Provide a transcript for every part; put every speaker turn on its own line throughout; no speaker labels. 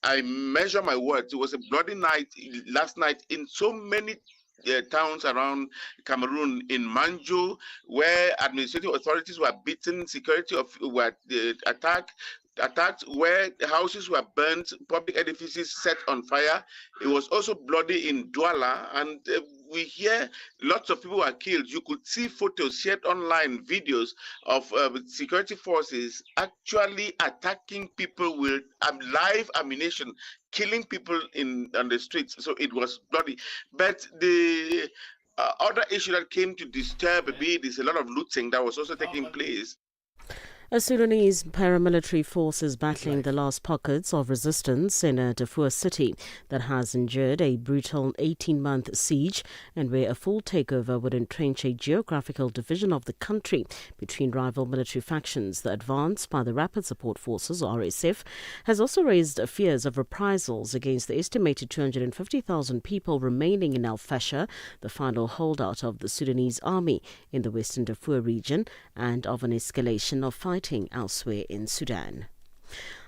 I measure my words. It was a bloody night last night in so many towns around Cameroon, in Manjo, where administrative authorities were beaten, security were attacked, where houses were burnt, public edifices set on fire. It was also bloody in Douala, and we hear lots of people were killed. You could see photos shared online, videos of security forces actually attacking people with live ammunition, killing people in on the streets. So it was bloody. But the other issue that came to disturb a bit is a lot of looting that was also taking place.
A Sudanese paramilitary force is battling the last pockets of resistance in a Darfur city that has endured a brutal 18-month siege and where a full takeover would entrench a geographical division of the country between rival military factions. The advance by the Rapid Support Forces, RSF, has also raised fears of reprisals against the estimated 250,000 people remaining in Al Fasher, the final holdout of the Sudanese army in the western Darfur region, and of an escalation of fighting elsewhere in Sudan.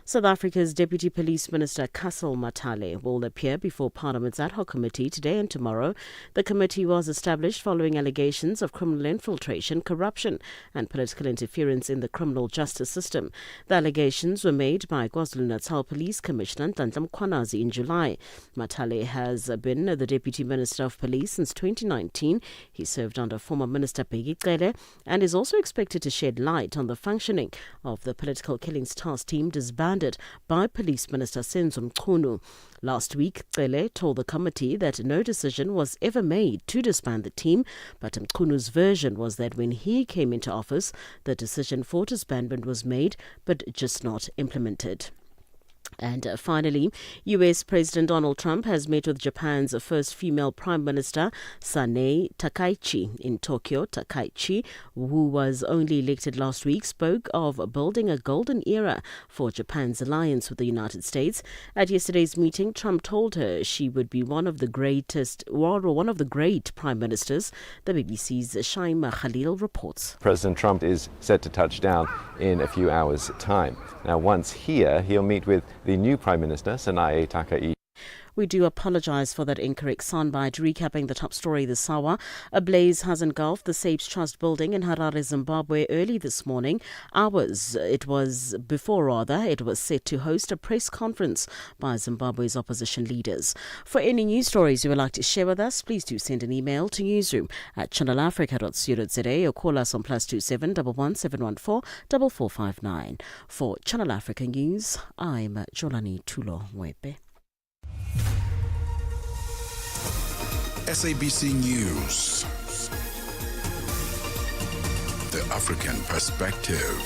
South Africa's Deputy Police Minister Kassel Matale will appear before Parliament's ad hoc committee today and tomorrow. The committee was established following allegations of criminal infiltration, corruption and political interference in the criminal justice system. The allegations were made by KwaZulu-Natal Police Commissioner Nhlanhla Mkhwanazi in July. Matale has been the Deputy Minister of Police since 2019. He served under former Minister Bheki Cele and is also expected to shed light on the functioning of the Political Killings Task Team disbanded by Police Minister Senzo Mchunu. Last week, Cele told the committee that no decision was ever made to disband the team, but Mchunu's version was that when he came into office, the decision for disbandment was made, but just not implemented. And finally, U.S. President Donald Trump has met with Japan's first female Prime Minister, Sanae Takaichi, in Tokyo. Takaichi, who was only elected last week, spoke of building a golden era for Japan's alliance with the United States. At yesterday's meeting, Trump told her she would be one of the great Prime Ministers. The BBC's Shaima Khalil reports.
President Trump is set to touch down in a few hours' time. Now, once here, he'll meet with the new Prime Minister, Sanae Takaichi.
We do apologize for that incorrect soundbite. Recapping the top story this hour, a blaze has engulfed the Sapes Trust building in Harare, Zimbabwe early this morning. It was set to host a press conference by Zimbabwe's opposition leaders. For any news stories you would like to share with us, please do send an email to newsroom@channelafrica.co.za or call us on +27 11 714 4459. For Channel Africa News, I'm Jolani Tulo Mwepe.
SABC News. The African Perspective.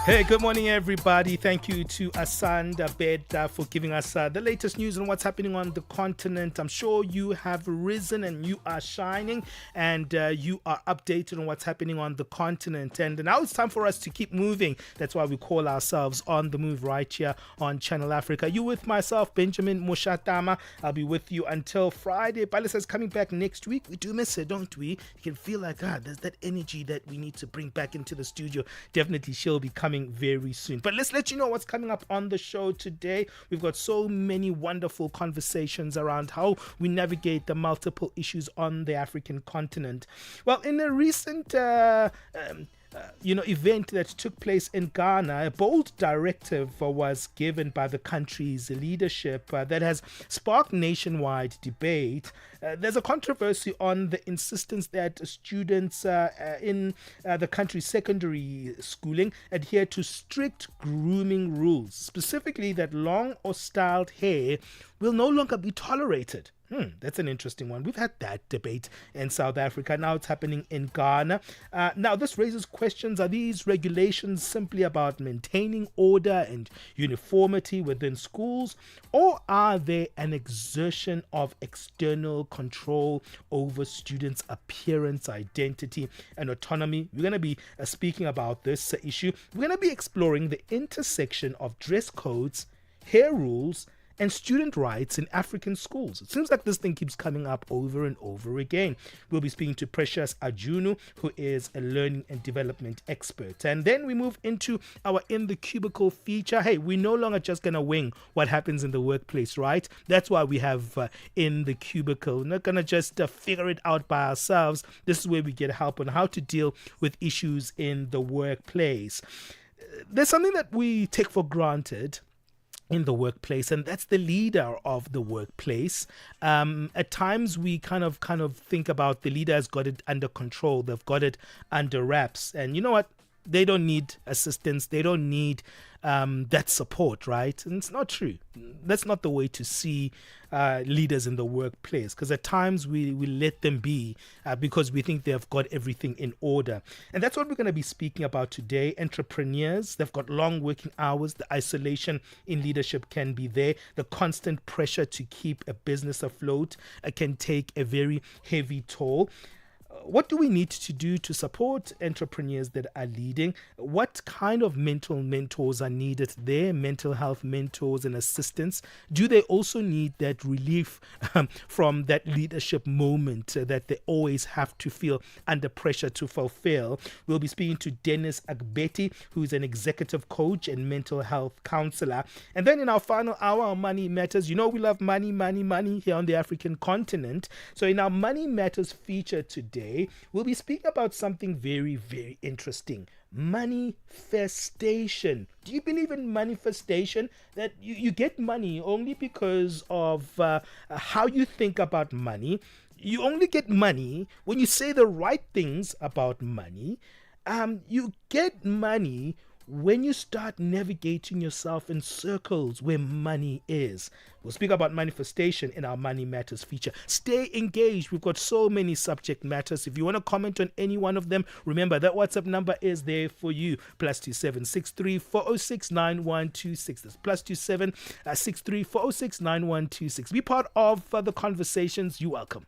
Hey, good morning, everybody. Thank you to Asanda Beda for giving us the latest news on what's happening on the continent. I'm sure you have risen and you are shining and you are updated on what's happening on the continent. And now it's time for us to keep moving. That's why we call ourselves On The Move right here on Channel Africa. You with myself, Benjamin Moshatama. I'll be with you until Friday. Balisa is coming back next week. We do miss her, don't we? You can feel like, there's that energy that we need to bring back into the studio. Definitely she'll be coming very soon. But let's let you know what's coming up on the show today. We've got so many wonderful conversations around how we navigate the multiple issues on the African continent. Well, in a recent event that took place in Ghana, a bold directive was given by the country's leadership that has sparked nationwide debate. There's a controversy on the insistence that students in the country's secondary schooling adhere to strict grooming rules, specifically that long or styled hair will no longer be tolerated. That's an interesting one. We've had that debate in South Africa. Now it's happening in Ghana. Now this raises questions. Are these regulations simply about maintaining order and uniformity within schools, or are they an exertion of external control over students' appearance, identity, and autonomy? We're going to be speaking about this issue. We're going to be exploring the intersection of dress codes, hair rules, and student rights in African schools. It seems like this thing keeps coming up over and over again. We'll be speaking to Precious Ajunu, who is a learning and development expert. And then we move into our In the Cubicle feature. Hey, we're no longer just going to wing what happens in the workplace, right? That's why we have In the Cubicle. We're not going to just figure it out by ourselves. This is where we get help on how to deal with issues in the workplace. There's something that we take for granted in the workplace, and that's the leader of the workplace. At times we kind of think about the leader has got it under control, they've got it under wraps, and you know what, they don't need assistance, they don't need that support, right? And it's not true. That's not the way to see leaders in the workplace, because at times we let them be because we think they've got everything in order. And that's what we're going to be speaking about today. Entrepreneurs, they've got long working hours. The isolation in leadership can be there. The constant pressure to keep a business afloat can take a very heavy toll. What do we need to do to support entrepreneurs that are leading? What kind of mental mentors are needed there? Mental health mentors and assistants. Do they also need that relief from that leadership moment that they always have to feel under pressure to fulfill? We'll be speaking to Dennis Agbeti, who is an executive coach and mental health counselor. And then in our final hour on Money Matters, you know we love money here on the African continent. So in our Money Matters feature today, we'll be speaking about something very, very interesting. Manifestation. Do you believe in manifestation? That you get money only because of how you think about money. You only get money when you say the right things about money. You get money when you start navigating yourself in circles where money is. We'll speak about manifestation in our Money Matters feature. Stay engaged. We've got so many subject matters. If you want to comment on any one of them, remember that WhatsApp number is there for you. +27 63 406 9126. That's +27 63 406 9126. Be part of the conversations. You're welcome.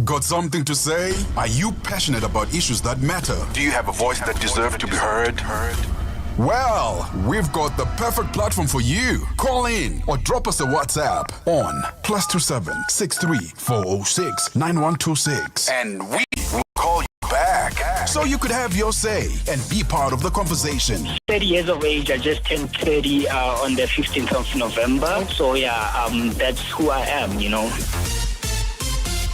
Got something to say? Are you passionate about issues that matter?
Do you have a voice that deserves to be heard?
Well, we've got the perfect platform for you. Call in or drop us a WhatsApp on +27 63 406 9126.
And we will call you back.
So you could have your say and be part of the conversation.
30 years of age. I just turned 30 on the 15th of November. So yeah, that's who I am, you know.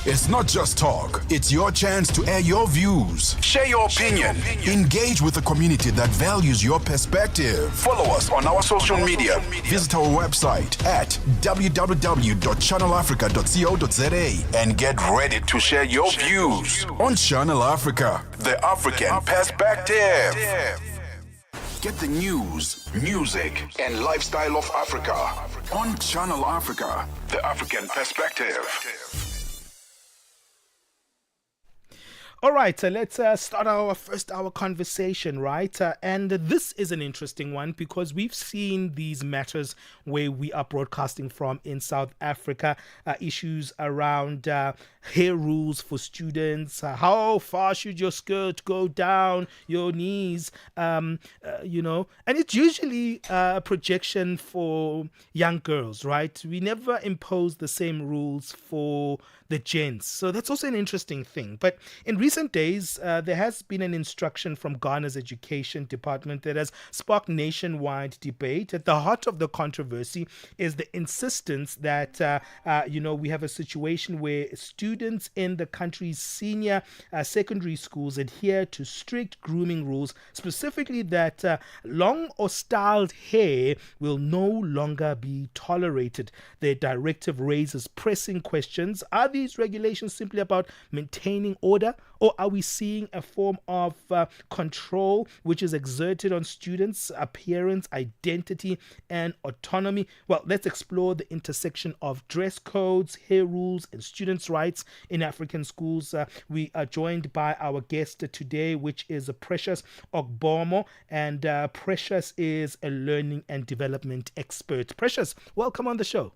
It's not just talk. It's your chance to air your views.
Share your opinion.
Engage with a community that values your perspective.
Follow us on our social media.
Visit our website at www.channelafrica.co.za
and get ready to share your views
on Channel Africa,
the African perspective. Get the news, music, and lifestyle of Africa on Channel Africa, the African perspective.
All right, let's start our first hour conversation, right? And this is an interesting one because we've seen these matters where we are broadcasting from in South Africa, issues around hair rules for students, how far should your skirt go down your knees, you know, and it's usually a projection for young girls, right? We never impose the same rules for the gents. So that's also an interesting thing. But in recent days, there has been an instruction from Ghana's Education Department that has sparked nationwide debate. At the heart of the controversy is the insistence that, you know, we have a situation where students in the country's senior secondary schools adhere to strict grooming rules, specifically that long or styled hair will no longer be tolerated. The directive raises pressing questions. Are these regulations simply about maintaining order, Or are we seeing a form of control which is exerted on students' appearance, identity, and autonomy? Well, let's explore the intersection of dress codes, hair rules, and students' rights in African schools. We are joined by our guest today, which is Precious Ogbomo, and Precious is a learning and development expert. Precious, welcome on the show.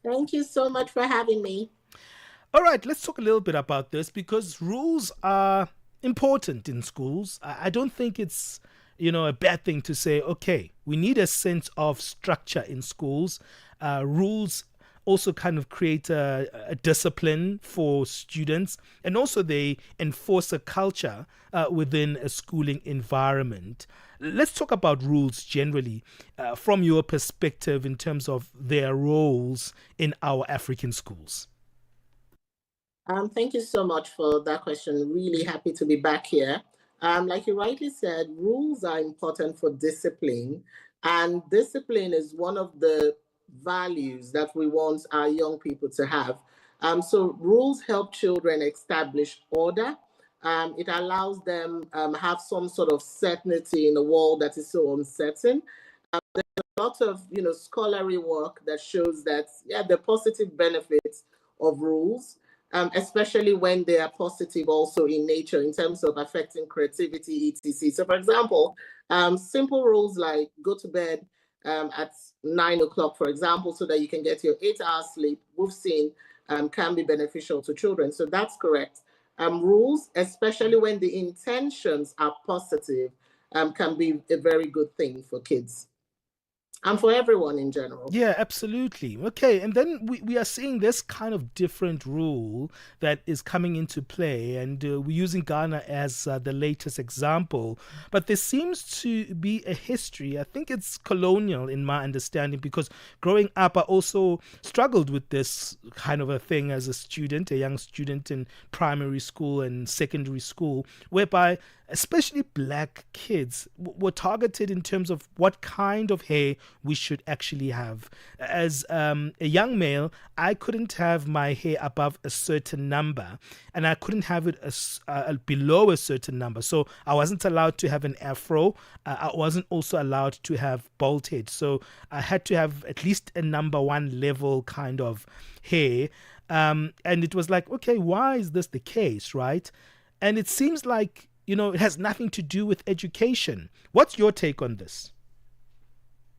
Thank you so much for having me.
All right, let's talk a little bit about this because rules are important in schools. I don't think it's, a bad thing to say, okay, we need a sense of structure in schools. Rules also kind of create a discipline for students, and also they enforce a culture within a schooling environment. Let's talk about rules generally from your perspective in terms of their roles in our African schools.
Thank you so much for that question. Really happy to be back here. Like you rightly said, rules are important for discipline, and discipline is one of the values that we want our young people to have. So rules help children establish order. It allows them have some sort of certainty in a world that is so uncertain. There's a lot of scholarly work that shows that the positive benefits of rules, especially when they are positive also in nature in terms of affecting creativity, etc. So, for example, simple rules like go to bed at 9 o'clock, for example, so that you can get your 8 hours sleep, we've seen can be beneficial to children. So that's correct. Rules, especially when the intentions are positive, can be a very good thing for kids and for everyone in general.
Yeah, absolutely. Okay, and then we are seeing this kind of different rule that is coming into play, and we're using Ghana as the latest example. But there seems to be a history. I think it's colonial in my understanding, because growing up, I also struggled with this kind of a thing as a student, a young student in primary school and secondary school, whereby especially black kids were targeted in terms of what kind of hair we should actually have. As a young male, I couldn't have my hair above a certain number, and I couldn't have it below a certain number. So I wasn't allowed to have an afro. I wasn't also allowed to have bald head. So I had to have at least a number one level kind of hair. And it was like, okay, why is this the case, right? And it seems like, it has nothing to do with education. What's your take on this?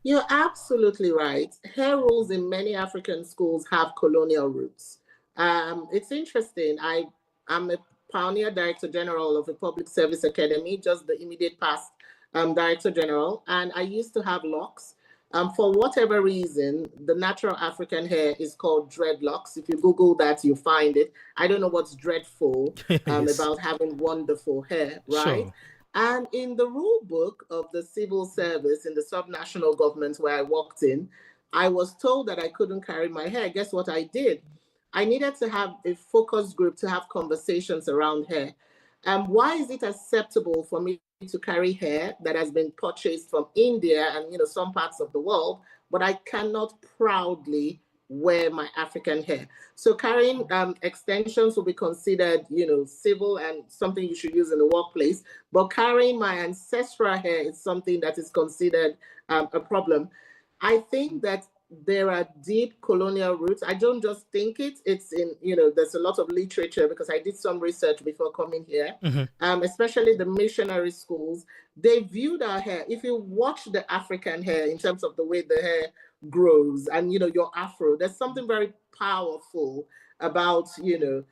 You're absolutely right. Hair rules in many African schools have colonial roots. It's interesting. I'm a pioneer director general of a public service academy, just the immediate past director general, and I used to have locks. For whatever reason, the natural African hair is called dreadlocks. If you Google that, you find it. I don't know what's dreadful
Yes.
about having wonderful hair, right?
Sure.
And in the rule book of the civil service in the subnational government where I worked in, I was told that I couldn't carry my hair. Guess what I did? I needed to have a focus group to have conversations around hair. Why is it acceptable for me to carry hair that has been purchased from India and some parts of the world, but I cannot proudly wear my African hair? So carrying extensions will be considered, civil and something you should use in the workplace. But carrying my ancestral hair is something that is considered a problem. I think that there are deep colonial roots. I don't just think it. It's in, there's a lot of literature because I did some research before coming here, especially the missionary schools. They viewed our hair. If you watch the African hair in terms of the way the hair grows and, your afro, there's something very powerful about, an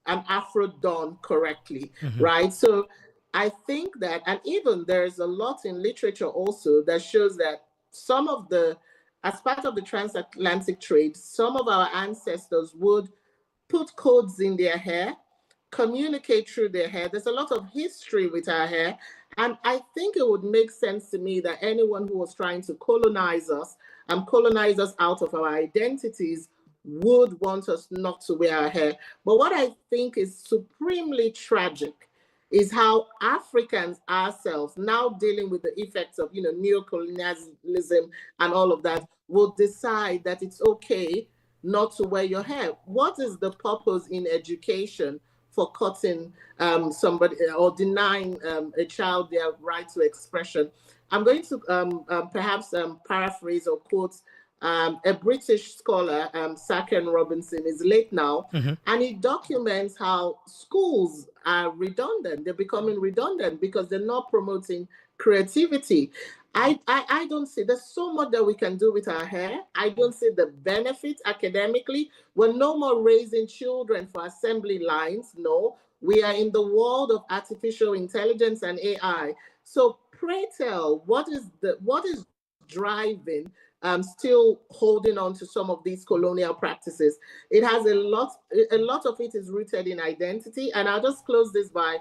afro done correctly, right? So I think that, and even there's a lot in literature also that shows that as part of the transatlantic trade, some of our ancestors would put codes in their hair, communicate through their hair. There's a lot of history with our hair. And I think it would make sense to me that anyone who was trying to colonize us out of our identities would want us not to wear our hair. But what I think is supremely tragic is how Africans ourselves, now dealing with the effects of neocolonialism and all of that, will decide that it's okay not to wear your hair. What is the purpose in education for cutting somebody or denying a child their right to expression. I'm going to perhaps paraphrase or quote a British scholar, Saken Robinson, is late now, and he documents how schools are redundant. They're becoming redundant because they're not promoting creativity. I don't see, there's so much that we can do with our hair. I don't see the benefits academically. We're no more raising children for assembly lines. No, we are in the world of artificial intelligence and AI. So pray tell, what is driving still holding on to some of these colonial practices? It has a lot of it is rooted in identity. And I'll just close this by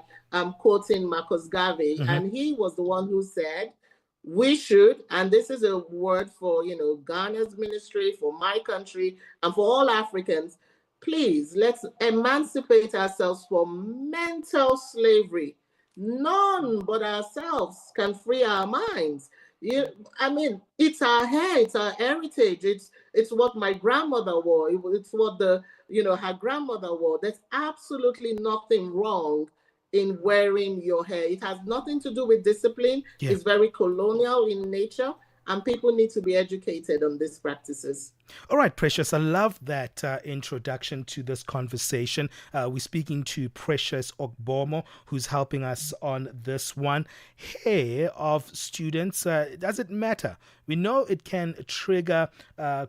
quoting Marcus Garvey. And he was the one who said, we should, and this is a word for, Ghana's ministry, for my country, and for all Africans, please, let's emancipate ourselves from mental slavery. None but ourselves can free our minds. It's our hair, it's our heritage, it's what my grandmother wore, it's what her grandmother wore. There's absolutely nothing wrong in wearing your hair. It has nothing to do with discipline. Yeah. It's very colonial in nature, and people need to be educated on these practices.
All right, Precious, I love that introduction to this conversation. We're speaking to Precious Ogbomo, who's helping us on this one. Hair of students, does it matter? We know it can trigger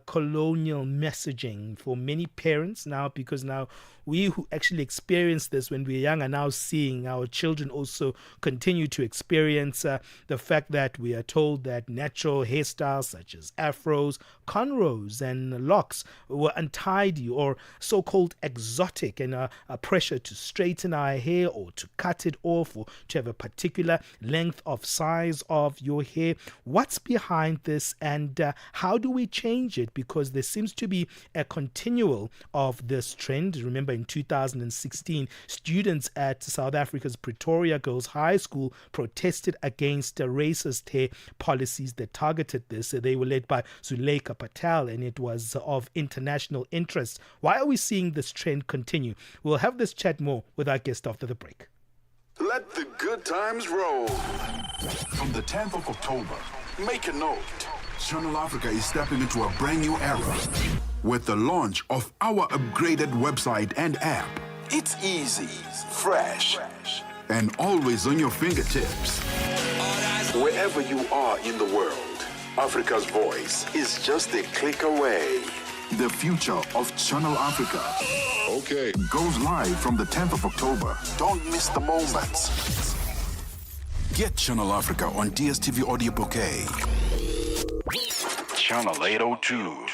colonial messaging for many parents now, because now we who actually experienced this when we were young are now seeing our children also continue to experience the fact that we are told that natural hairstyles such as afros, cornrows, and locks were untidy or so-called exotic, and a pressure to straighten our hair or to cut it off or to have a particular length of size of your hair. What's behind this, and how do we change it? Because there seems to be a continual of this trend. Remember, in 2016, students at South Africa's Pretoria Girls High School protested against racist hair policies that targeted this. They were led by Zuleika Patel, and it was of international interest. Why are we seeing this trend continue? We'll have this chat more with our guest after the break.
Let the good times roll. From the 10th of October, make a note. Channel Africa is stepping into a brand new era with the launch of our upgraded website and app. It's easy, fresh, and always on your fingertips. Wherever you are in the world, Africa's voice is just a click away. The future of Channel Africa goes live from the 10th of October. Don't miss the moments. Get Channel Africa on DSTV Audio Bouquet. Channel 802.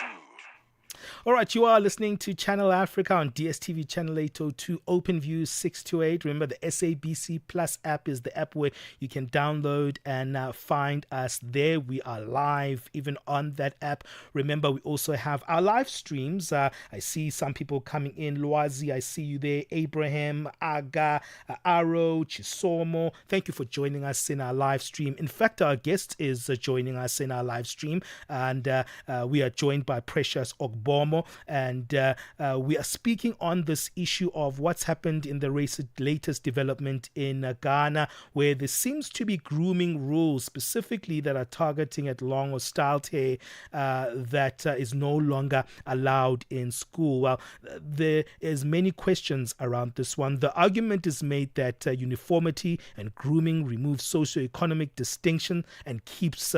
All right, you are listening to Channel Africa on DSTV Channel 802, OpenView 628. Remember, the SABC Plus app is the app where you can download and find us there. We are live even on that app. Remember, we also have our live streams. I see some people coming in. Loazi, I see you there. Abraham, Aga, Aro, Chisomo. Thank you for joining us in our live stream. In fact, our guest is joining us in our live stream, and we are joined by Precious Ogbomo. And we are speaking on this issue of what's happened in the latest development in Ghana, where there seems to be grooming rules specifically that are targeting at long or styled hair that is no longer allowed in school. Well, there is many questions around this one. The argument is made that uniformity and grooming removes socioeconomic distinction and keeps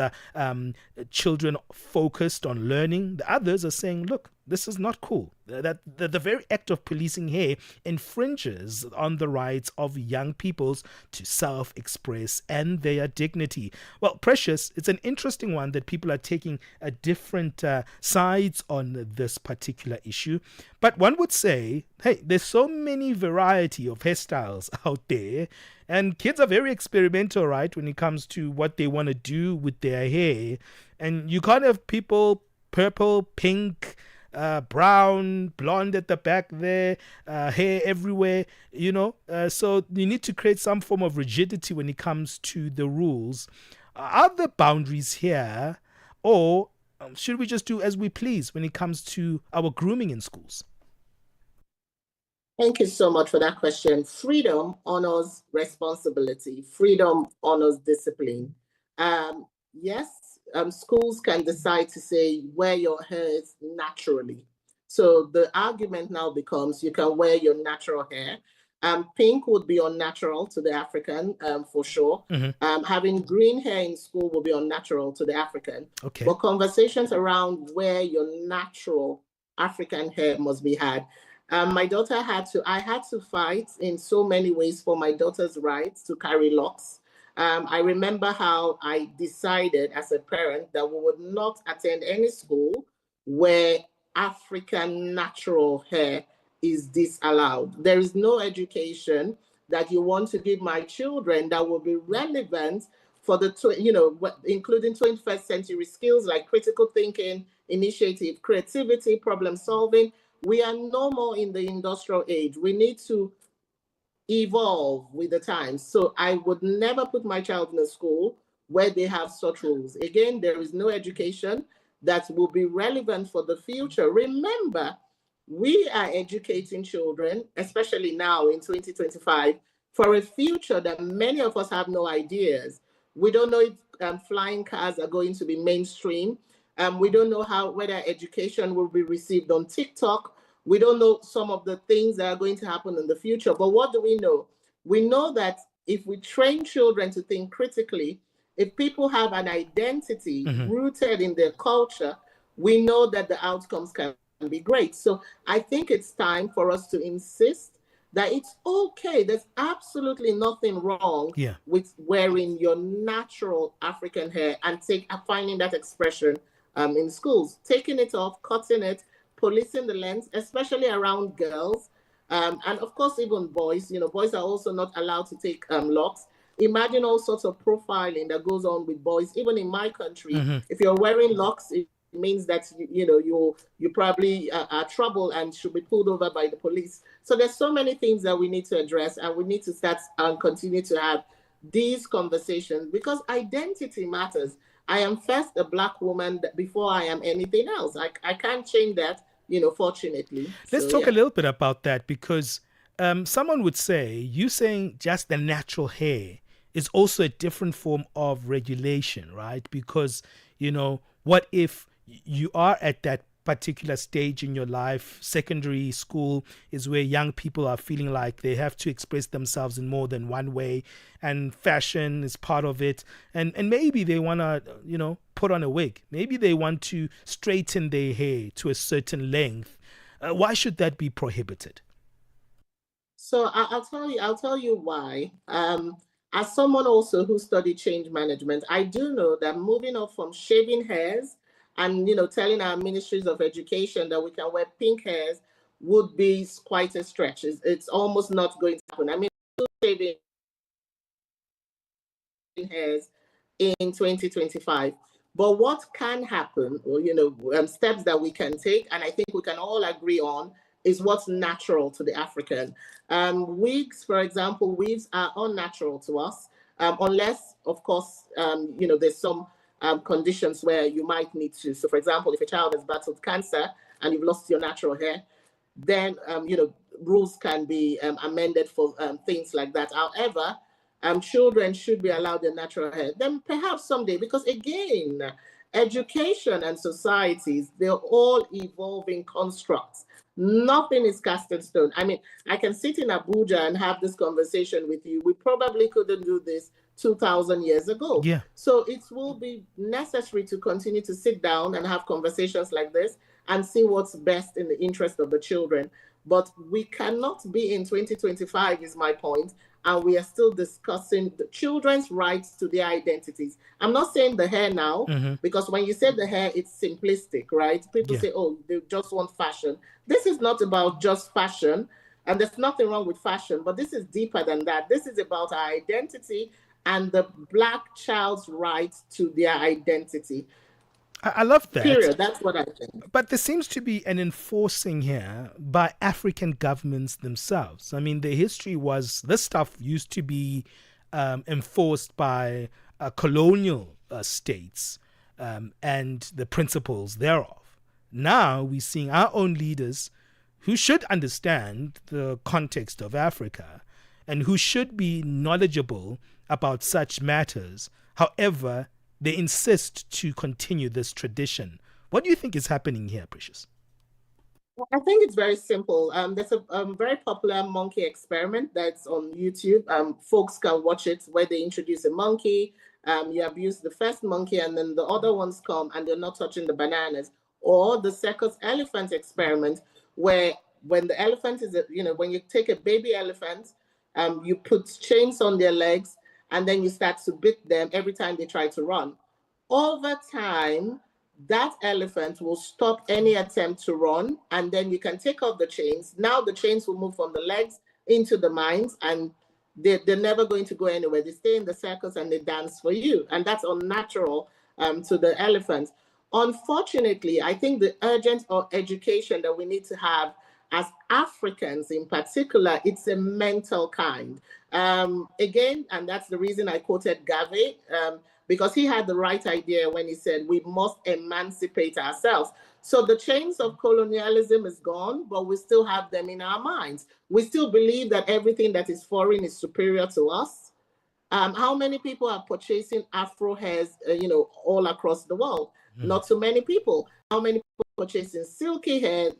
children focused on learning. The others are saying, look, this is not cool. That the very act of policing hair infringes on the rights of young peoples to self-express and their dignity. Well, Precious, it's an interesting one that people are taking a different sides on this particular issue. But one would say, hey, there's so many variety of hairstyles out there, and kids are very experimental, right, when it comes to what they want to do with their hair. And you can't have people purple, pink, brown, blonde at the back there, hair everywhere, so you need to create some form of rigidity when it comes to the rules. Are there boundaries here, or should we just do as we please when it comes to our grooming in schools?
Thank you so much for that question. Freedom honors responsibility. Freedom honors discipline. Yes, schools can decide to say wear your hair naturally. So the argument now becomes you can wear your natural hair. Pink would be unnatural to the African, for sure. Having green hair in school will be unnatural to the African.
Okay.
But conversations around where your natural African hair must be had. My daughter I had to fight in so many ways for my daughter's rights to carry locks. I remember how I decided as a parent that we would not attend any school where African natural hair is disallowed. There is no education that you want to give my children that will be relevant for the, including 21st century skills like critical thinking, initiative, creativity, problem solving. We are no more in the industrial age. We need to evolve with the times. So I would never put my child in a school where they have such rules. Again, there is no education that will be relevant for the future. Remember, we are educating children, especially now in 2025, for a future that many of us have no ideas. We don't know if flying cars are going to be mainstream. We don't know whether education will be received on TikTok. We don't know some of the things that are going to happen in the future. But what do we know? We know that if we train children to think critically, if people have an identity rooted in their culture, we know that the outcomes can be great. So I think it's time for us to insist that it's okay. There's absolutely nothing wrong with wearing your natural African hair and finding that expression in schools. Taking it off, cutting it, policing the length, especially around girls. And of course, even boys. Boys are also not allowed to take locks. Imagine all sorts of profiling that goes on with boys. Even in my country, if you're wearing locks, it means that you probably are trouble and should be pulled over by the police. So there's so many things that we need to address, and we need to start and continue to have these conversations because identity matters. I am first a Black woman before I am anything else. I can't change that, fortunately.
Let's talk a little bit about that because someone would say, you saying just the natural hair is also a different form of regulation, right? Because, what if you are at that particular stage in your life? Secondary school is where young people are feeling like they have to express themselves in more than one way, and fashion is part of it. And maybe they want to, put on a wig. Maybe they want to straighten their hair to a certain length. Why should that be prohibited?
So I'll tell you why. As someone also who studied change management, I do know that moving off from shaving hairs and telling our ministries of education that we can wear pink hairs would be quite a stretch. It's almost not going to happen. I mean, shaving hairs in 2025. But what can happen, or steps that we can take, and I think we can all agree on, is what's natural to the African. Wigs, for example, weaves are unnatural to us, unless, of course, there's some conditions where you might need to. So, for example, if a child has battled cancer and you've lost your natural hair, then, rules can be amended for things like that. However, children should be allowed their natural hair. Then perhaps someday, because again, education and societies, they're all evolving constructs. Nothing is cast in stone. I mean, I can sit in Abuja and have this conversation with you. We probably couldn't do this 2,000 years ago.
Yeah.
So it will be necessary to continue to sit down and have conversations like this and see what's best in the interest of the children. But we cannot be in 2025, is my point, and we are still discussing the children's rights to their identities. I'm not saying the hair now, because when you say the hair, it's simplistic, right? People say, oh, they just want fashion. This is not about just fashion, and there's nothing wrong with fashion, but this is deeper than that. This is about our identity and the Black child's right to their identity.
I love that.
Period. That's what I think.
But there seems to be an enforcing here by African governments themselves. I mean, the history was this stuff used to be enforced by colonial states and the principles thereof. Now we're seeing our own leaders who should understand the context of Africa and who should be knowledgeable about such matters. However, they insist to continue this tradition. What do you think is happening here, Precious?
I think it's very simple. There's a very popular monkey experiment that's on YouTube. Folks can watch it where they introduce a monkey. You abuse the first monkey, and then the other ones come and they're not touching the bananas. Or the circus elephant experiment, where when the elephant is, when you take a baby elephant, you put chains on their legs, and then you start to beat them every time they try to run. Over time, that elephant will stop any attempt to run, and then you can take off the chains. Now the chains will move from the legs into the minds, and they're never going to go anywhere. They stay in the circus and they dance for you, and that's unnatural to the elephant. Unfortunately, I think the urgent education that we need to have as Africans in particular, it's a mental kind. Again, and that's the reason I quoted Gave, because he had the right idea when he said we must emancipate ourselves. So the chains of colonialism is gone, but we still have them in our minds. We still believe that everything that is foreign is superior to us. How many people are purchasing Afro hairs, all across the world? Not so many people. How many people are purchasing silky hair,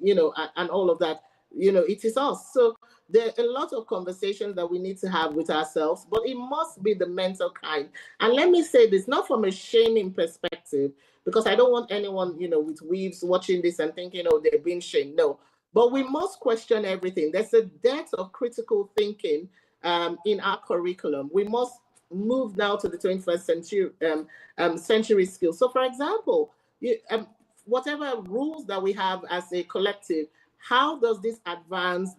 and all of that? It is us. So there are a lot of conversations that we need to have with ourselves, but it must be the mental kind. And let me say this, not from a shaming perspective, because I don't want anyone, with weaves watching this and thinking, they're being shamed. No, but we must question everything. There's a dearth of critical thinking in our curriculum. We must move now to the 21st century skills. So, for example, whatever rules that we have as a collective, how does this advance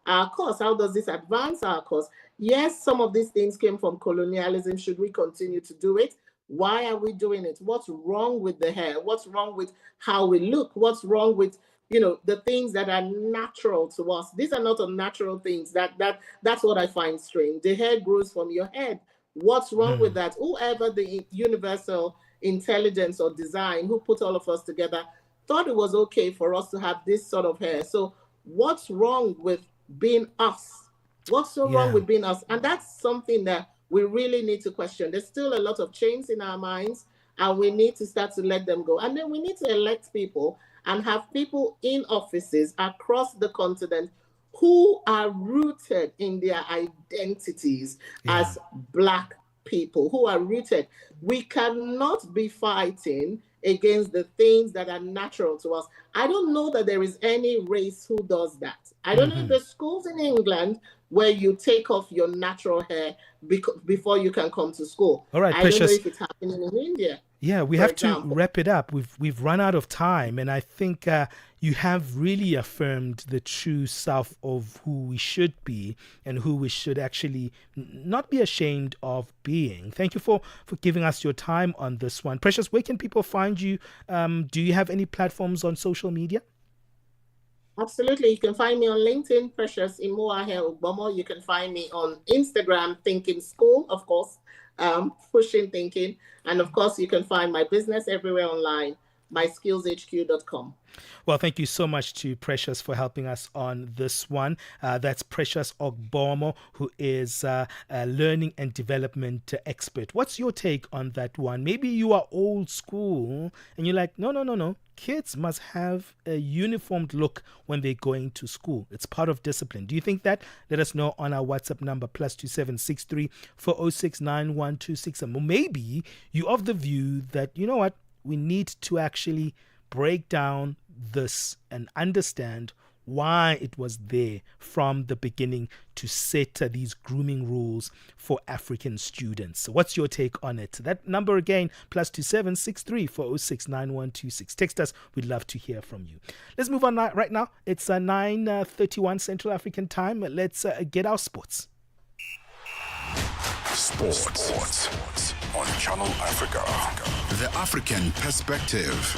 our cause? How does this advance our cause? Yes, some of these things came from colonialism. Should we continue to do it? Why are we doing it? What's wrong with the hair? What's wrong with how we look? What's wrong with, the things that are natural to us? These are not unnatural things. That's what I find strange. The hair grows from your head. What's wrong with that? Whoever the universal intelligence or design who put all of us together thought it was okay for us to have this sort of hair. So what's wrong with being us? What's so wrong with being us? And that's something that we really need to question. There's still a lot of chains in our minds, and we need to start to let them go. And then we need to elect people and have people in offices across the continent who are rooted in their identities as Black people, who are rooted. We cannot be fighting against the things that are natural to us. I don't know that there is any race who does that. I don't know if there's schools in England where you take off your natural hair before you can come to school.
All right,
I
Precious.
don't know if it's happening in India.
Yeah, we have to wrap it up. We've run out of time, and I think you have really affirmed the true self of who we should be and who we should actually not be ashamed of being. Thank you for giving us your time on this one. Precious, where can people find you? Do you have any platforms on social media?
Absolutely. You can find me on LinkedIn, Precious Imuahe Ogbomo. You can find me on Instagram, Thinking School, of course, Pushing Thinking. And of course, you can find my business everywhere online, myskillshq.com.
Well, thank you so much to Precious for helping us on this one. That's Precious Ogbomo, who is a learning and development expert. What's your take on that one? Maybe you are old school and you're like, no. Kids must have a uniformed look when they're going to school. It's part of discipline. Do you think that? Let us know on our WhatsApp number, +2763 406 9126. And maybe you're of the view that, you know what, we need to actually break down this and understand why it was there from the beginning to set these grooming rules for African students. So what's your take on it? That number again, +2763 406 9126. Text us. We'd love to hear from you. Let's move on right now. It's 9:31 Central African time. Let's get our sports.
Sports on Channel Africa. The African perspective.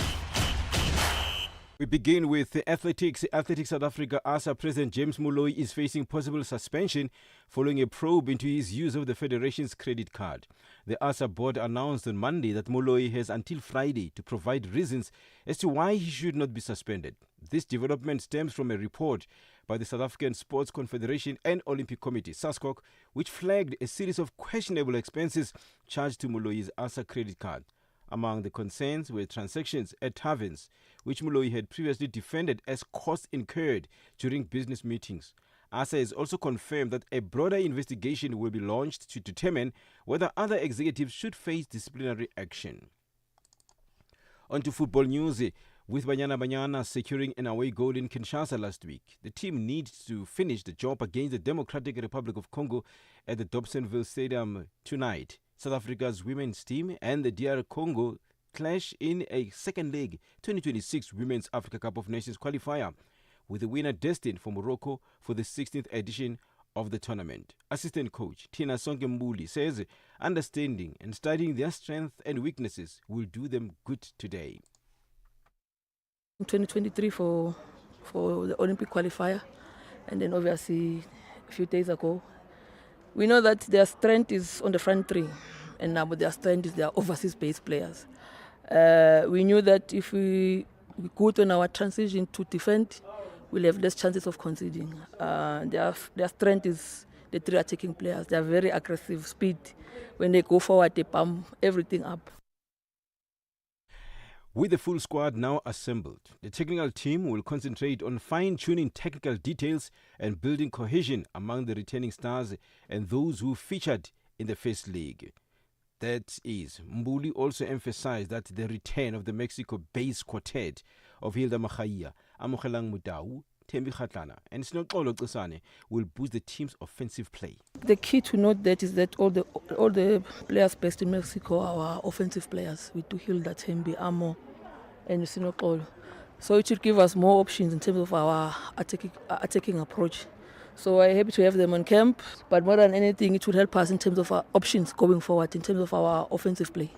We begin with athletics. Athletics South Africa ASA President James Moloi is facing possible suspension following a probe into his use of the Federation's credit card. The ASA board announced on Monday that Moloi has until Friday to provide reasons as to why he should not be suspended. This development stems from a report by the South African Sports Confederation and Olympic Committee, SASCOC, which flagged a series of questionable expenses charged to Moloi's ASA credit card. Among the concerns were transactions at taverns, which Moloi had previously defended as costs incurred during business meetings. ASA has also confirmed that a broader investigation will be launched to determine whether other executives should face disciplinary action. On to football news. With Banyana securing an away goal in Kinshasa last week, the team needs to finish the job against the Democratic Republic of Congo at the Dobsonville Stadium tonight. South Africa's women's team and the DR Congo clash in a second leg 2026 Women's Africa Cup of Nations qualifier, with the winner destined for Morocco for the 16th edition of the tournament. Assistant coach Tina Sonkembuli says understanding and studying their strengths and weaknesses will do them good today.
2023 for the Olympic qualifier, and then obviously a few days ago. We know that their strength is on the front three, and now their strength is their overseas-based players. We knew that if we good on our transition to defend, we'll have less chances of conceding. Their strength is the three attacking players. They are very aggressive, speed. When they go forward, they pump everything up.
With the full squad now assembled, the technical team will concentrate on fine-tuning technical details and building cohesion among the returning stars and those who featured in the first league. That is, Mbuli also emphasized that the return of the Mexico-based quartet of Hilda Machaia, Amogelang Mutau, Thembi Kgatlana and Sinoxolo Qesane will boost the team's offensive play.
The key to note that is that all the players based in Mexico are offensive players. We do Hilda, Thembi, Amo, and Sinoxolo. So it should give us more options in terms of our attacking approach. So I'm happy to have them on camp, but more than anything, it would help us in terms of our options going forward, in terms of our offensive play.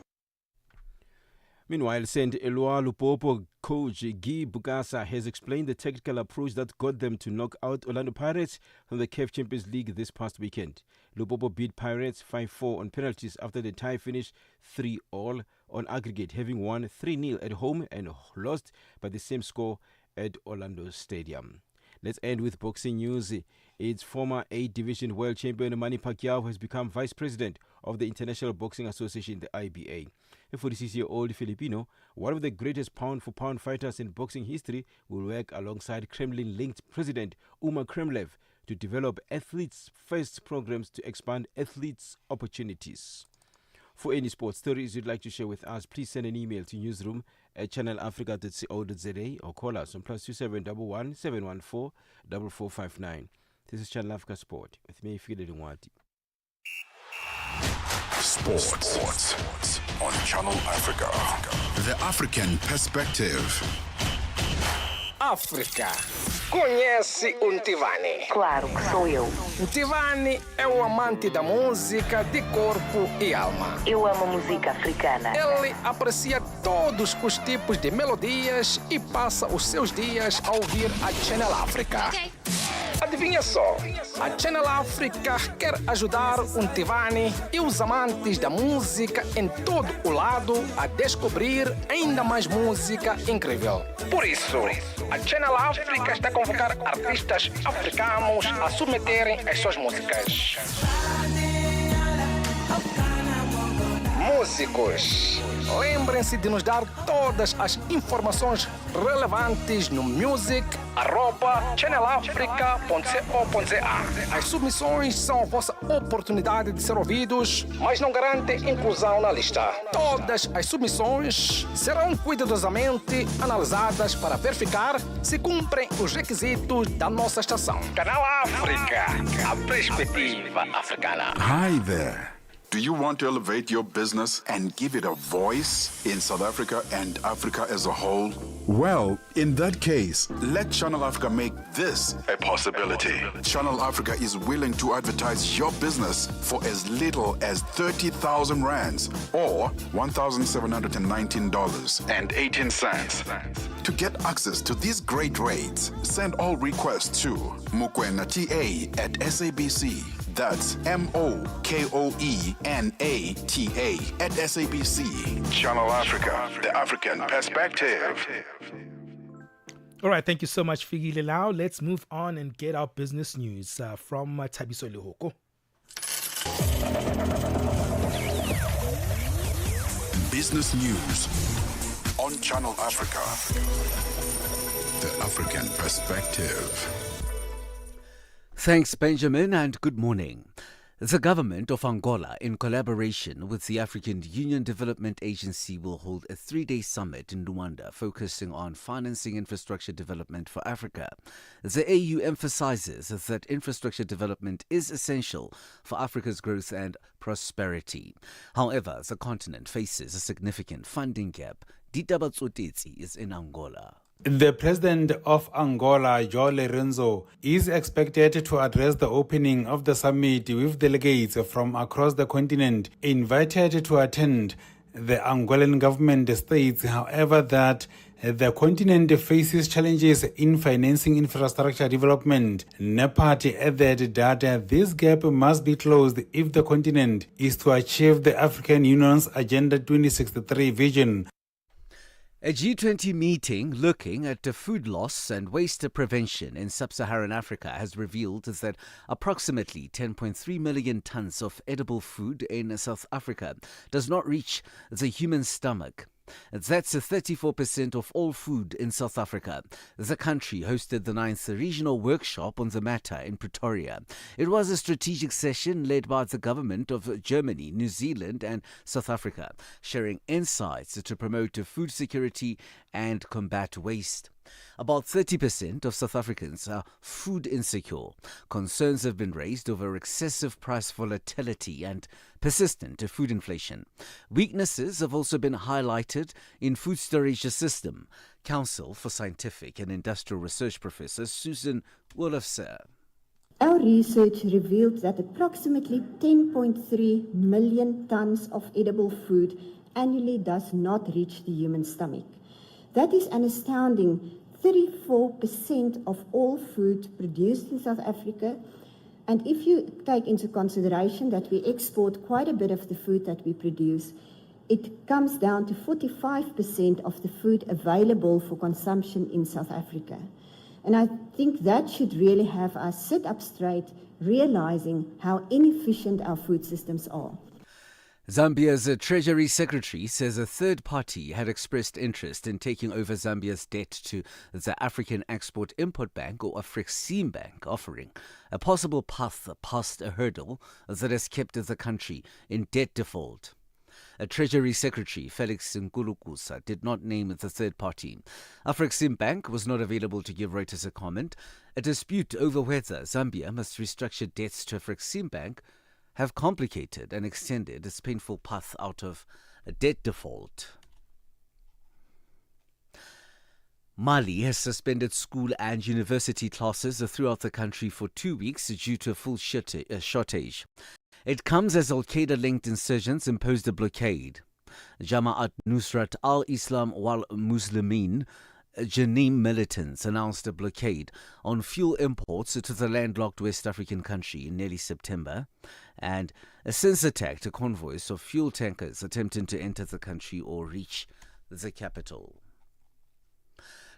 Meanwhile, St. Eloi Lupopo coach Guy Bukasa has explained the tactical approach that got them to knock out Orlando Pirates from the CAF Champions League this past weekend. Lupopo beat Pirates 5-4 on penalties after the tie finished 3-all on aggregate, having won 3-0 at home and lost by the same score at Orlando Stadium. Let's end with boxing news. Its former 8-division world champion Manny Pacquiao has become vice president of the International Boxing Association, the IBA. The 46-year-old Filipino, one of the greatest pound-for-pound fighters in boxing history, will work alongside Kremlin-linked President Umar Kremlev to develop athletes-first programs to expand athletes' opportunities. For any sports stories you'd like to share with us, please send an email to newsroom@channelafrica.co.za or call us on +2711 714 4459. This is Channel Africa Sport with me, Fide Lungwati.
Sports on Channel Africa. The African perspective.
África. Conhece o Ntivani?
Claro que sou eu.
Ntivani é o amante da música de corpo e alma.
Eu amo música africana.
Ele aprecia todos os tipos de melodias e passa os seus dias a ouvir a Channel Africa. Okay. Adivinha só, a Channel Africa quer ajudar o Ntivani e os amantes da música em todo o lado a descobrir ainda mais música incrível. Por isso, a Channel Africa está a convocar artistas africanos a submeterem as suas músicas. Músicos, lembrem-se de nos dar todas as informações relevantes no music@channelafrica.co.za. As submissões são a vossa oportunidade de ser ouvidos, mas não garantem inclusão na lista. Todas as submissões serão cuidadosamente analisadas para verificar se cumprem os requisitos da nossa estação. Canal África, a perspectiva africana.
Hi there. Do you want to elevate your business and give it a voice in South Africa and Africa as a whole? Well, in that case, let Channel Africa make this a possibility. Channel Africa is willing to advertise your business for as little as 30,000 rands or $1,719.18. To get access to these great rates, send all requests to mokoenata@SABC. That's MOKOENATA@SABC. Channel Africa, the African perspective.
All right, thank you so much, Figi Lelau. Let's move on and get our business news from Tabiso Lehoko.
Business news on Channel Africa, the African perspective.
Thanks, Benjamin, and good morning. The government of Angola, in collaboration with the African Union Development Agency, will hold a 3-day summit in Luanda focusing on financing infrastructure development for Africa. The AU emphasizes that infrastructure development is essential for Africa's growth and prosperity. However, the continent faces a significant funding gap. Dita Batsotezi is in Angola.
The president of Angola, João Lourenço, is expected to address the opening of the summit with delegates from across the continent invited to attend. The Angolan government states, however, that the continent faces challenges in financing infrastructure development. NEPAD added that this gap must be closed if the continent is to achieve the African Union's Agenda 2063 vision.
A G20 meeting looking at food loss and waste prevention in sub-Saharan Africa has revealed that approximately 10.3 million tons of edible food in South Africa does not reach the human stomach. That's 34% of all food in South Africa. The country hosted the 9th regional workshop on the matter in Pretoria. It was a strategic session led by the government of Germany, New Zealand and South Africa, sharing insights to promote food security and combat waste. About 30% of South Africans are food insecure. Concerns have been raised over excessive price volatility and persistent food inflation. Weaknesses have also been highlighted in food storage system. Council for Scientific and Industrial Research Professor Susan Wolofser.
Our research revealed that approximately 10.3 million tons of edible food annually does not reach the human stomach. That is an astounding 34% of all food produced in South Africa. And if you take into consideration that we export quite a bit of the food that we produce, it comes down to 45% of the food available for consumption in South Africa. And I think that should really have us sit up straight, realizing how inefficient our food systems are.
Zambia's Treasury Secretary says a third party had expressed interest in taking over Zambia's debt to the African Export-Import Bank, or Afreximbank, offering a possible path past a hurdle that has kept the country in debt default. A Treasury Secretary, Felix Nkulukusa, did not name the third party. Afreximbank was not available to give Reuters a comment. A dispute over whether Zambia must restructure debts to Afreximbank have complicated and extended its painful path out of a debt default. Mali has suspended school and university classes throughout the country for 2 weeks due to a full shortage. It comes as Al-Qaeda-linked insurgents imposed a blockade. Jama'at Nusrat al-Islam wal-Muslimin, Janim militants announced a blockade on fuel imports to the landlocked West African country in early September, and since attacked convoys of fuel tankers attempting to enter the country or reach the capital.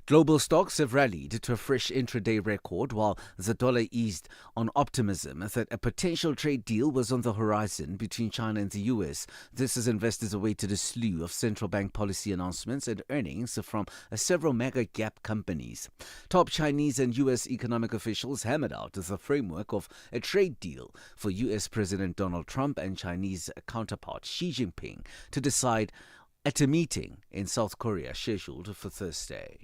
Global stocks have rallied to a fresh intraday record, while the dollar eased on optimism that a potential trade deal was on the horizon between China and the US. This as investors awaited a slew of central bank policy announcements and earnings from several mega cap companies. Top Chinese and US economic officials hammered out the framework of a trade deal for US President Donald Trump and Chinese counterpart Xi Jinping to decide at a meeting in South Korea scheduled for Thursday.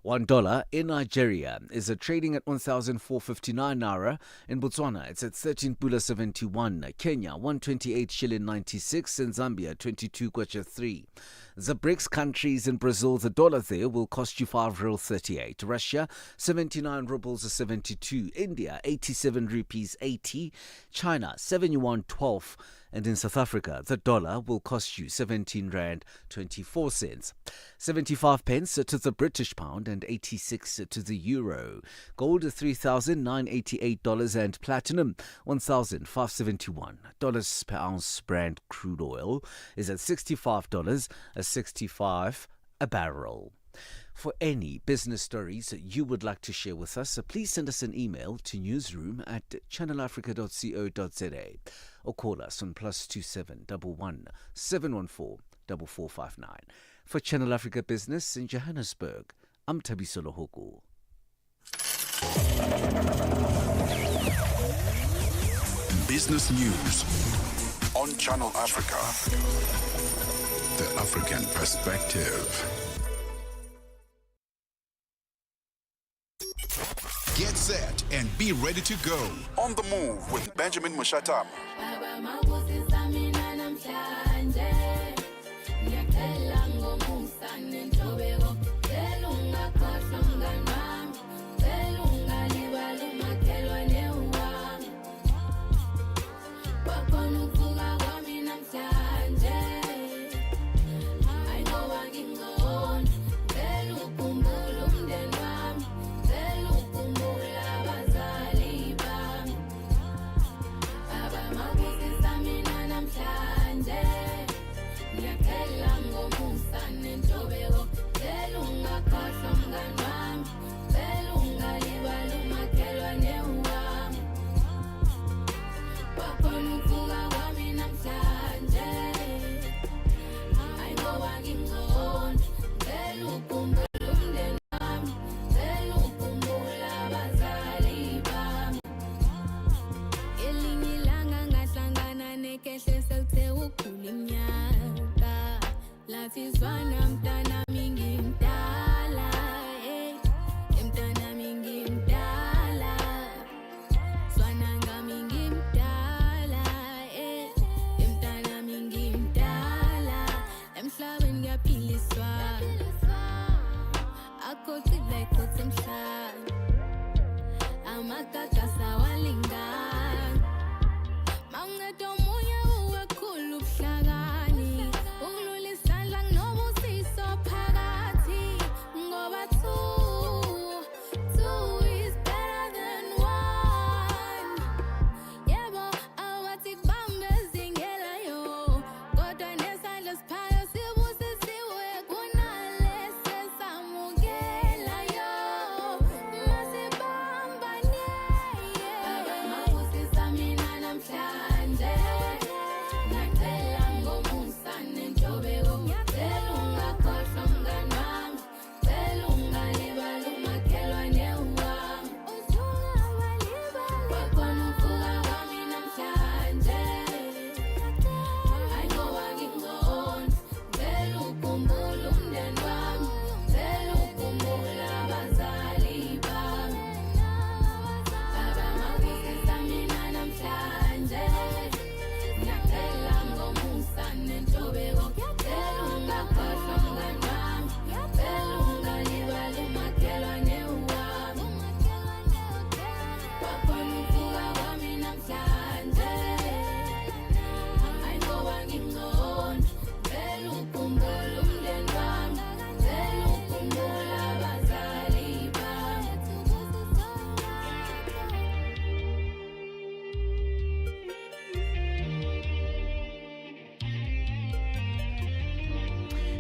$1 in Nigeria is trading at 1,459 naira. In Botswana, it's at 13 pula 71. Kenya, 128 shilling 96. In Zambia, 22 kwacha 3. The BRICS countries in Brazil, the dollar there will cost you 5 real 38. Russia, 79 rubles 72. India, 87 rupees 80. China, 7 yuan 12. And in South Africa, the dollar will cost you 17 rand 24 cents. 75 pence to the British pound and 86 to the euro. Gold $3,988 and platinum $1,571 per ounce. Brand crude oil is at $65.65 a barrel. For any business stories that you would like to share with us, please send us an email to newsroom@channelafrica.co.za or call us on +27 11 714 4459. For Channel Africa Business in Johannesburg, I'm Thabiso Lohoko.
Business news on Channel Africa. The African perspective. Get set and be ready to go. On the Move with Benjamin Moshatama.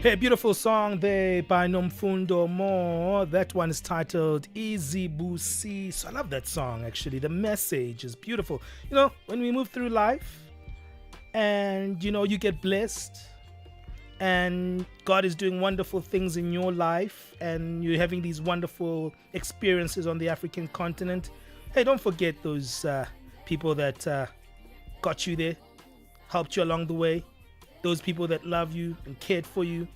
Hey, beautiful song there by Nomfundo Mo. That one is titled Easy Busi. So I love that song, actually. The message is beautiful. You know, when we move through life and, you know, you get blessed and God is doing wonderful things in your life and you're having these wonderful experiences on the African continent, hey, don't forget those people that got you there, helped you along the way. Those people that love you and cared for you,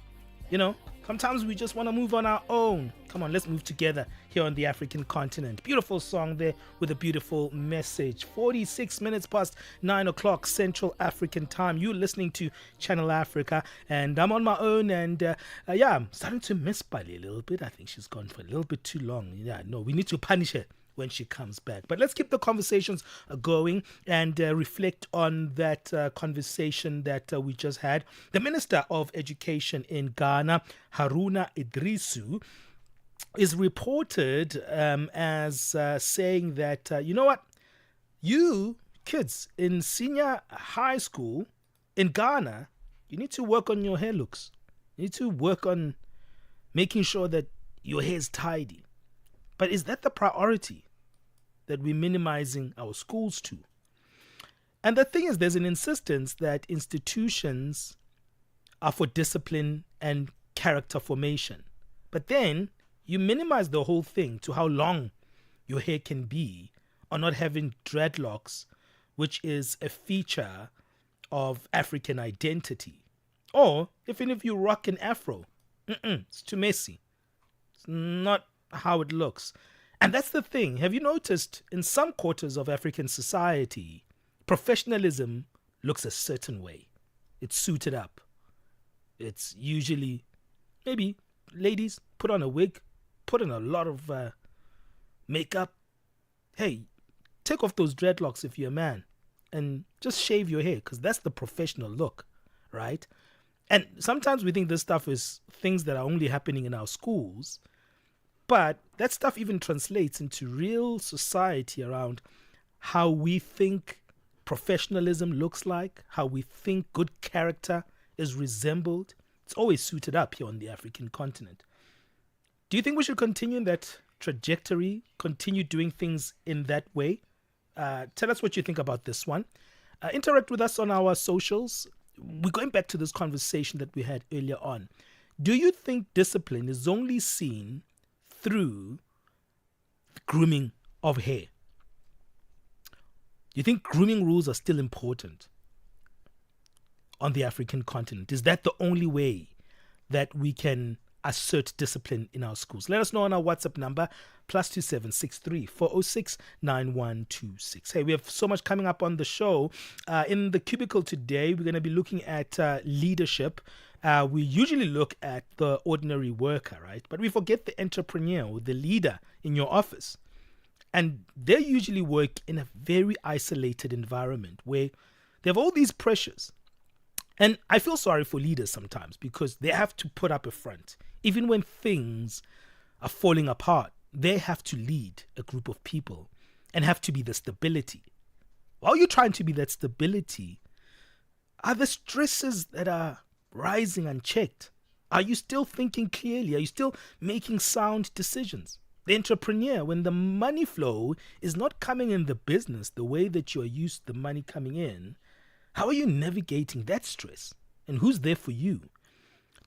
you know, Sometimes we just want to move on our own. Come on, let's move together here on the African continent. Beautiful song there with a beautiful message. 46 minutes past 9 o'clock Central African time. You're listening to Channel Africa, and I'm on my own. And I'm starting to miss Bali a little bit. I think she's gone for a little bit too long. Yeah, no, we need to punish her when she comes back. But let's keep the conversations going and reflect on that conversation that we just had. The Minister of Education in Ghana, Haruna Idrisu, is reported as saying that, you know what, you kids in senior high school in Ghana, you need to work on your hair looks. You need to work on making sure that your hair is tidy. But is that the priority that we're minimizing our schools to? And the thing is, there's an insistence that institutions are for discipline and character formation. But then you minimize the whole thing to how long your hair can be, or not having dreadlocks, which is a feature of African identity. Or even if you rock an afro, it's too messy. It's not how it looks. And that's the thing. Have you noticed in some quarters of African society, professionalism looks a certain way. It's suited up. It's usually, maybe ladies put on a wig, put in a lot of makeup. Hey, take off those dreadlocks if you're a man and just shave your hair, because that's the professional look, right? And sometimes we think this stuff is things that are only happening in our schools. But that stuff even translates into real society around how we think professionalism looks like, how we think good character is resembled. It's always suited up here on the African continent. Do you think we should continue in that trajectory, continue doing things in that way? Tell us what you think about this one. Interact with us on our socials. We're going back to this conversation that we had earlier on. Do you think discipline is only seen through the grooming of hair? Do you think grooming rules are still important on the African continent? Is that the only way that we can assert discipline in our schools? Let us know on our WhatsApp number, +27 63 406 9126. Hey, we have so much coming up on the show. In the cubicle today, we're going to be looking at leadership. We usually look at the ordinary worker, right? But we forget the entrepreneur or the leader in your office. And they usually work in a very isolated environment where they have all these pressures. And I feel sorry for leaders sometimes because they have to put up a front. Even when things are falling apart, they have to lead a group of people and have to be the stability. While you're trying to be that stability, are the stresses that are rising unchecked? Are you still thinking clearly? Are you still making sound decisions? The entrepreneur, when the money flow is not coming in the business the way that you're used to the money coming in, how are you navigating that stress? And who's there for you?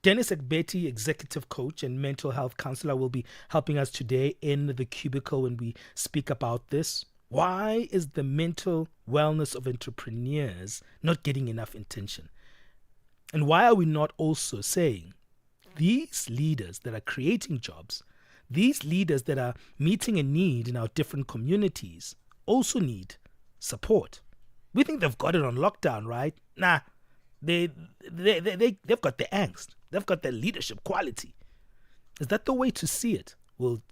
Dennis Ekbeti, executive coach and mental health counselor, will be helping us today in the cubicle when we speak about this. Why is the mental wellness of entrepreneurs not getting enough attention? And why are we not also saying these leaders that are creating jobs, these leaders that are meeting a need in our different communities also need support? We think they've got it on lockdown, right? Nah, they've got the angst. They've got the leadership quality. Is that the way to see it? We'll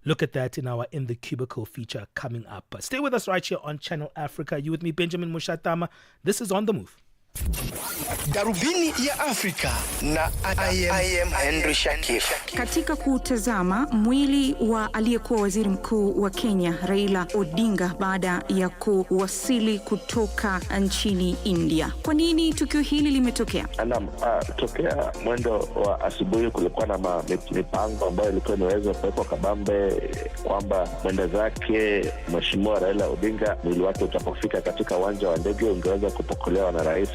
look at that in our In the Cubicle feature coming up. But stay with us right here on Channel Africa. You with me, Benjamin Moshatama. This is On The Move.
Darubini ya Afrika na I am Henry Shakif.
Katika kutazama mwili wa aliyekuwa waziri mkuu wa Kenya Raila Odinga baada ya kuwasili kutoka nchini India. Kwa nini tukio hili limetokea?
Tokea mwendo wa asubuhi kulikuwa na mipango ambayo ilikuwa imeweza kuwekwa kabambe kwamba mwenda zake Mheshimiwa Raila Odinga mwili wake utapofika katika uwanja wa ndege ungeweza kupokelewa na rais.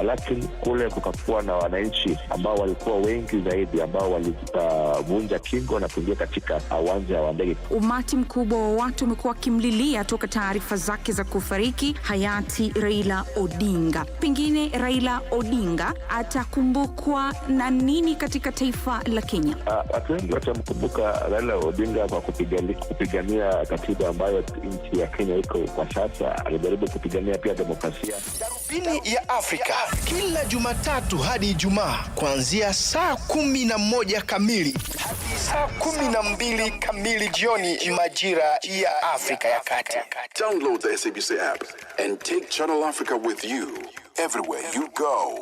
Lakini kule kukakuwa na wananchi ambao walikuwa wengi zaidi ambao walivunja kingo na kuingia katika uwanja wa ndege.
Umati mkubwa wa watu umekuwa wakimlilia toka taarifa zake za kufariki hayati Raila Odinga. Pengine Raila Odinga atakumbukwa na nini katika taifa la Kenya?
Watu wengi watamkumbuka Raila Odinga kwa kupigania katiba ambayo nchi ya Kenya iko kwa sasa. Alijaribu kupigania pia demokrasia.
Darubini ya Afrika kila Jumatatu hadi Ijumaa kuanzia saa 11 kamili hadi saa 12 kamili jioni majira ya Afrika ya Kati.
Download the SABC app and take Channel Africa with you everywhere you go.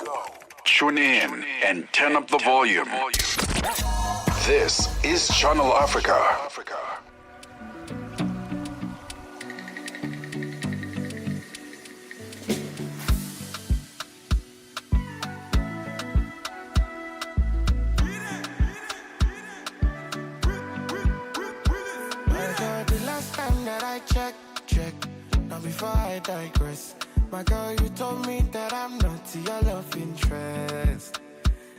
Tune in and turn up the volume. This is Channel Africa.
Now before I digress, my girl, you told me that I'm not your love interest.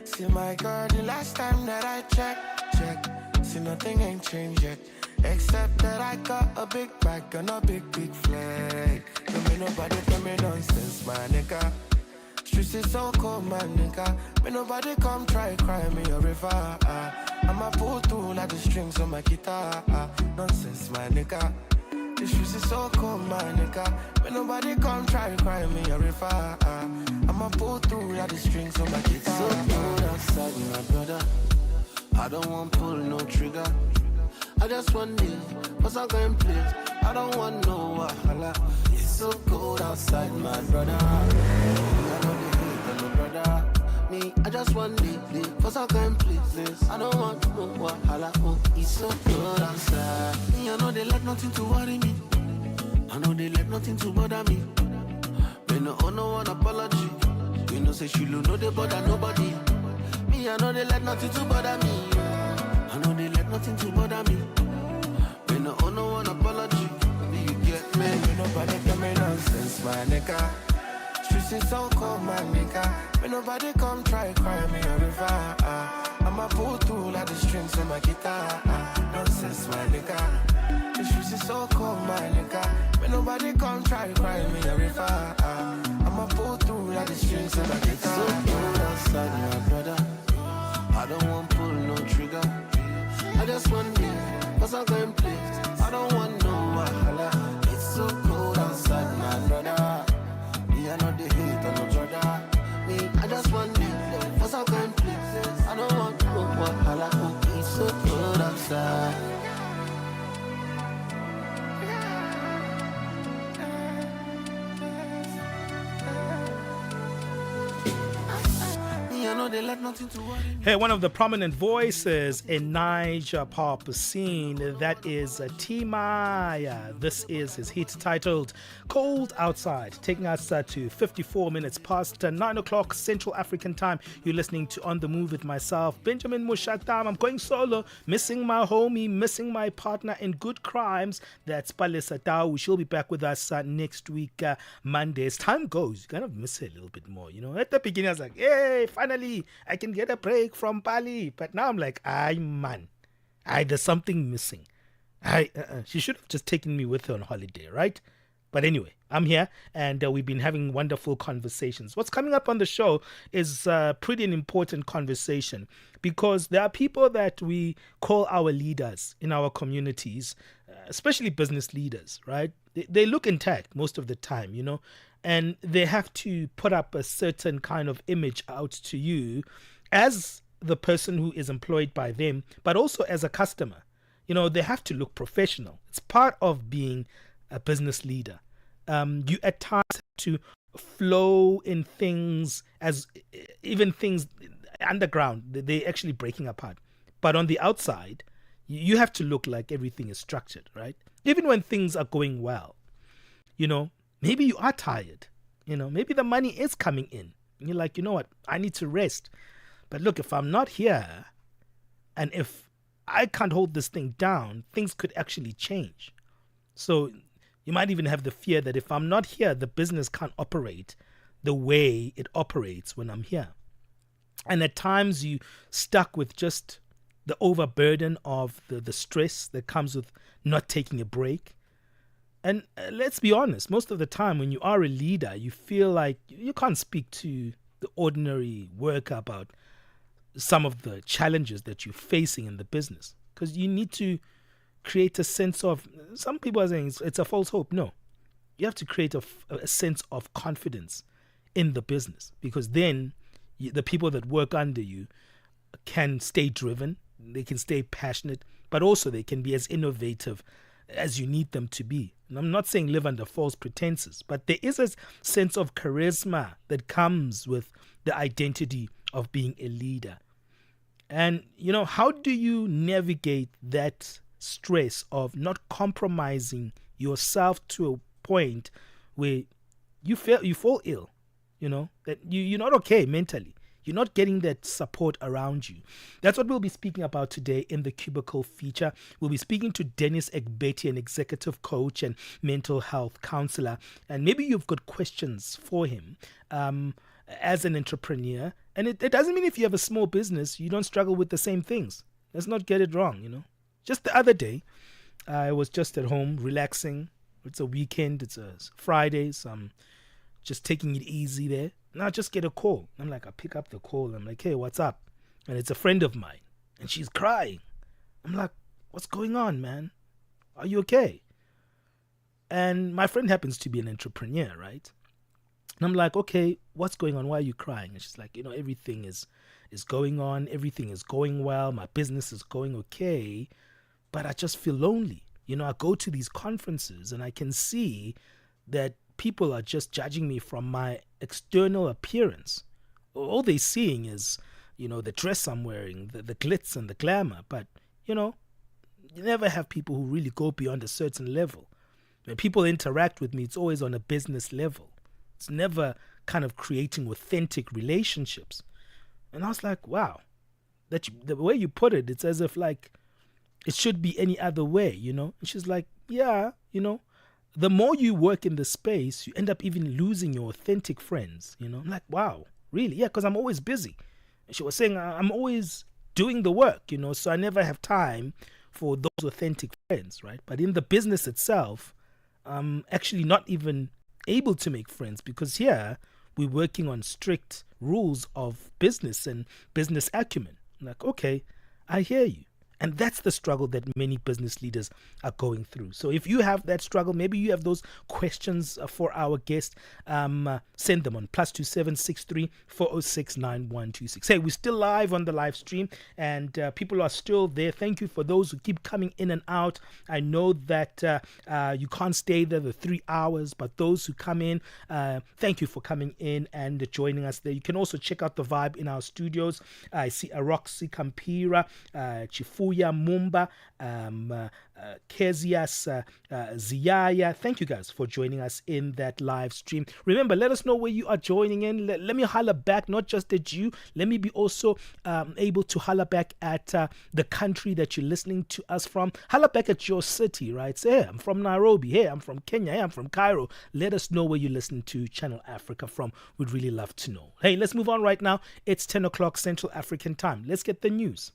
See, my girl, the last time that I checked, see, nothing ain't changed yet, except that I got a big bag and a big flag. Don't me nobody tell me nonsense, my nigga. Streets is so cold, my nigga. Me nobody come try cry me a river. I'ma pull through like the strings on my guitar. Nonsense, my nigga. The shoes is so cold, my nigga. When nobody come try cry me a river. I'ma pull through like the strings on my guitar. It's so cold outside, my brother. I don't want pull no trigger. I just want it, cause I'm going place. I don't want no wahala. It's so cold outside, my brother. I know they hate on my brother. Me, I just want it, cause I'm going places. I don't want no wahala. Oh, it's so cold outside. Me, I know they let nothing to worry me. I know they let nothing to bother me. Me no owe no one apology. You know say she no they bother nobody. Me, I know they let nothing to bother me. I know they let nothing to bother me. Me no owe no one apology. Do you get me? Me nobody tell me nonsense, my nigga. Streets is so cold, my nigga. Me nobody come try cry me a river. I'ma pull through like the strings on my guitar. Nonsense, my nigga. The streets is so cold, my nigga. Me nobody come try cry me a river. I'ma pull through like the strings on my guitar. It's so cold outside, my brother. I don't want pull no trigger. I just want it, cause I'm going place. I don't want no wahala. It's so cold outside, my brother. Me, I know they hate on no brother. Me, I just want it, cause I'm going places. I don't want no wahala. Oh, it's so cold outside.
Hey, one of the prominent voices in Niger pop scene, that is Timaya. This is his hit titled Cold Outside, taking us to 54 minutes past 9 o'clock Central African time. You're listening to On The Move with myself, Benjamin Moshatama. I'm going solo, missing my homie, missing my partner in good crimes. That's Palesa Tau. She'll be back with us next week, Monday. As time goes, you kind of miss her a little bit more. You know, at the beginning, I was like, hey, finally, I can get a break from Bali. But now I'm like, man, there's something missing. She should have just taken me with her on holiday, right? But anyway, I'm here and we've been having wonderful conversations. What's coming up on the show is pretty an important conversation because there are people that we call our leaders in our communities, especially business leaders, right? They look intact most of the time, you know, and they have to put up a certain kind of image out to you as the person who is employed by them, but also as a customer. You know, they have to look professional. It's part of being a business leader. You at times have to flow in things as even things underground, they're actually breaking apart. But on the outside, you have to look like everything is structured, right? Even when things are going well, you know, maybe you are tired, you know, maybe the money is coming in. And you're like, you know what, I need to rest. But look, if I'm not here and if I can't hold this thing down, things could actually change. So you might even have the fear that if I'm not here, the business can't operate the way it operates when I'm here. And at times you stuck with just the overburden of the stress that comes with not taking a break. And let's be honest, most of the time when you are a leader, you feel like you can't speak to the ordinary worker about some of the challenges that you're facing in the business, because you need to create a sense of, some people are saying it's a false hope. No, you have to create a sense of confidence in the business, because then the people that work under you can stay driven, they can stay passionate, but also they can be as innovative as you need them to be. And I'm not saying live under false pretenses, but there is a sense of charisma that comes with the identity of being a leader. And, how do you navigate that stress of not compromising yourself to a point where you fall ill, that you're not okay mentally? You're not getting that support around you. That's what we'll be speaking about today in the Cubicle feature. We'll be speaking to Dennis Egbeti, an executive coach and mental health counselor. And maybe you've got questions for him as an entrepreneur. And it doesn't mean if you have a small business, you don't struggle with the same things. Let's not get it wrong, Just the other day, I was just at home relaxing. It's a weekend. It's a Friday, so I'm just taking it easy there. And I just get a call. I'm like, I pick up the call. I'm like, hey, what's up? And it's a friend of mine. And she's crying. I'm like, what's going on, man? Are you okay? And my friend happens to be an entrepreneur, right? And I'm like, okay, what's going on? Why are you crying? And she's like, everything is going on. Everything is going well. My business is going okay. But I just feel lonely. I go to these conferences and I can see that people are just judging me from my external appearance. All they're seeing is, the dress I'm wearing, the glitz and the glamour. But, you never have people who really go beyond a certain level. When people interact with me, it's always on a business level. It's never kind of creating authentic relationships. And I was like, wow, the way you put it, it's as if like it should be any other way, And she's like, yeah, the more you work in the space, you end up even losing your authentic friends, I'm like, wow, really? Yeah, because I'm always busy. And she was saying, I'm always doing the work, so I never have time for those authentic friends, right? But in the business itself, I'm actually not even able to make friends, because here we're working on strict rules of business and business acumen. I'm like, okay, I hear you. And that's the struggle that many business leaders are going through. So if you have that struggle, maybe you have those questions for our guest, send them on +27634069126. 4069126. Hey, we're still live on the live stream, and people are still there. Thank you for those who keep coming in and out. I know that you can't stay there the 3 hours, but those who come in, thank you for coming in and joining us there. You can also check out the vibe in our studios. I see Aroxy Kampira, Chifuya Mumba, Kezias Ziyaya. Thank you guys for joining us in that live stream. Remember, let us know where you are joining in. Let me holler back, not just at you. Let me be also able to holler back at the country that you're listening to us from. Holler back at your city, right? Say, hey, I'm from Nairobi. Hey, I'm from Kenya. Hey, I'm from Cairo. Let us know where you listen to Channel Africa from. We'd really love to know. Hey, let's move on right now. It's 10 o'clock Central African time. Let's get the news.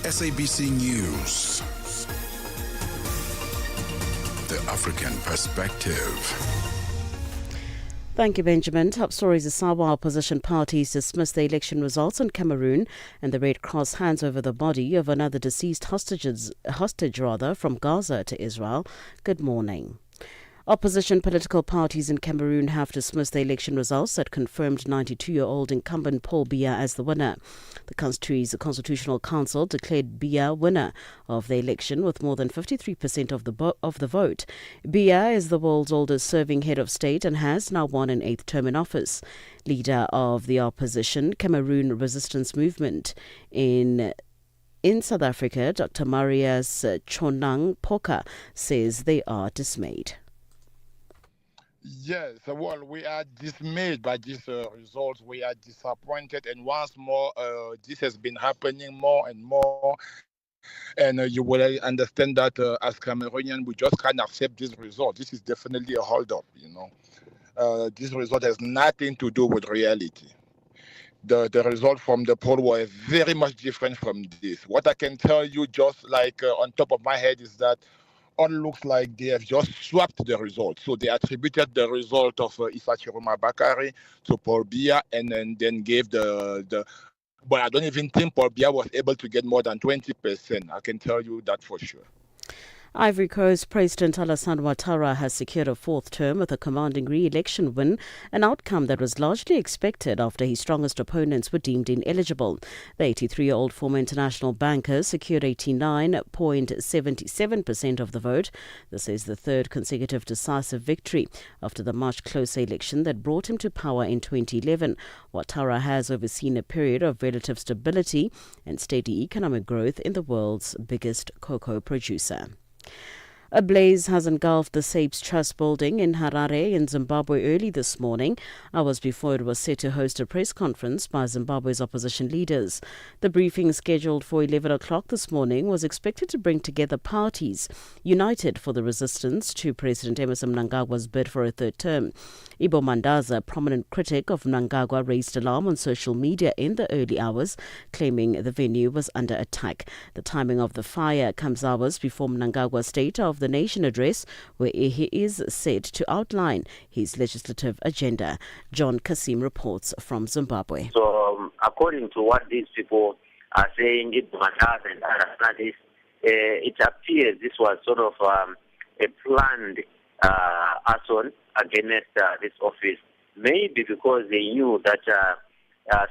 SABC News. The African Perspective.
Thank you, Benjamin. Top stories: the Sawa opposition parties dismissed the election results in Cameroon, and the Red Cross hands over the body of another deceased hostage from Gaza to Israel. Good morning. Opposition political parties in Cameroon have dismissed the election results that confirmed 92-year-old incumbent Paul Biya as the winner. The country's Constitutional Council declared Biya winner of the election with more than 53% of the vote. Biya is the world's oldest serving head of state and has now won an 8th term in office. Leader of the opposition Cameroon Resistance Movement in South Africa, Dr. Marius Chonang Poka, says they are dismayed.
Yes, well, we are dismayed by these results. We are disappointed, and once more, this has been happening more and more And you will understand that as Cameroonian, we just can't accept this result. This is definitely a hold-up, this result has nothing to do with reality. The result from the poll was very much different from this. What I can tell you, just like on top of my head, is that all looks like they have just swapped the result. So they attributed the result of Issa Chiroma Bakari to Paul Biya, and then gave the. But I don't even think Paul Biya was able to get more than 20%. I can tell you that for sure.
Ivory Coast President Alassane Ouattara has secured a fourth term with a commanding re-election win, an outcome that was largely expected after his strongest opponents were deemed ineligible. The 83-year-old former international banker secured 89.77% of the vote. This is the third consecutive decisive victory after the much closer election that brought him to power in 2011. Ouattara has overseen a period of relative stability and steady economic growth in the world's biggest cocoa producer. A blaze has engulfed the SAPES Trust building in Harare in Zimbabwe early this morning, hours before it was set to host a press conference by Zimbabwe's opposition leaders. The briefing scheduled for 11 o'clock this morning was expected to bring together parties united for the resistance to President Emmerson Mnangagwa's bid for a third term. Ibo Mandaza, a prominent critic of Mnangagwa, raised alarm on social media in the early hours, claiming the venue was under attack. The timing of the fire comes hours before Mnangagwa's State of the Nation address, where he is said to outline his legislative agenda. John Kasim reports from Zimbabwe.
So, according to what these people are saying, it and other studies, it appears this was sort of a planned assault against this office, maybe because they knew that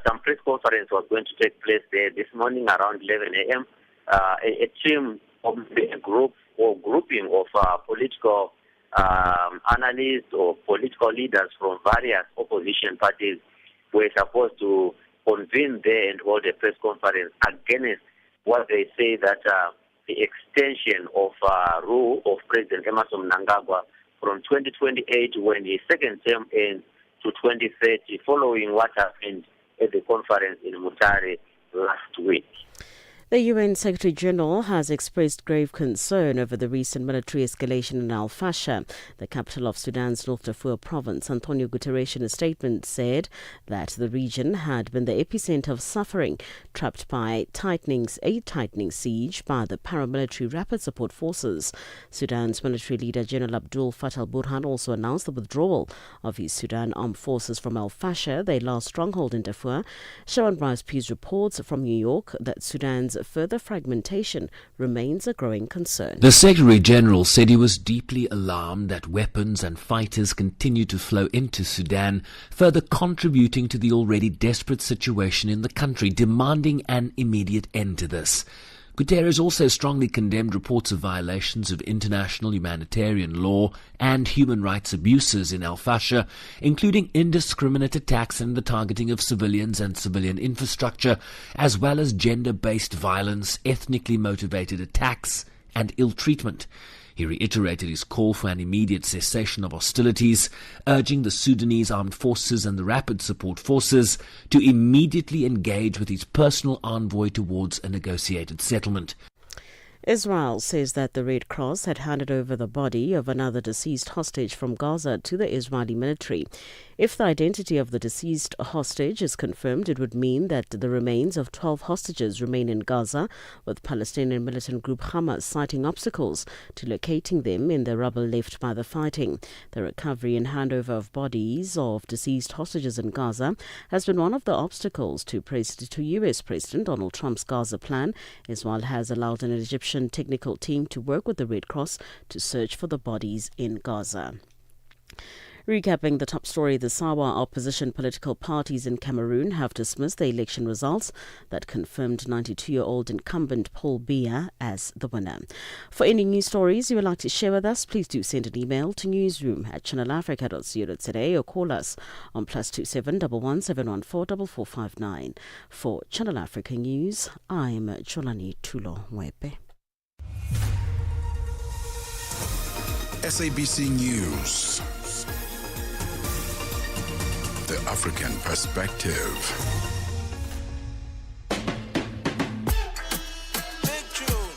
some press conference was going to take place there this morning around 11 a.m. A team of a group or grouping of political analysts or political leaders from various opposition parties were supposed to convene there and hold a press conference against what they say that the extension of rule of President Emmerson Mnangagwa from 2028, when his second term ends, to 2030, following what happened at the conference in Mutare last week.
The UN Secretary-General has expressed grave concern over the recent military escalation in Al Fasher, the capital of Sudan's North Darfur province. Antonio Guterres, in a statement, said that the region had been the epicenter of suffering, trapped by a tightening siege by the paramilitary rapid support forces. Sudan's military leader, General Abdul Fattah al-Burhan, also announced the withdrawal of his Sudan armed forces from Al Fasher, their last stronghold in Darfur. Sharon Bryce-Pease reports from New York that Sudan's further fragmentation remains a growing concern.
The Secretary-General said he was deeply alarmed that weapons and fighters continue to flow into Sudan, further contributing to the already desperate situation in the country, demanding an immediate end to this. Guterres also strongly condemned reports of violations of international humanitarian law and human rights abuses in Al Fasher, including indiscriminate attacks and the targeting of civilians and civilian infrastructure, as well as gender-based violence, ethnically motivated attacks, and ill treatment. He reiterated his call for an immediate cessation of hostilities, urging the Sudanese armed forces and the rapid support forces to immediately engage with his personal envoy towards a negotiated settlement.
Israel says that the Red Cross had handed over the body of another deceased hostage from Gaza to the Israeli military. If the identity of the deceased hostage is confirmed, it would mean that the remains of 12 hostages remain in Gaza, with Palestinian militant group Hamas citing obstacles to locating them in the rubble left by the fighting. The recovery and handover of bodies of deceased hostages in Gaza has been one of the obstacles to U.S. President Donald Trump's Gaza plan. Israel has allowed an Egyptian technical team to work with the Red Cross to search for the bodies in Gaza. Recapping the top story, the Sawa opposition political parties in Cameroon have dismissed the election results that confirmed 92-year-old incumbent Paul Biya as the winner. For any news stories you would like to share with us, please do send an email to newsroom@channelafrica.co.za or call us on +27 11 714 4459. For Channel Africa News, I'm Cholani Tulo Mwepe.
SABC News. The African Perspective.
Big tune.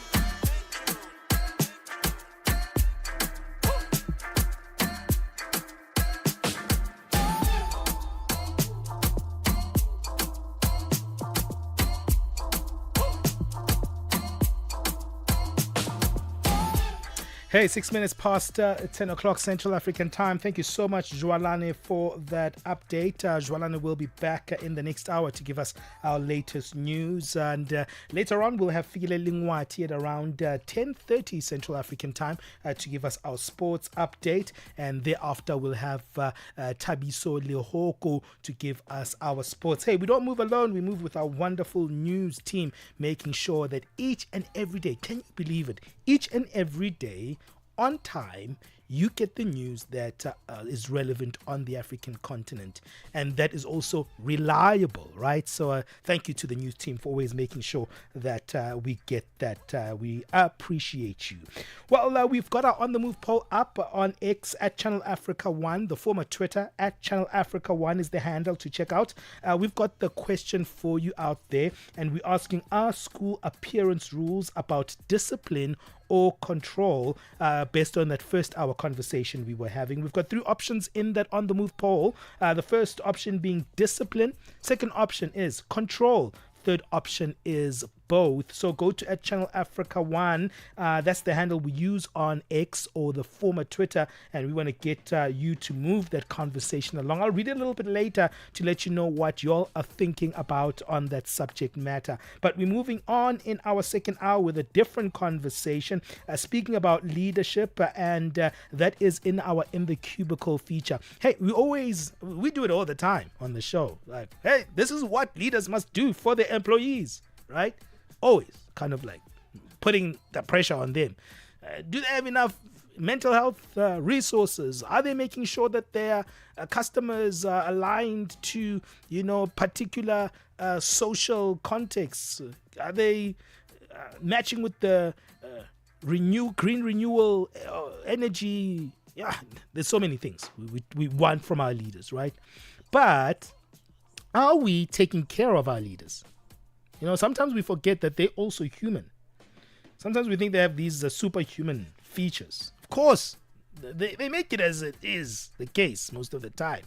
Hey, 6 minutes past 10 o'clock Central African time. Thank you so much, Jwalane, for that update. Jwalane will be back in the next hour to give us our latest news. And later on, we'll have Fikile Lingwati at around 10:30 Central African time to give us our sports update. And thereafter, we'll have Tabiso Lehoko to give us our sports. Hey, we don't move alone. We move with our wonderful news team, making sure that each and every day, can you believe it? Each and every day, on time, you get the news that is relevant on the African continent, and that is also reliable, right? So thank you to the news team for always making sure that we get that. We appreciate you. Well, we've got our On The Move poll up on X at Channel Africa 1, the former Twitter at Channel Africa 1 is the handle to check out. We've got the question for you out there, and we're asking, are school appearance rules about discipline or control, based on that first hour conversation we were having? We've got 3 options in that On The Move poll. The first option being discipline. Second option is control. Third option is both. So go to at Channel Africa 1. That's the handle we use on X or the former Twitter, and we want to get you to move that conversation along. I'll read it a little bit later to let you know what y'all are thinking about on that subject matter. But we're moving on in our second hour with a different conversation, speaking about leadership, and that is in our In the Cubicle feature. Hey, we do it all the time on the show. Like, hey, this is what leaders must do for their employees, right? Always kind of like putting the pressure on them. Do they have enough mental health resources? Are they making sure that their customers are aligned to, particular social contexts? Are they matching with the green renewal energy? Yeah, there's so many things we want from our leaders, right? But are we taking care of our leaders? Sometimes we forget that they're also human. Sometimes we think they have these superhuman features. Of course, they make it as it is the case most of the time,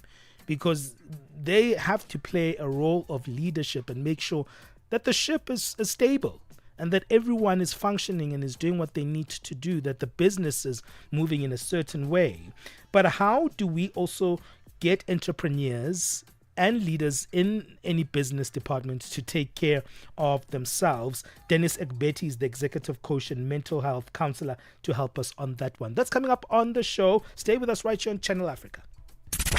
because they have to play a role of leadership and make sure that the ship is stable and that everyone is functioning and is doing what they need to do, that the business is moving in a certain way. But how do we also get entrepreneurs and leaders in any business department to take care of themselves? Dennis Egbeti is the executive coach and mental health counselor to help us on that one. That's coming up on the show. Stay with us right here on Channel Africa.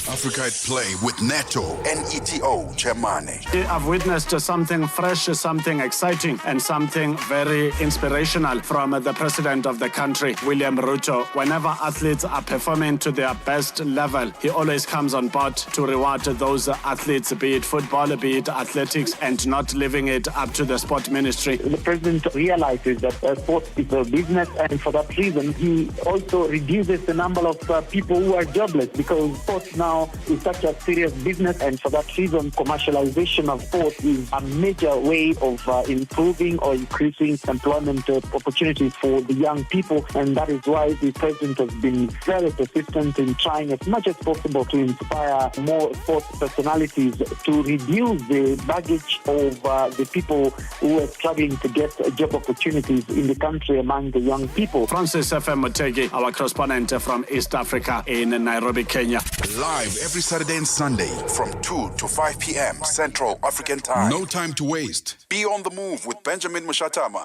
Africa at Play with Neto and ETO Chairmane.
I've witnessed something fresh, something exciting, and something very inspirational from the president of the country, William Ruto. Whenever athletes are performing to their best level, he always comes on board to reward those athletes, be it football, be it athletics, and not leaving it up to the sport ministry.
The president realizes that sports is a business, and for that reason, he also reduces the number of people who are jobless, because sports now is such a serious business, and for that reason, commercialization of sports is a major way of improving or increasing employment opportunities for the young people, and that is why the president has been very persistent in trying as much as possible to inspire more sports personalities to reduce the baggage of the people who are struggling to get job opportunities in the country among the young people.
Francis F.M. Motegi, our correspondent from East Africa in Nairobi, Kenya.
Live every Saturday and Sunday from 2 to 5 p.m. Central African Time. No time to waste. Be on the move with Benjamin Moshatama.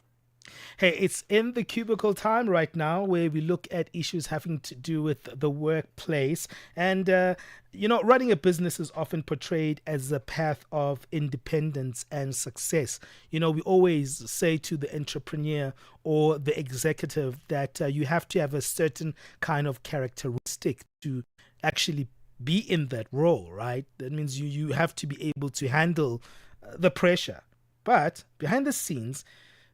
Hey, it's In the Cubicle time right now, where we look at issues having to do with the workplace. And, running a business is often portrayed as a path of independence and success. We always say to the entrepreneur or the executive that you have to have a certain kind of characteristic to actually be in that role, right? That means you have to be able to handle the pressure. But behind the scenes,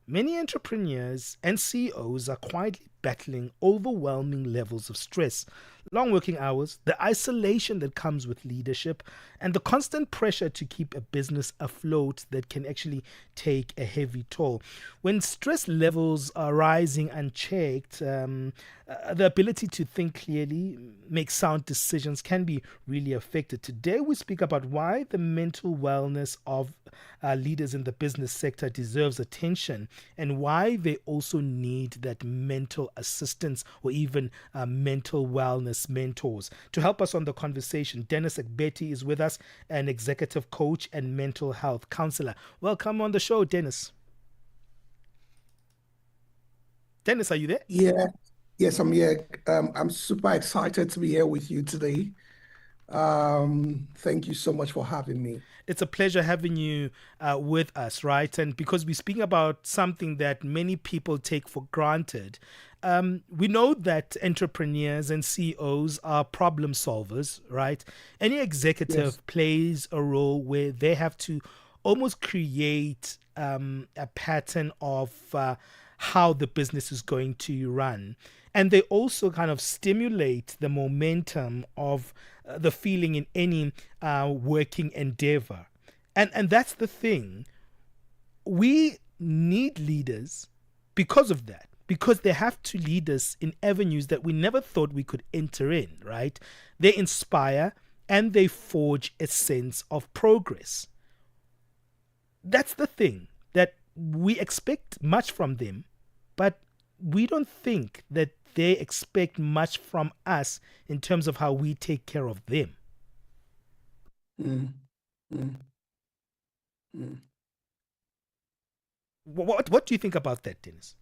many entrepreneurs and CEOs are quietly battling overwhelming levels of stress. long working hours, the isolation that comes with leadership, and the constant pressure to keep a business afloat that can actually take a heavy toll. When stress levels are rising unchecked, the ability to think clearly, make sound decisions can be really affected. Today, we speak about why the mental wellness of leaders in the business sector deserves attention and why they also need that mental assistance or even mental wellness mentors. To help us on the conversation, Dennis Ekbeti is with us, an executive coach and mental health counselor. Welcome on the show, Dennis. Dennis, are you there?
Yeah, yes, I'm here. I'm super excited to be here with you today. Thank you so much for having me.
It's a pleasure having you with us, right? And because we're speaking about something that many people take for granted, we know that entrepreneurs and CEOs are problem solvers, right? Any executive plays a role where they have to almost create a pattern of how the business is going to run. And they also kind of stimulate the momentum of the feeling in any working endeavor. And that's the thing. We need leaders because of that, because they have to lead us in avenues that we never thought we could enter in, right? They inspire and they forge a sense of progress. That's the thing, that we expect much from them, but we don't think that they expect much from us in terms of how we take care of them. What do you think about that, Dennis?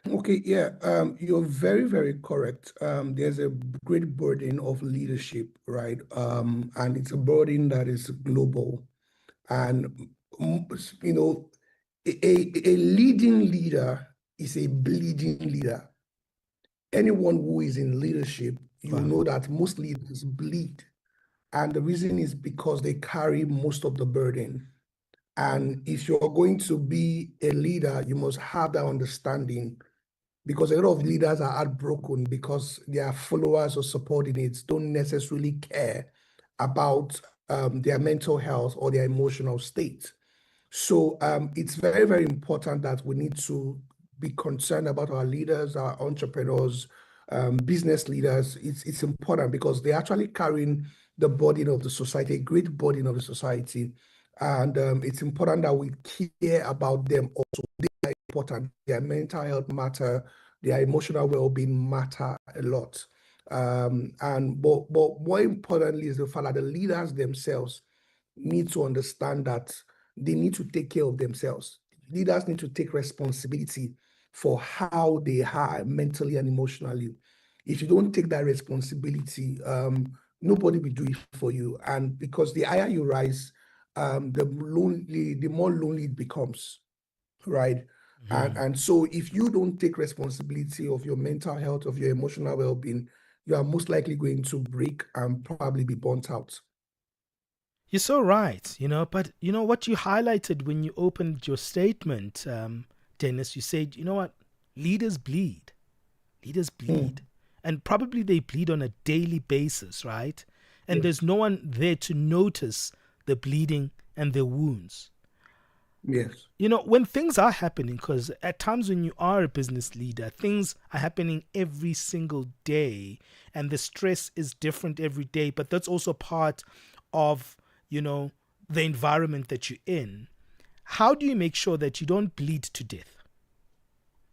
Okay, yeah, you're very, very correct. There's a great burden of leadership, right? And it's a burden that is global. And, you know, a leading leader is a bleeding leader. Anyone who is in leadership, you know that most leaders bleed. And the reason is because they carry most of the burden. And if you're going to be a leader, you must have that understanding, because a lot of leaders are heartbroken because their followers or subordinates don't necessarily care about their mental health or their emotional state. So it's very, very important that we need to be concerned about our leaders, our entrepreneurs, business leaders. It's important because they're actually carrying the burden of the society, a great burden of the society. And it's important that we care about them also. They are important. Their mental health matter, their emotional well-being matter a lot. But more importantly is the fact that the leaders themselves need to understand that they need to take care of themselves. Leaders need to take responsibility for how they are mentally and emotionally. If you don't take that responsibility, nobody will do it for you. And because the higher you rise, the more lonely it becomes, right? And so if you don't take responsibility of your mental health, of your emotional well-being, you are most likely going to break and probably be burnt out.
You're so right, but what you highlighted when you opened your statement, Dennis, you said, you know what, leaders bleed. Leaders bleed. And probably they bleed on a daily basis, right? And there's no one there to notice the bleeding and the wounds.
Yes.
When things are happening, because at times when you are a business leader, things are happening every single day and the stress is different every day, but that's also part of, the environment that you're in. How do you make sure that you don't bleed to death?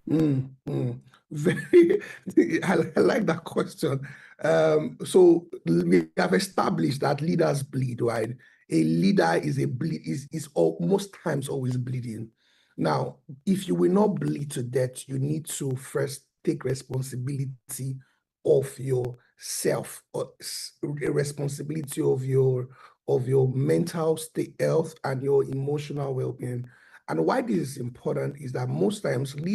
Very, I like that question. So we have established that leaders bleed, right? A leader is most times always bleeding. Now, if you will not bleed to death, you need to first take responsibility of yourself, or a responsibility of your mental state health and your emotional well-being. And why this is important is that most times good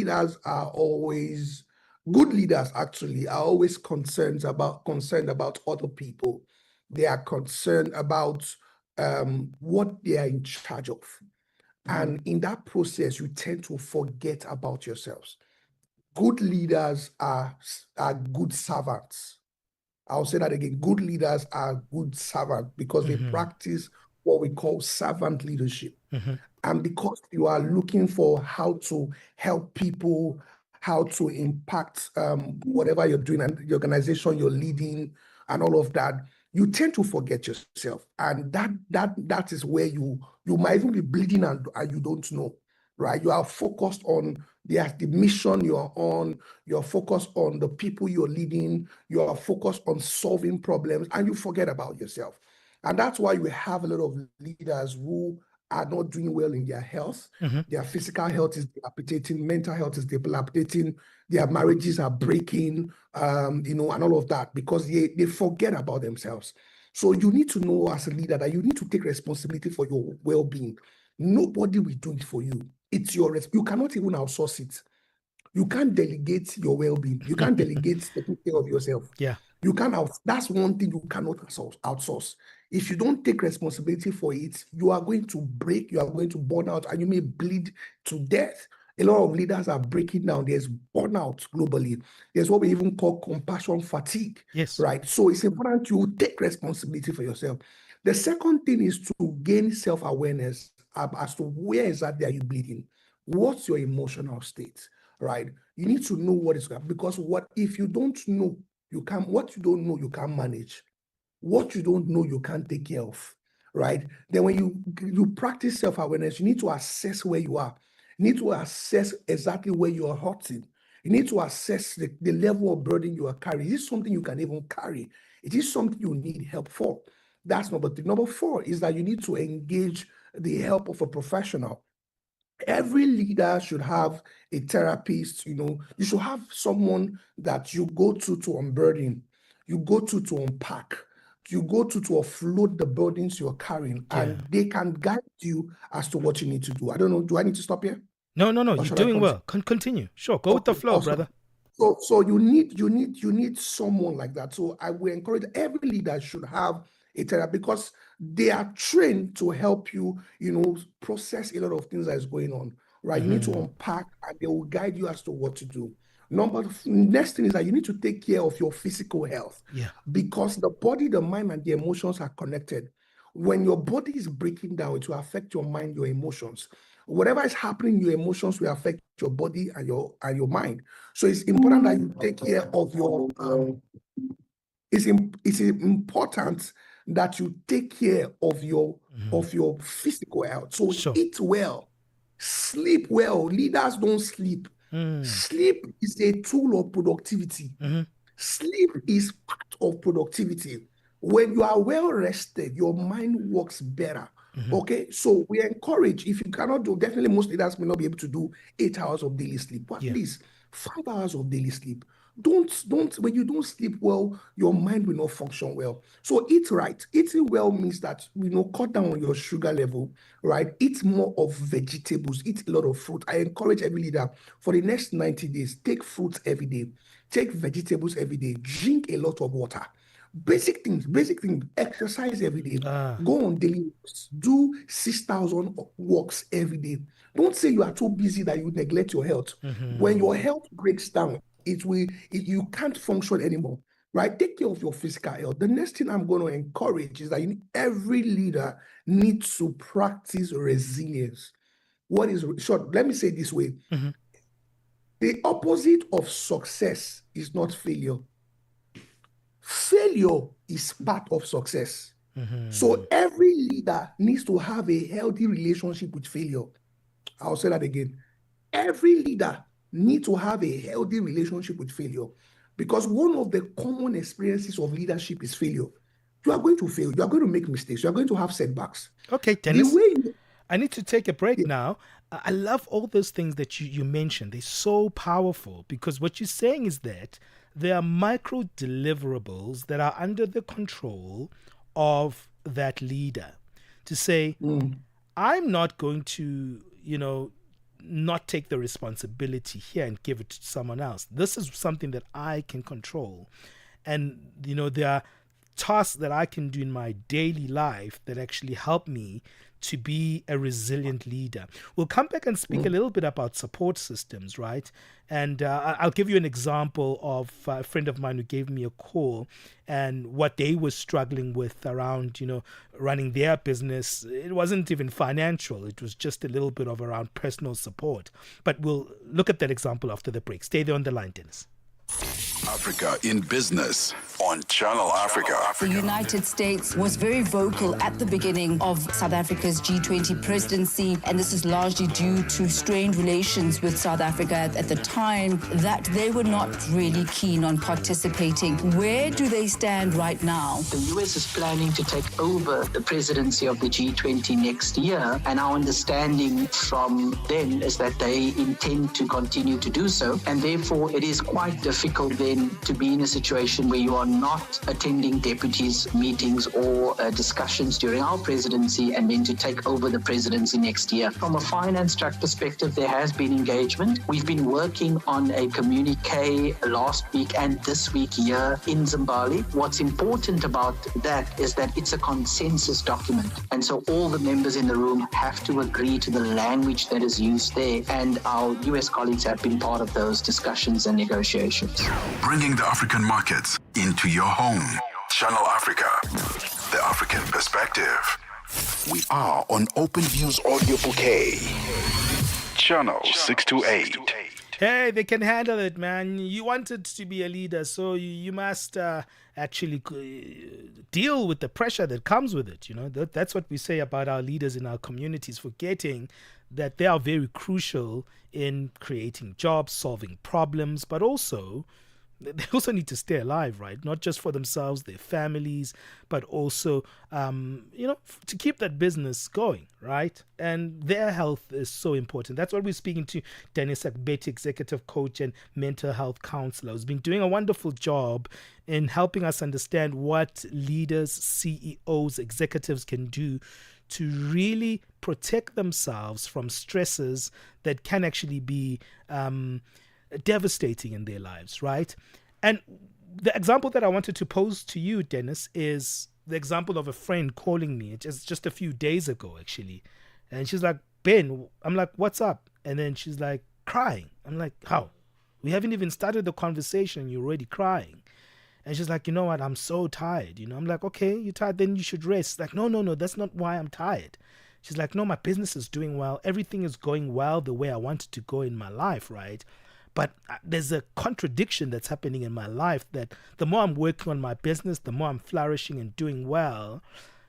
leaders actually are always concerned about other people. They are concerned about what they are in charge of. And in that process, you tend to forget about yourselves. good leaders are good servants. I'll say that again. Good leaders are good servants because they practice what we call servant leadership. And because you are looking for how to help people, how to impact whatever you're doing and the organization you're leading and all of that, you tend to forget yourself. And that is where you might even be bleeding and you don't know, right? You are focused on the mission you're on, you're focused on the people you're leading, you are focused on solving problems, and you forget about yourself. And that's why we have a lot of leaders who are not doing well in their health. Their physical health is dilapidating, mental health is dilapidating, their marriages are breaking, and all of that because they forget about themselves. So you need to know as a leader that you need to take responsibility for your well-being. Nobody will do it for you. It's your you cannot even outsource it. You can't delegate your well-being. You can't delegate taking care of yourself.
Yeah.
You can't that's one thing you cannot outsource. If you don't take responsibility for it, you are going to break, you are going to burn out, and you may bleed to death. A lot of leaders are breaking down. There's burnout globally. There's what we even call compassion fatigue.
Yes.
Right. So it's important you take responsibility for yourself. The second thing is to gain self-awareness as to where exactly are you bleeding? What's your emotional state? Right? You need to know what is going, because what if you don't know, what you don't know, you can't manage. What you don't know, you can't take care of. Right? Then when you practice self-awareness, you need to assess where you are. You need to assess exactly where you are hurting. You need to assess the level of burden you are carrying. Is this something you can even carry? It is something you need help for. That's number 3. Number 4 is that you need to engage the help of a professional. Every leader should have a therapist. You should have someone that you go to unburden, you go to unpack, you go to offload the burdens you're carrying, and they can guide you as to what you need to do. I don't know. Do I need to stop here?
No. You're doing well. Continue. Sure. Go with the flow,
awesome.
brother.
So you need someone like that. So I will encourage every leader should have a therapist because they are trained to help you, process a lot of things that is going on. Right? You need to unpack, and they will guide you as to what to do. Next thing is that you need to take care of your physical health.
Yeah.
Because the body, the mind, and the emotions are connected. When your body is breaking down, it will affect your mind, your emotions. Whatever is happening, your emotions will affect your body and your mind. So it's important that you take care of your. It's important that you take care of your physical health. So eat well, sleep well. Leaders don't sleep. Sleep is a tool of productivity. Sleep is part of productivity. When you are well rested, your mind works better. Okay, so we encourage, if you cannot do, definitely most leaders may not be able to do 8 hours of daily sleep, but at least 5 hours of daily sleep. Don't when you don't sleep well, your mind will not function well. So eat right. Eating well means that cut down on your sugar level, right? Eat more of vegetables, eat a lot of fruit. I encourage every leader for the next 90 days, take fruits every day, take vegetables every day, drink a lot of water. Basic things, exercise every day, go on daily walks, do 6,000 walks every day. Don't say you are too busy that you neglect your health. When your health breaks down, you can't function anymore, right? Take care of your physical health. The next thing I'm going to encourage is that every leader needs to practice resilience. What is short? Let me say it this way. The opposite of success is not failure. Failure is part of success. So every leader needs to have a healthy relationship with failure. I'll say that again. Every leader needs to have a healthy relationship with failure, because one of the common experiences of leadership is failure. You are going to fail. You are going to make mistakes. You are going to have setbacks.
Okay, Dennis. I need to take a break now. I love all those things that you mentioned. They're so powerful, because what you're saying is that there are micro deliverables that are under the control of that leader. To say, I'm not going to, not take the responsibility here and give it to someone else. This is something that I can control. And, there are tasks that I can do in my daily life that actually help me to be a resilient leader. We'll come back and speak a little bit about support systems, right? And I'll give you an example of a friend of mine who gave me a call and what they were struggling with around, running their business. It wasn't even financial. It was just a little bit of around personal support. But we'll look at that example after the break. Stay there on the line, Dennis.
Africa in Business on Channel Africa.
The United States was very vocal at the beginning of South Africa's G20 presidency, and this is largely due to strained relations with South Africa at the time, that they were not really keen on participating. Where do they stand right now?
The U.S. is planning to take over the presidency of the G20 next year, and our understanding from them is that they intend to continue to do so, and therefore it is quite difficult then to be in a situation where you are not attending deputies' meetings or discussions during our presidency and then to take over the presidency next year. From a finance track perspective, there has been engagement. We've been working on a communique last week and this week here in Zimbabwe. What's important about that is that it's a consensus document. And so all the members in the room have to agree to the language that is used there. And our US colleagues have been part of those discussions and negotiations.
Bringing the African markets into your home. Channel Africa, the African perspective. We are on OpenView's audio bouquet. Channel 628.
Hey, they can handle it, man. You wanted to be a leader, so you must actually deal with the pressure that comes with it. That's what we say about our leaders in our communities, forgetting that they are very crucial in creating jobs, solving problems, but also they also need to stay alive, right? Not just for themselves, their families, but also, to keep that business going, right? And their health is so important. That's what we're speaking to Dennis Akbeti, executive coach and mental health counselor, who's been doing a wonderful job in helping us understand what leaders, CEOs, executives can do to really protect themselves from stresses that can actually be devastating in their lives, right? And the example that I wanted to pose to you, Dennis, is the example of a friend calling me just a few days ago, actually. And she's like, Ben, I'm like, what's up? And then she's like, crying. I'm like, how? We haven't even started the conversation, you're already crying. And she's like, you know what? I'm so tired. I'm like, okay, you're tired, then you should rest. Like, no, that's not why I'm tired. She's like, no, my business is doing well. Everything is going well the way I want it to go in my life, right? But there's a contradiction that's happening in my life that the more I'm working on my business, the more I'm flourishing and doing well.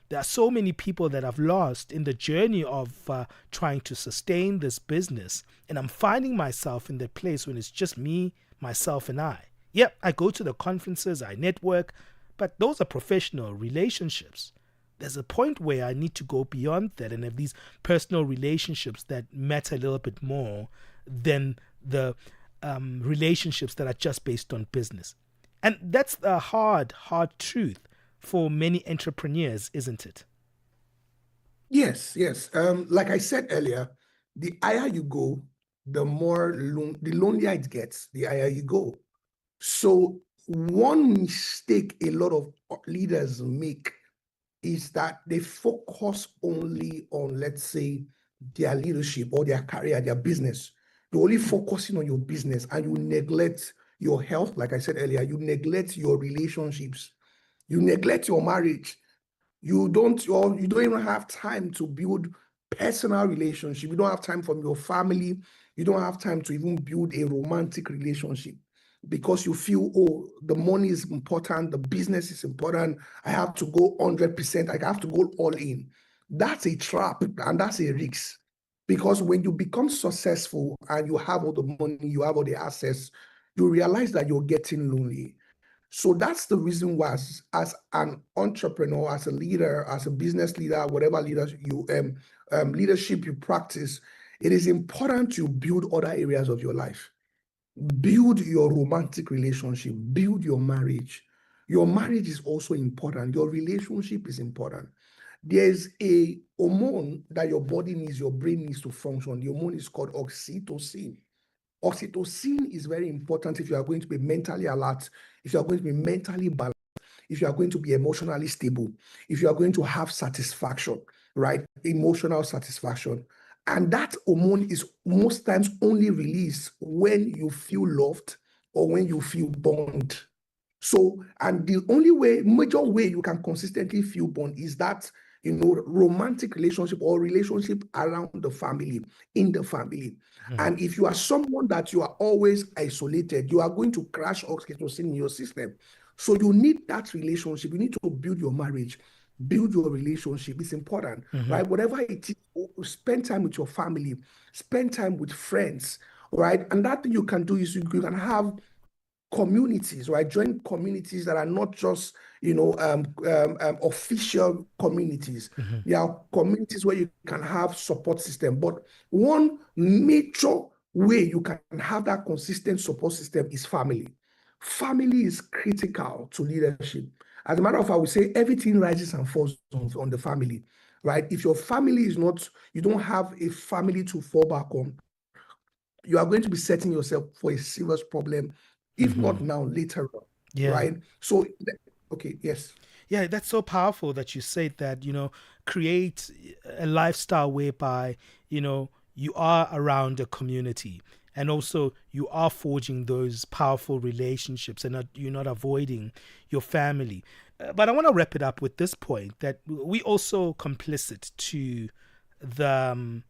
There are so many people that I've lost in the journey of trying to sustain this business. And I'm finding myself in the place when it's just me, myself, and I. Yep, I go to the conferences, I network, but those are professional relationships. There's a point where I need to go beyond that and have these personal relationships that matter a little bit more than the relationships that are just based on business. And that's the hard truth for many entrepreneurs, isn't it?
Yes. Like I said earlier, the higher you go, the lonelier it gets, the higher you go. So one mistake a lot of leaders make is that they focus only on, let's say, their leadership or their career, their business. You're only focusing on your business and you neglect your health. Like I said earlier, you neglect your relationships. You neglect your marriage. You don't even have time to build personal relationship. You don't have time for your family. You don't have time to even build a romantic relationship because you feel, oh, the money is important. The business is important. I have to go 100%. I have to go all in. That's a trap and that's a risk. Because when you become successful and you have all the money, you have all the assets, you realize that you're getting lonely. So that's the reason why, as an entrepreneur, as a leader, as a business leader, whatever leadership you practice, it is important to build other areas of your life. Build your romantic relationship, build your marriage. Your marriage is also important. Your relationship is important. There's a hormone that your body needs, your brain needs to function. The hormone is called oxytocin. Oxytocin is very important if you are going to be mentally alert, if you are going to be mentally balanced, if you are going to be emotionally stable, if you are going to have satisfaction. right? Emotional satisfaction. And that hormone is most times only released when you feel loved or when you feel bond. So, and the only way, major way you can consistently feel bond is that, romantic relationship or relationship around the family, in the family. And if you are someone that you are always isolated, you are going to crash oxytocin in your system. So you need that relationship. You need to build your marriage, build your relationship. It's important, right? Whatever it is, spend time with your family, spend time with friends, right? And that thing you can do is you can have communities, right? Join communities that are not just, official communities. There are communities where you can have support system. But one major way you can have that consistent support system is family. Family is critical to leadership. As a matter of fact, we say everything rises and falls on the family, right? If your family is not, you don't have a family to fall back on, you are going to be setting yourself for a serious problem, if not now, later on.
Yeah.
Right? So, okay, yes.
Yeah, that's so powerful that you said that, create a lifestyle whereby, you are around a community and also you are forging those powerful relationships and you're not avoiding your family. But I want to wrap it up with this point that we also complicit to the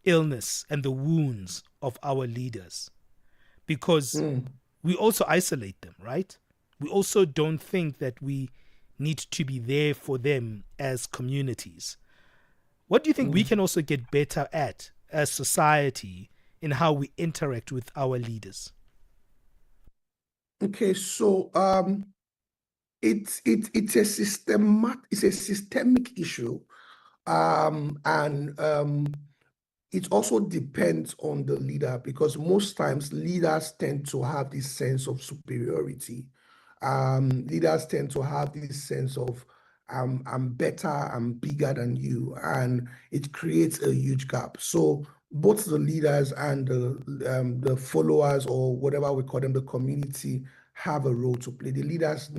illness and the wounds of our leaders because we also isolate them, right? We also don't think that we need to be there for them as communities. What do you think we can also get better at as society in how we interact with our leaders?
Okay, so it's a systemic issue, and it also depends on the leader, because most times leaders tend to have this sense of superiority. Leaders tend to have this sense of I'm better, I'm bigger than you, and it creates a huge gap. So both the leaders and the followers, or whatever we call them, the community, have a role to play. The leaders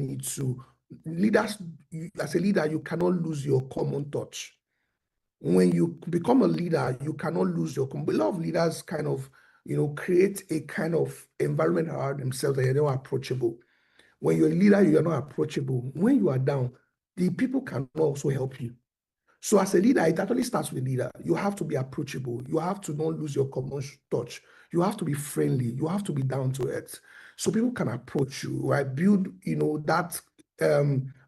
as a leader, you cannot lose your common touch. When you become a leader, you cannot lose your. A lot of leaders kind of, create a kind of environment around themselves that you're not approachable. When you're a leader, you are not approachable. When you are down, the people can also help you. So as a leader, it actually starts with leader. You have to be approachable. You have to not lose your common touch. You have to be friendly. You have to be down to earth, so people can approach you, right? Build, that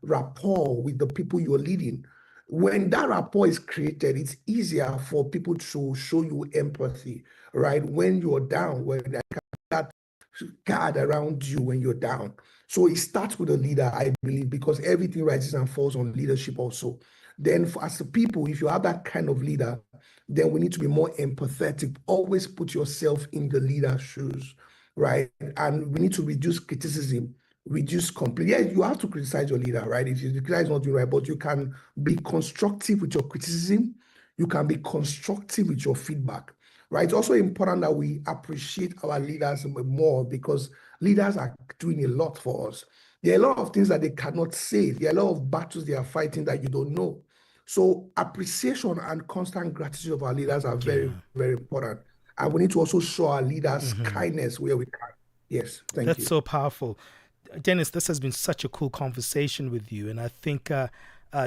rapport with the people you're leading. When that rapport is created, it's easier for people to show you empathy, right? When you're down, when that guard around you when you're down. So it starts with a leader, I believe, because everything rises and falls on leadership also. Then as a people, if you have that kind of leader, then we need to be more empathetic. Always put yourself in the leader's shoes, right? And we need to reduce criticism, reduce complaint. Yeah, you have to criticize your leader, right? If the leader is not doing right, but you can be constructive with your criticism. You can be constructive with your feedback, right? It's also important that we appreciate our leaders more, because leaders are doing a lot for us. There are a lot of things that they cannot say. There are a lot of battles they are fighting that you don't know. So appreciation and constant gratitude of our leaders are very, very important. And we need to also show our leaders kindness where we can. Yes, thank you.
That's so powerful. Dennis, this has been such a cool conversation with you. And I think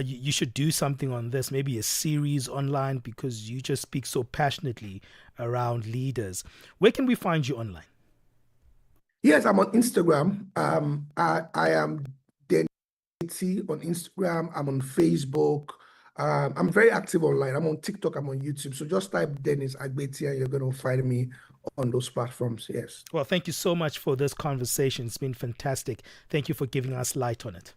you should do something on this, maybe a series online, because you just speak so passionately around leaders. Where can we find you online?
Yes, I'm on Instagram. I am Dennis on Instagram. I'm on Facebook. I'm very active online. I'm on TikTok. I'm on YouTube. So just type Dennis Agbeti and you're going to find me on those platforms. Yes.
Well, thank you so much for this conversation. It's been fantastic. Thank you for giving us light on it.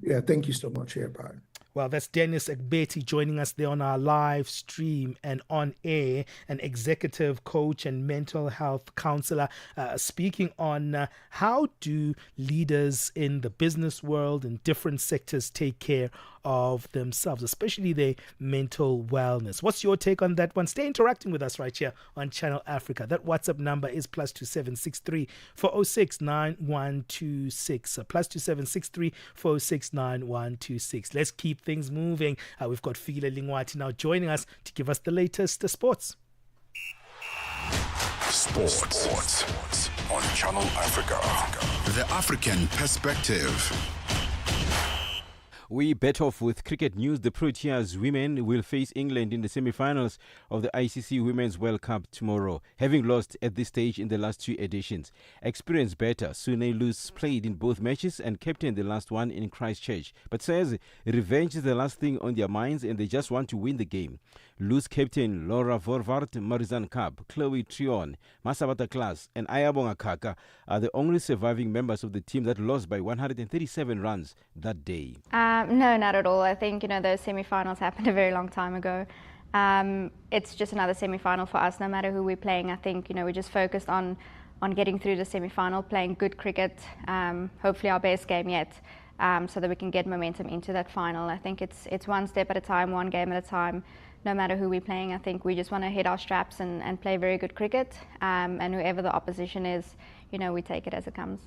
Yeah, thank you so much. Yeah, bye.
Well, that's Dennis Agbeti joining us there on our live stream and on air, an executive coach and mental health counselor, speaking on how do leaders in the business world and different sectors take care of themselves, especially their mental wellness. What's your take on that one? Stay interacting with us right here on Channel Africa. That WhatsApp number is +2763 406 9126. +2763 406 9126. Let's keep things moving. We've got Fila Lingwati now joining us to give us the latest sports.
Sports on Channel Africa. The African perspective.
We bet off with cricket news. The Proteas women will face England in the semi-finals of the ICC Women's World Cup tomorrow, having lost at this stage in the last two editions. Experienced batter Sune Luce played in both matches and captained the last one in Christchurch, but says revenge is the last thing on their minds and they just want to win the game. Luce captain Laura Vorvart, Marizan Kab, Chloe Trion, Masabata Klaas and Ayabonga Kaka are the only surviving members of the team that lost by 137 runs that day.
No, not at all. I think, those semi-finals happened a very long time ago. It's just another semi-final for us, no matter who we're playing. I think, we're just focused on getting through the semi-final, playing good cricket, hopefully our best game yet, so that we can get momentum into that final. I think it's one step at a time, one game at a time. No matter who we're playing, I think we just want to hit our straps and play very good cricket. And whoever the opposition is, we take it as it comes.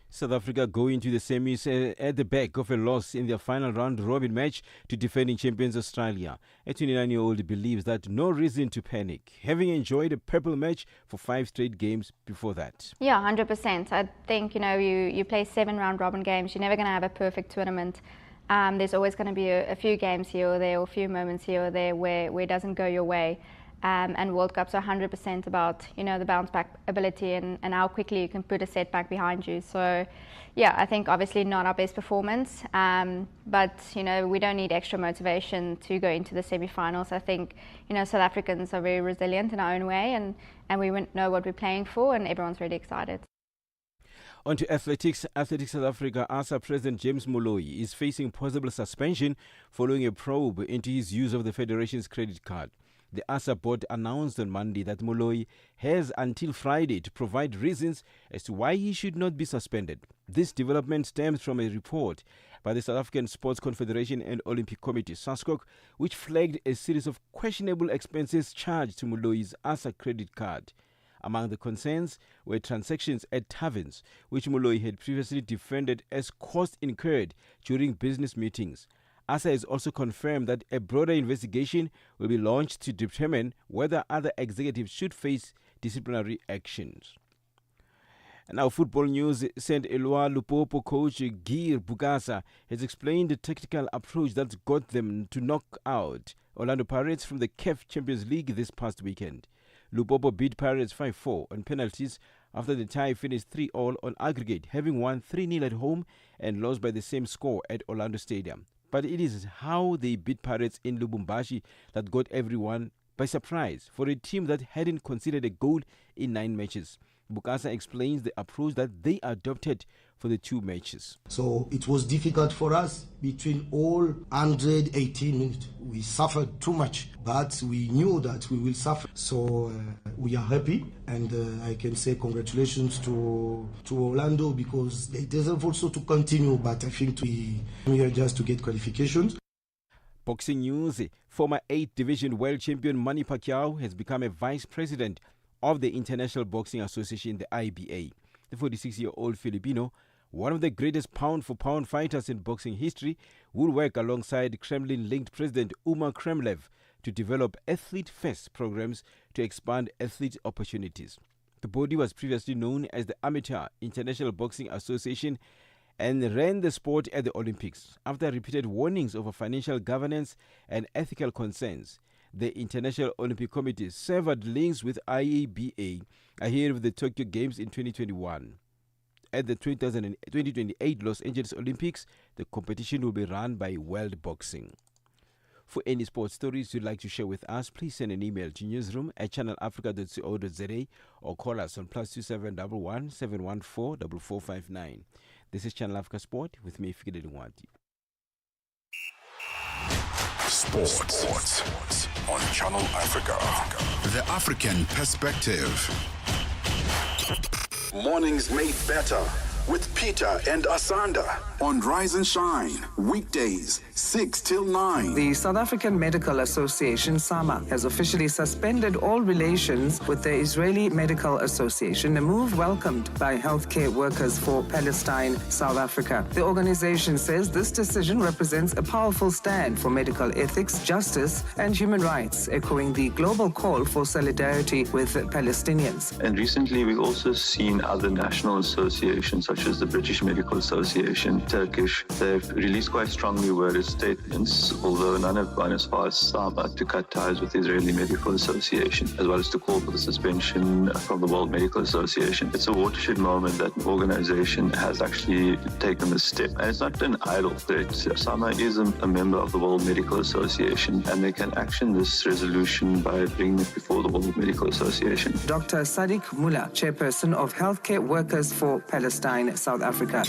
South Africa go into the semis at the back of a loss in their final round-robin match to defending champions Australia. A 29-year-old believes that no reason to panic, having enjoyed a purple match for 5 straight games before that.
Yeah, 100%. I think, you play 7 round-robin games. You're never going to have a perfect tournament. There's always going to be a few games here or there, or a few moments here or there where it doesn't go your way. And World Cups are 100% about, the bounce back ability and how quickly you can put a setback behind you. So, yeah, I think obviously not our best performance, but, we don't need extra motivation to go into the semi-finals. I think, South Africans are very resilient in our own way and we know what we're playing for and everyone's really excited.
On to athletics. Athletics South Africa ASA President James Moloi is facing possible suspension following a probe into his use of the Federation's credit card. The ASA board announced on Monday that Moloi has until Friday to provide reasons as to why he should not be suspended. This development stems from a report by the South African Sports Confederation and Olympic Committee, SASCOC, which flagged a series of questionable expenses charged to Moloi's ASA credit card. Among the concerns were transactions at taverns, which Moloi had previously defended as costs incurred during business meetings. ASA has also confirmed that a broader investigation will be launched to determine whether other executives should face disciplinary actions. And now, football news. St. Eloi Lupopo coach Geir Bugasa has explained the tactical approach that got them to knock out Orlando Pirates from the CAF Champions League this past weekend. Lupopo beat Pirates 5-4 on penalties after the tie finished 3-3 on aggregate, having won 3-0 at home and lost by the same score at Orlando Stadium. But it is how they beat Pirates in Lubumbashi that got everyone by surprise for a team that hadn't conceded a goal in 9 matches. Bukasa explains the approach that they adopted for the 2 matches.
So it was difficult for us between all 118 minutes. We suffered too much, but we knew that we will suffer. So we are happy, and I can say congratulations to Orlando because they deserve also to continue, but I think we are just to get qualifications.
Boxing news. Former 8th Division World Champion Manny Pacquiao has become a Vice President of the International Boxing Association, the IBA. The 46-year-old Filipino, one of the greatest pound-for-pound fighters in boxing history, will work alongside Kremlin-linked President Umar Kremlev to develop athlete-first programs to expand athlete opportunities. The body was previously known as the Amateur International Boxing Association and ran the sport at the Olympics. After repeated warnings over financial governance and ethical concerns, the International Olympic Committee severed links with IABA ahead of the Tokyo Games in 2021. At the 2028 Los Angeles Olympics, the competition will be run by World Boxing. For any sports stories you'd like to share with us, please send an email to newsroom@channelafrica.co.za or call us on +2711 714 4459. This is Channel Africa Sport with me, Fikile Lingwati.
Sports on Channel Africa. The African perspective. Mornings made better with Peter and Asanda on Rise and Shine. Weekdays 6 till 9.
The South African Medical Association, SAMA, has officially suspended all relations with the Israeli Medical Association, a move welcomed by healthcare workers for Palestine, South Africa. The organization says this decision represents a powerful stand for medical ethics, justice, and human rights, echoing the global call for solidarity with Palestinians.
And recently, we've also seen other national associations, such as the British Medical Association, Turkish. They've released quite strongly worded statements, although none have gone as far as SAMA to cut ties with the Israeli Medical Association, as well as to call for the suspension from the World Medical Association. It's a watershed moment that an organization has actually taken this step. And it's not an idle threat. SAMA is a member of the World Medical Association, and they can action this resolution by bringing it before the World Medical Association.
Dr. Sadiq Mullah, chairperson of Healthcare Workers for Palestine, South Africa.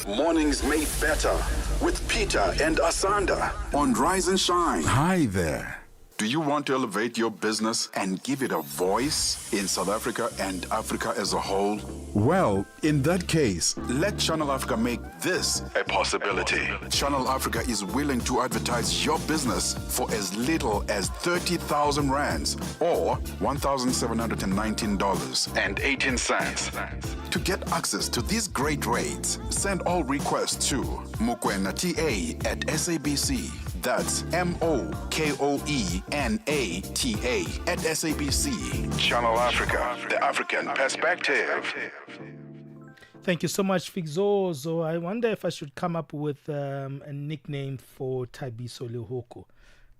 Mornings made better with Peter and Asanda on Rise and Shine. Hi there. Do you want to elevate your business and give it a voice in South Africa and Africa as a whole? Well, in that case, let Channel Africa make this a possibility. Channel Africa is willing to advertise your business for as little as 30,000 rands or $1,719.18. To get access to these great rates, send all requests to mukwenata@SABC. That's MOKOENATA@SABC. Channel Africa, the African perspective.
Thank you so much, Figzozo. I wonder if I should come up with a nickname for Thabiso Lehoko.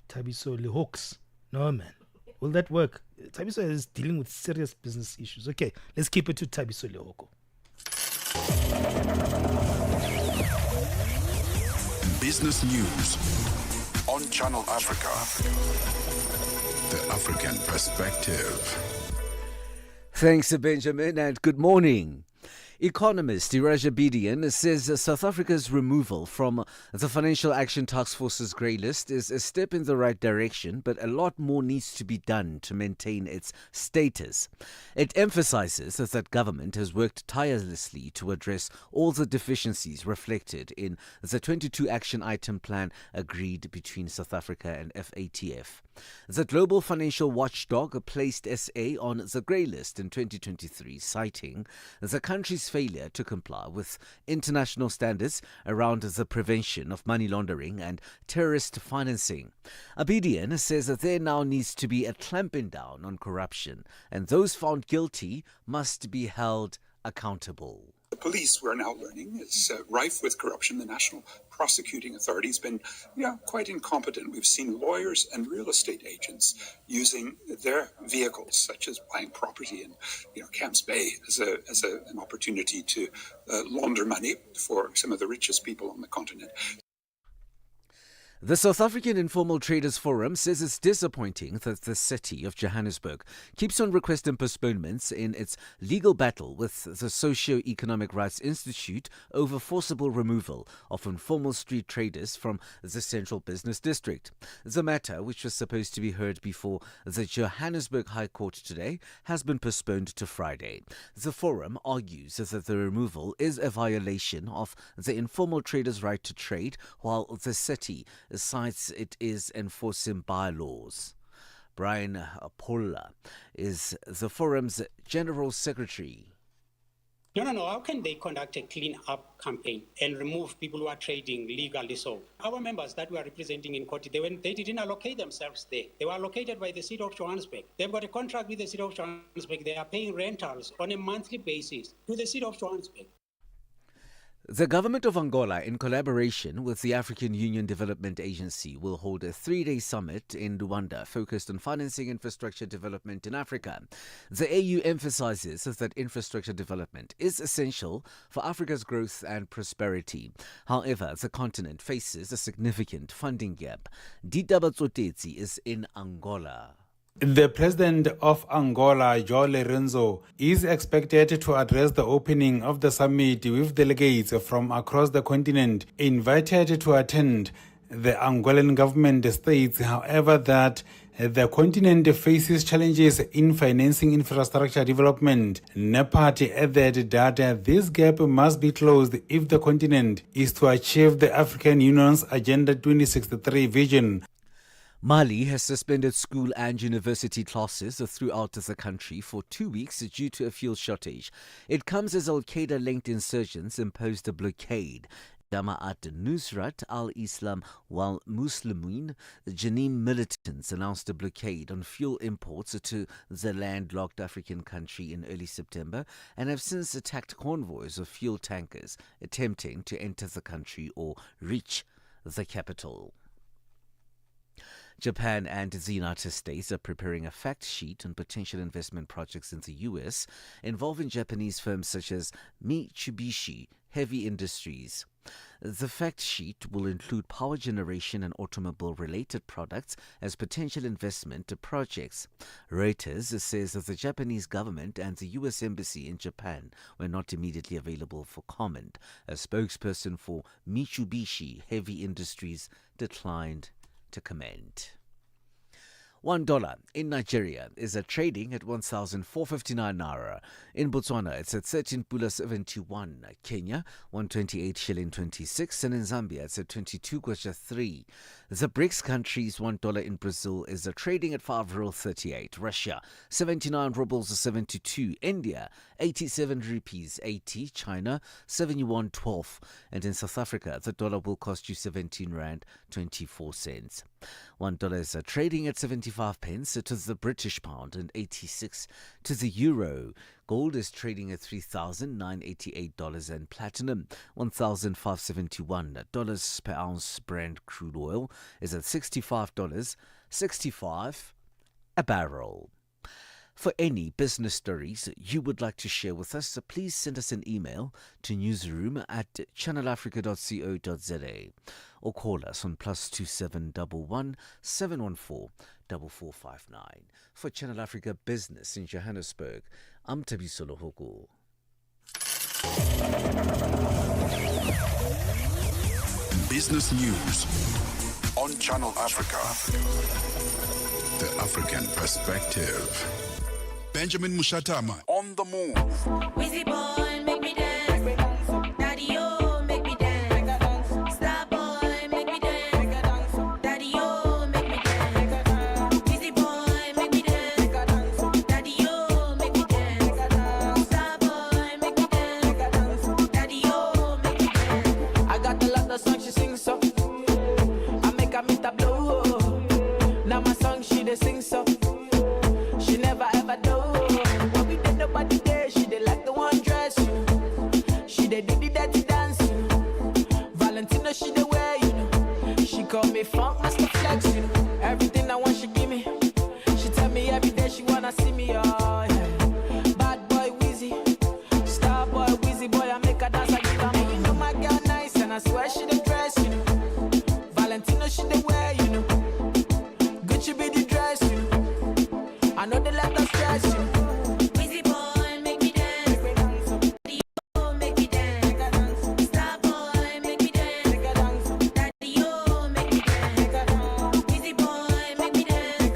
Thabiso Lehooks. No, man. Will that work? Thabiso is dealing with serious business issues. Okay, let's keep it to Thabiso Lehoko.
Business news on Channel Africa. The African perspective.
Thanks, Benjamin, and good morning. Economist Iraja Bidian says South Africa's removal from the Financial Action Task Force's grey list is a step in the right direction, but a lot more needs to be done to maintain its status. It emphasizes that government has worked tirelessly to address all the deficiencies reflected in the 22 action item plan agreed between South Africa and FATF. The global financial watchdog placed SA on the grey list in 2023, citing the country's failure to comply with international standards around the prevention of money laundering and terrorist financing. Abedian says that there now needs to be a clamping down on corruption, and those found guilty must be held accountable.
The police, we're now learning, is rife with corruption. The National Prosecuting Authority has been quite incompetent. We've seen lawyers and real estate agents using their vehicles, such as buying property in Camps Bay, as an opportunity to launder money for some of the richest people on the continent.
The South African Informal Traders Forum says it's disappointing that the city of Johannesburg keeps on requesting postponements in its legal battle with the Socio-Economic Rights Institute over forcible removal of informal street traders from the Central Business District. The matter, which was supposed to be heard before the Johannesburg High Court today, has been postponed to Friday. The forum argues that the removal is a violation of the informal traders' right to trade, while the city cites it is enforcing bylaws. Brian Apolla is the forum's general secretary.
No. How can they conduct a clean-up campaign and remove people who are trading legally so? Our members that we are representing in court, they didn't allocate themselves there. They were allocated by the city of Johannesburg. They've got a contract with the city of Johannesburg. They are paying rentals on a monthly basis to the city of Johannesburg.
The government of Angola, in collaboration with the African Union Development Agency, will hold a 3-day summit in Luanda focused on financing infrastructure development in Africa. The AU emphasizes that infrastructure development is essential for Africa's growth and prosperity. However, the continent faces a significant funding gap. Didaba Tsotetsi is in Angola.
The president of Angola, João Lourenço, is expected to address the opening of the summit with delegates from across the continent invited to attend. The Angolan government states, however, that the continent faces challenges in financing infrastructure development. NEPAD added that this gap must be closed if the continent is to achieve the African Union's Agenda 2063 vision.
Mali has suspended school and university classes throughout the country for 2 weeks due to a fuel shortage. It comes as Al-Qaeda-linked insurgents imposed a blockade. Jama'at Nusrat al-Islam wal Muslimin, Janine militants announced a blockade on fuel imports to the landlocked African country in early September and have since attacked convoys of fuel tankers attempting to enter the country or reach the capital. Japan and the United States are preparing a fact sheet on potential investment projects in the U.S. involving Japanese firms such as Mitsubishi Heavy Industries. The fact sheet will include power generation and automobile-related products as potential investment projects. Reuters says that the Japanese government and the U.S. Embassy in Japan were not immediately available for comment. A spokesperson for Mitsubishi Heavy Industries declined to comment. $1 in Nigeria is trading at 1,459 naira. In Botswana, it's at 13.71. Kenya, 128 shilling 26, and in Zambia, it's at 22 kwacha 3. The BRICS countries, $1 in Brazil is trading at 5.38. Russia, 79 rubles 72. India, 87 rupees 80. China, 71.12. And in South Africa, the dollar will cost you 17 rand 24 cents. $1 is trading at 75 pence to the British pound and 86 to the euro. Gold is trading at $3,988 and platinum $1,571 per ounce. Brent crude oil is at $65.65 a barrel. For any business stories you would like to share with us, please send us an email to newsroom@channelafrica.co.za or call us on +2711 714 4459. For Channel Africa Business in Johannesburg, I'm Tabiso Lohoko.
Business news on Channel Africa. The African perspective. Benjamin Moshatama on the move.
Wizzy boy, make me dance. Daddy, oh, make me dance. Star boy, make me dance. Daddy, oh, make me dance. Wizzy boy, make me dance. Daddy, oh, make me dance. Star boy, make me dance. Daddy, oh, make me dance.
I got a lot of songs she sings so. I make her meet a blow. Now my song she dey sing so. She never ever do. What we did nobody there. She dey like the one dress. She dey do the dirty dance. Valentino she dey wear. She call me funk master flex. Everything I want she give me. She tell me every day she wanna see me. Oh yeah. Bad boy Wizzy, star boy Wizzy boy. I make her dance. I give her. And you know my girl nice and I swear she dey dress. Valentino she dey wear. Gucci be the dress. I know they let us stress you.
Wizzy boy, make me dance. Daddy, oh, make me dance. Star boy, make me dance. Daddy, oh, make me dance. Wizzy boy, make me dance.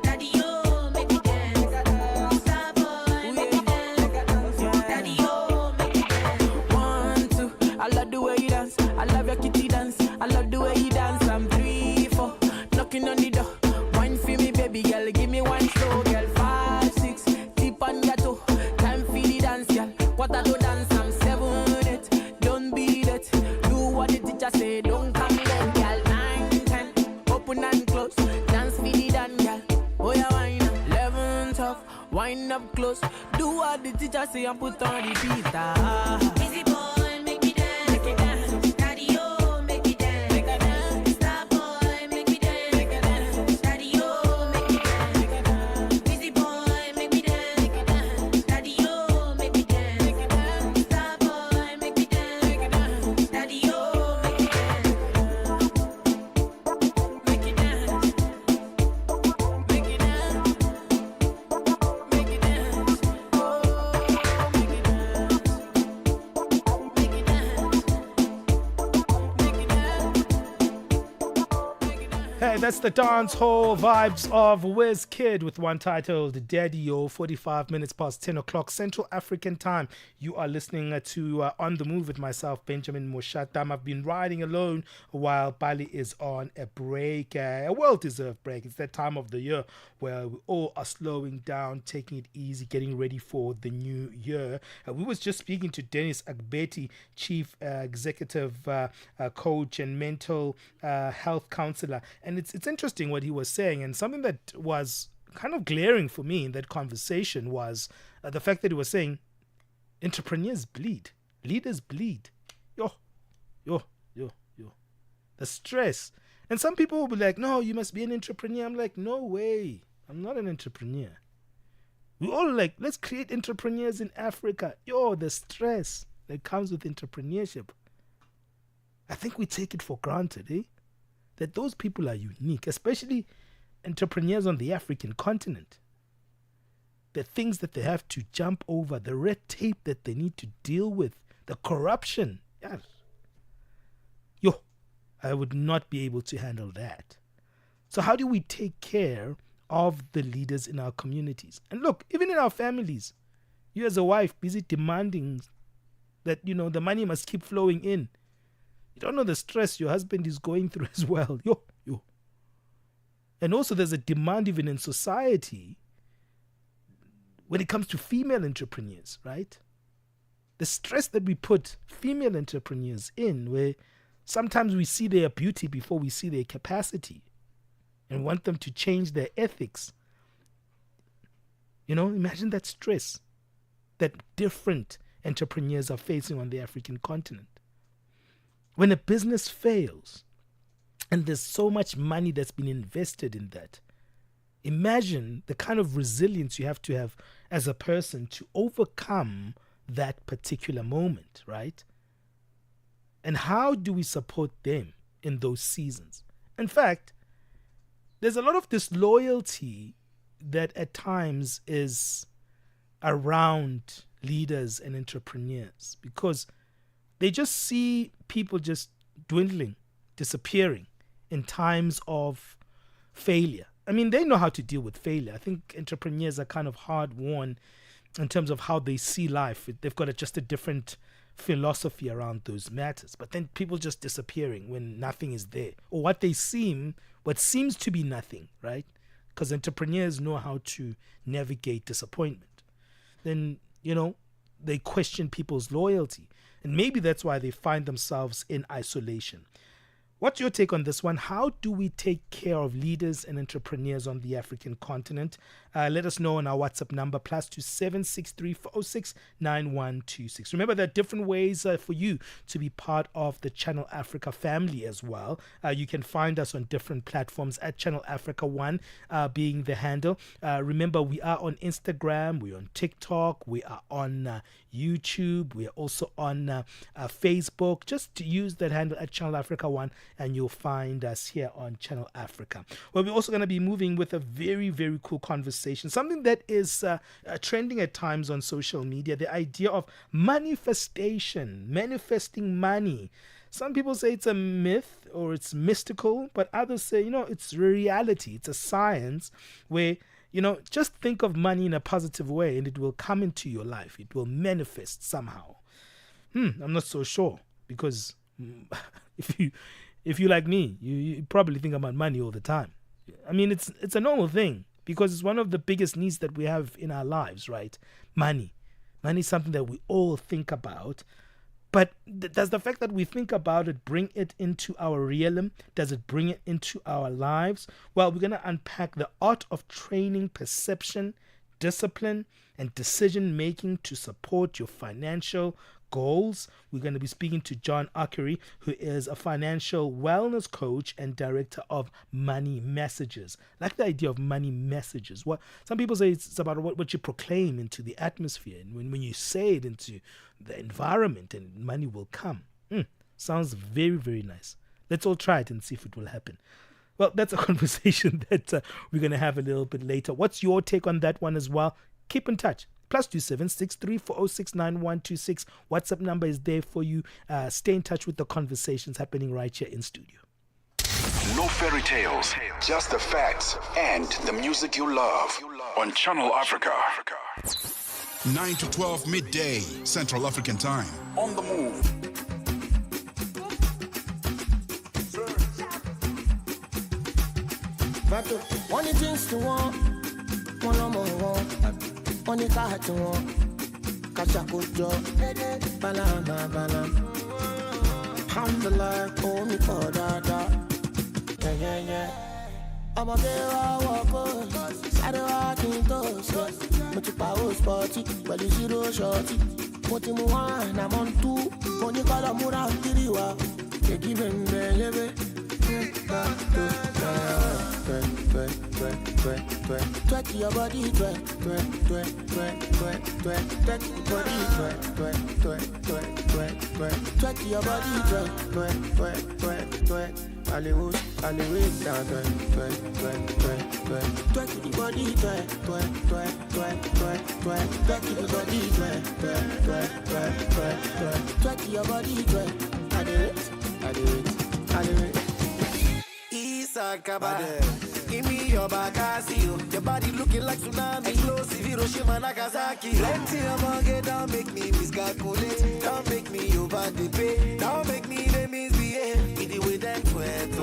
Daddy, oh, make me dance. Star boy, make me dance. Daddy, oh, make me dance.
1, 2, I love the way you dance. I love your kitty dance. I love the way you dance. I'm 3, 4, knocking on the door. Wine for me, baby girl. Give me one slow, girl. 5, 6, tip on your toe. Time for the dance, girl. What I do dance, I'm 7, 8. Don't beat it. Do what the teacher say. Don't come late, girl. 9, 10, open and close. Dance for the dance, girl. Oh yeah, wine up. 11, 12, wind up close. Do what the teacher say and put on the beat.
Wizzy boy, make me dance. Make me dance. Daddy, oh, make me dance. Make me dance. Star boy, make me dance. Make me dance. Daddy, oh, make me dance. Wizzy boy, make me dance. Make me dance. Daddy, oh, make me dance. Make me dance. Star boy, make me dance. Make me dance. Daddy, oh, make me dance.
Make it dance. Make it dance. Make it dance. Oh, make it dance.
that's the dance hall vibes of Wiz Kid with one titled Daddy-O, 45 minutes past 10 o'clock Central African time. You are listening to On The Move with myself, Benjamin Moshatama. I've been riding alone while Bali is on a break, a well-deserved break. It's that time of the year where we all are slowing down, taking it easy, getting ready for the new year. We was just speaking to Dennis Agbeti, Chief Executive Coach and Mental Health Counselor. And it's interesting what he was saying, and something that was kind of glaring for me in that conversation was the fact that he was saying entrepreneurs bleed, leaders bleed. Yo. The stress. And some people will be like, no, you must be an entrepreneur. I'm like, no way. I'm not an entrepreneur. We all like, let's create entrepreneurs in Africa. The stress that comes with entrepreneurship. I think we take it for granted, that those people are unique, especially entrepreneurs on the African continent. The things that they have to jump over, the red tape that they need to deal with, the corruption. Yes. I would not be able to handle that. So how do we take care of the leaders in our communities? And look, even in our families, you as a wife busy demanding that, the money must keep flowing in. You don't know the stress your husband is going through as well. And also there's a demand even in society when it comes to female entrepreneurs, right? The stress that we put female entrepreneurs in, where sometimes we see their beauty before we see their capacity and want them to change their ethics. Imagine that stress that different entrepreneurs are facing on the African continent. When a business fails, and there's so much money that's been invested in that, imagine the kind of resilience you have to have as a person to overcome that particular moment, right? And how do we support them in those seasons? In fact, there's a lot of disloyalty that at times is around leaders and entrepreneurs because they just see people just dwindling, disappearing in times of failure. I mean, they know how to deal with failure. I think entrepreneurs are kind of hard-won in terms of how they see life. They've got just a different philosophy around those matters. But then people just disappearing when nothing is there, or what seems to be nothing, right? Because entrepreneurs know how to navigate disappointment. Then, they question people's loyalty. And maybe that's why they find themselves in isolation. What's your take on this one? How do we take care of leaders and entrepreneurs on the African continent? Let us know on our WhatsApp number, +2 763 406 9126. Remember, there are different ways for you to be part of the Channel Africa family as well. You can find us on different platforms at Channel Africa 1 being the handle. Remember, we are on Instagram, we're on TikTok, we are on YouTube, we are also on Facebook. Just use that handle at Channel Africa 1 and you'll find us here on Channel Africa. Well, we're also going to be moving with a very, very cool conversation, something that is trending at times on social media, the idea of manifestation, manifesting money. Some people say it's a myth or it's mystical, but others say, it's reality. It's a science where, just think of money in a positive way and it will come into your life. It will manifest somehow. I'm not so sure because if you like me, you probably think about money all the time. I mean, it's a normal thing because it's one of the biggest needs that we have in our lives, right? Money. Money is something that we all think about. But does the fact that we think about it bring it into our realm? Does it bring it into our lives? Well, we're going to unpack the art of training perception, discipline, and decision making to support your financial goals. We're going to be speaking to John Akiri, who is a financial wellness coach and director of Money Messages. I like the idea of money messages. What some people say it's about what you proclaim into the atmosphere, and when you say it into the environment, and money will come. Sounds very, very nice. Let's all try it and see if it will happen. Well, that's a conversation that we're going to have a little bit later. What's your take on that one as well? Keep in touch. +2 763 406 9126. WhatsApp number is there for you. Stay in touch with the conversations happening right here in studio.
No fairy tales, just the facts and the music you love on Channel Africa. 9 to 12 midday Central African Time. On the move.
One things to want, one more want, one car to want, Kachakujo, Balama, Balam. Alhamdulillah, oh me for that. Yeah. I'm a girl, walk on, side walking toes, but you power sporty, but you zero shorty. What you want, I'm on two, when you call a Mura Kiriwa, you give him baby. Twerk your body, twerk your body, twerk your body, twerk. Hollywood, down, twerk the body, twerk the body, twerk your body, twerk. I do it. Isakaba, give me your Bakasio. Your body looking like tsunami. Explosive Hiroshima, Nagasaki. Plenty of money, don't make me miscalculate. Don't make me over the pay. Don't make me the misbehave. It with them twerk.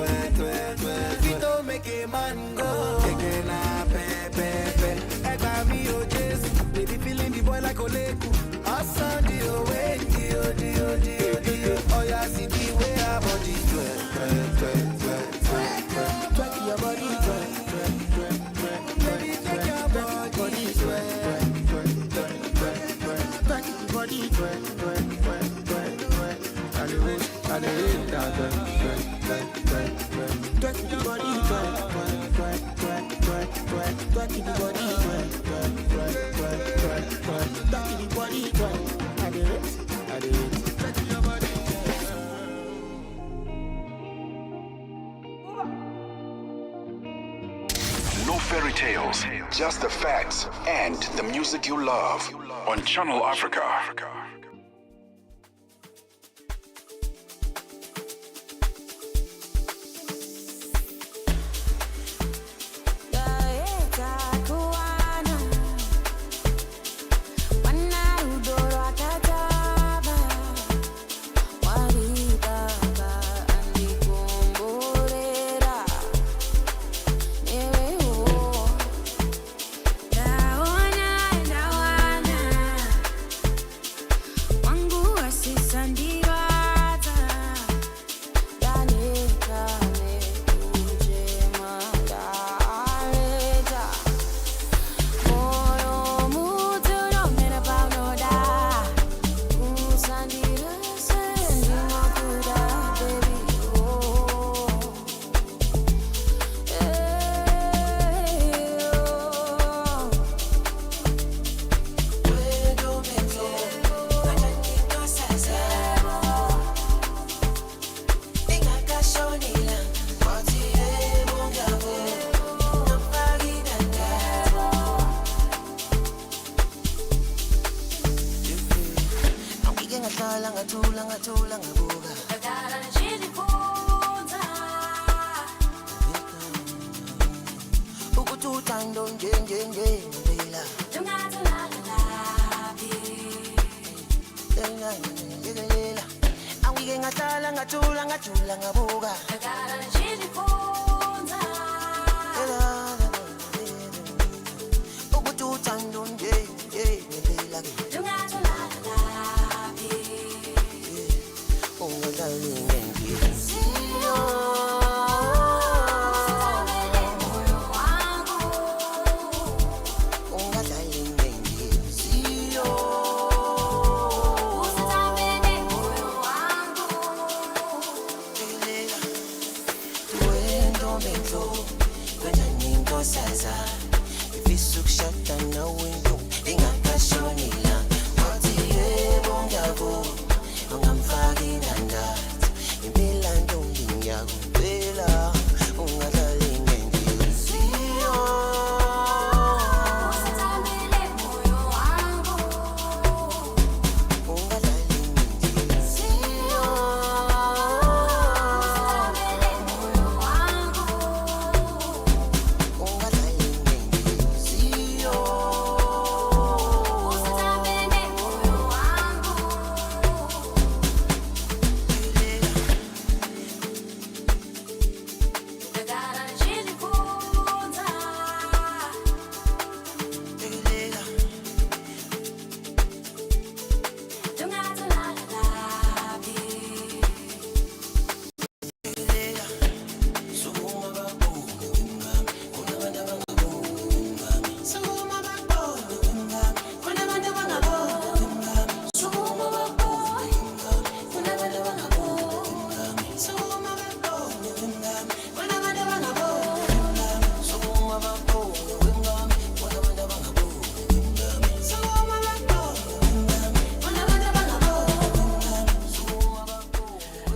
We don't make a man go. Taking a pepe. Egba me o Jesus. Baby feeling the boy like Oleku. Awesome deal, wait, deal. Oh yeah, see the way our body twerk. Twerk your body, twerk. Baby, take your body, twerk. Twerk your body, twerk. I do it, twerk your body, twerk. Twerk your body, twerk. I do it. Twerk your body.
No fairy tales, just the facts and the music you love on Channel Africa.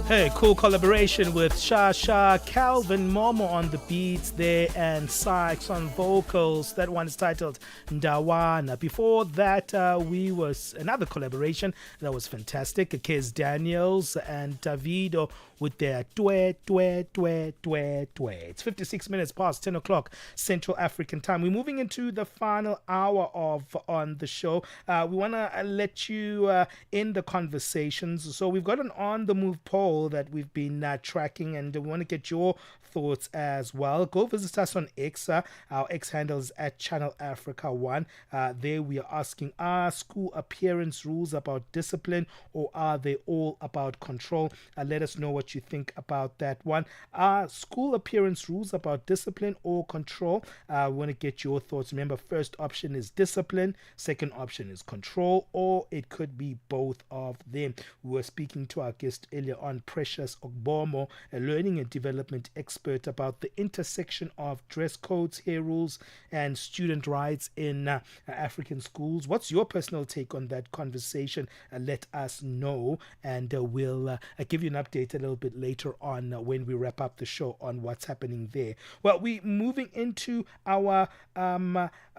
Hey, cool collaboration with Shasha, Calvin Momo on the beats there, and Sykes on vocals. That one is titled Ndawana. Before that, we was another collaboration that was fantastic. Kez Daniels and Davido with their Twe. It's 56 minutes past 10 o'clock Central African time. We're moving into the final hour of On the Show. We want to let you in the conversations. So we've got an On the Move poll that we've been tracking, and we want to get your thoughts as well. Go visit us on X. Our X handle is at Channel Africa 1. There we are asking, are school appearance rules about discipline, or are they all about control? Let us know what you think about that one. Are school appearance rules about discipline or control? We want to get your thoughts. Remember, first option is discipline, second option is control, or it could be both of them. We were speaking to our guest earlier on, Precious Ogbomo, a learning and development expert, about the intersection of dress codes, hair rules, and student rights in African schools. What's your personal take on that conversation? Let us know, and we'll give you an update a little bit later on when we wrap up the show on what's happening there. Well, we're moving into our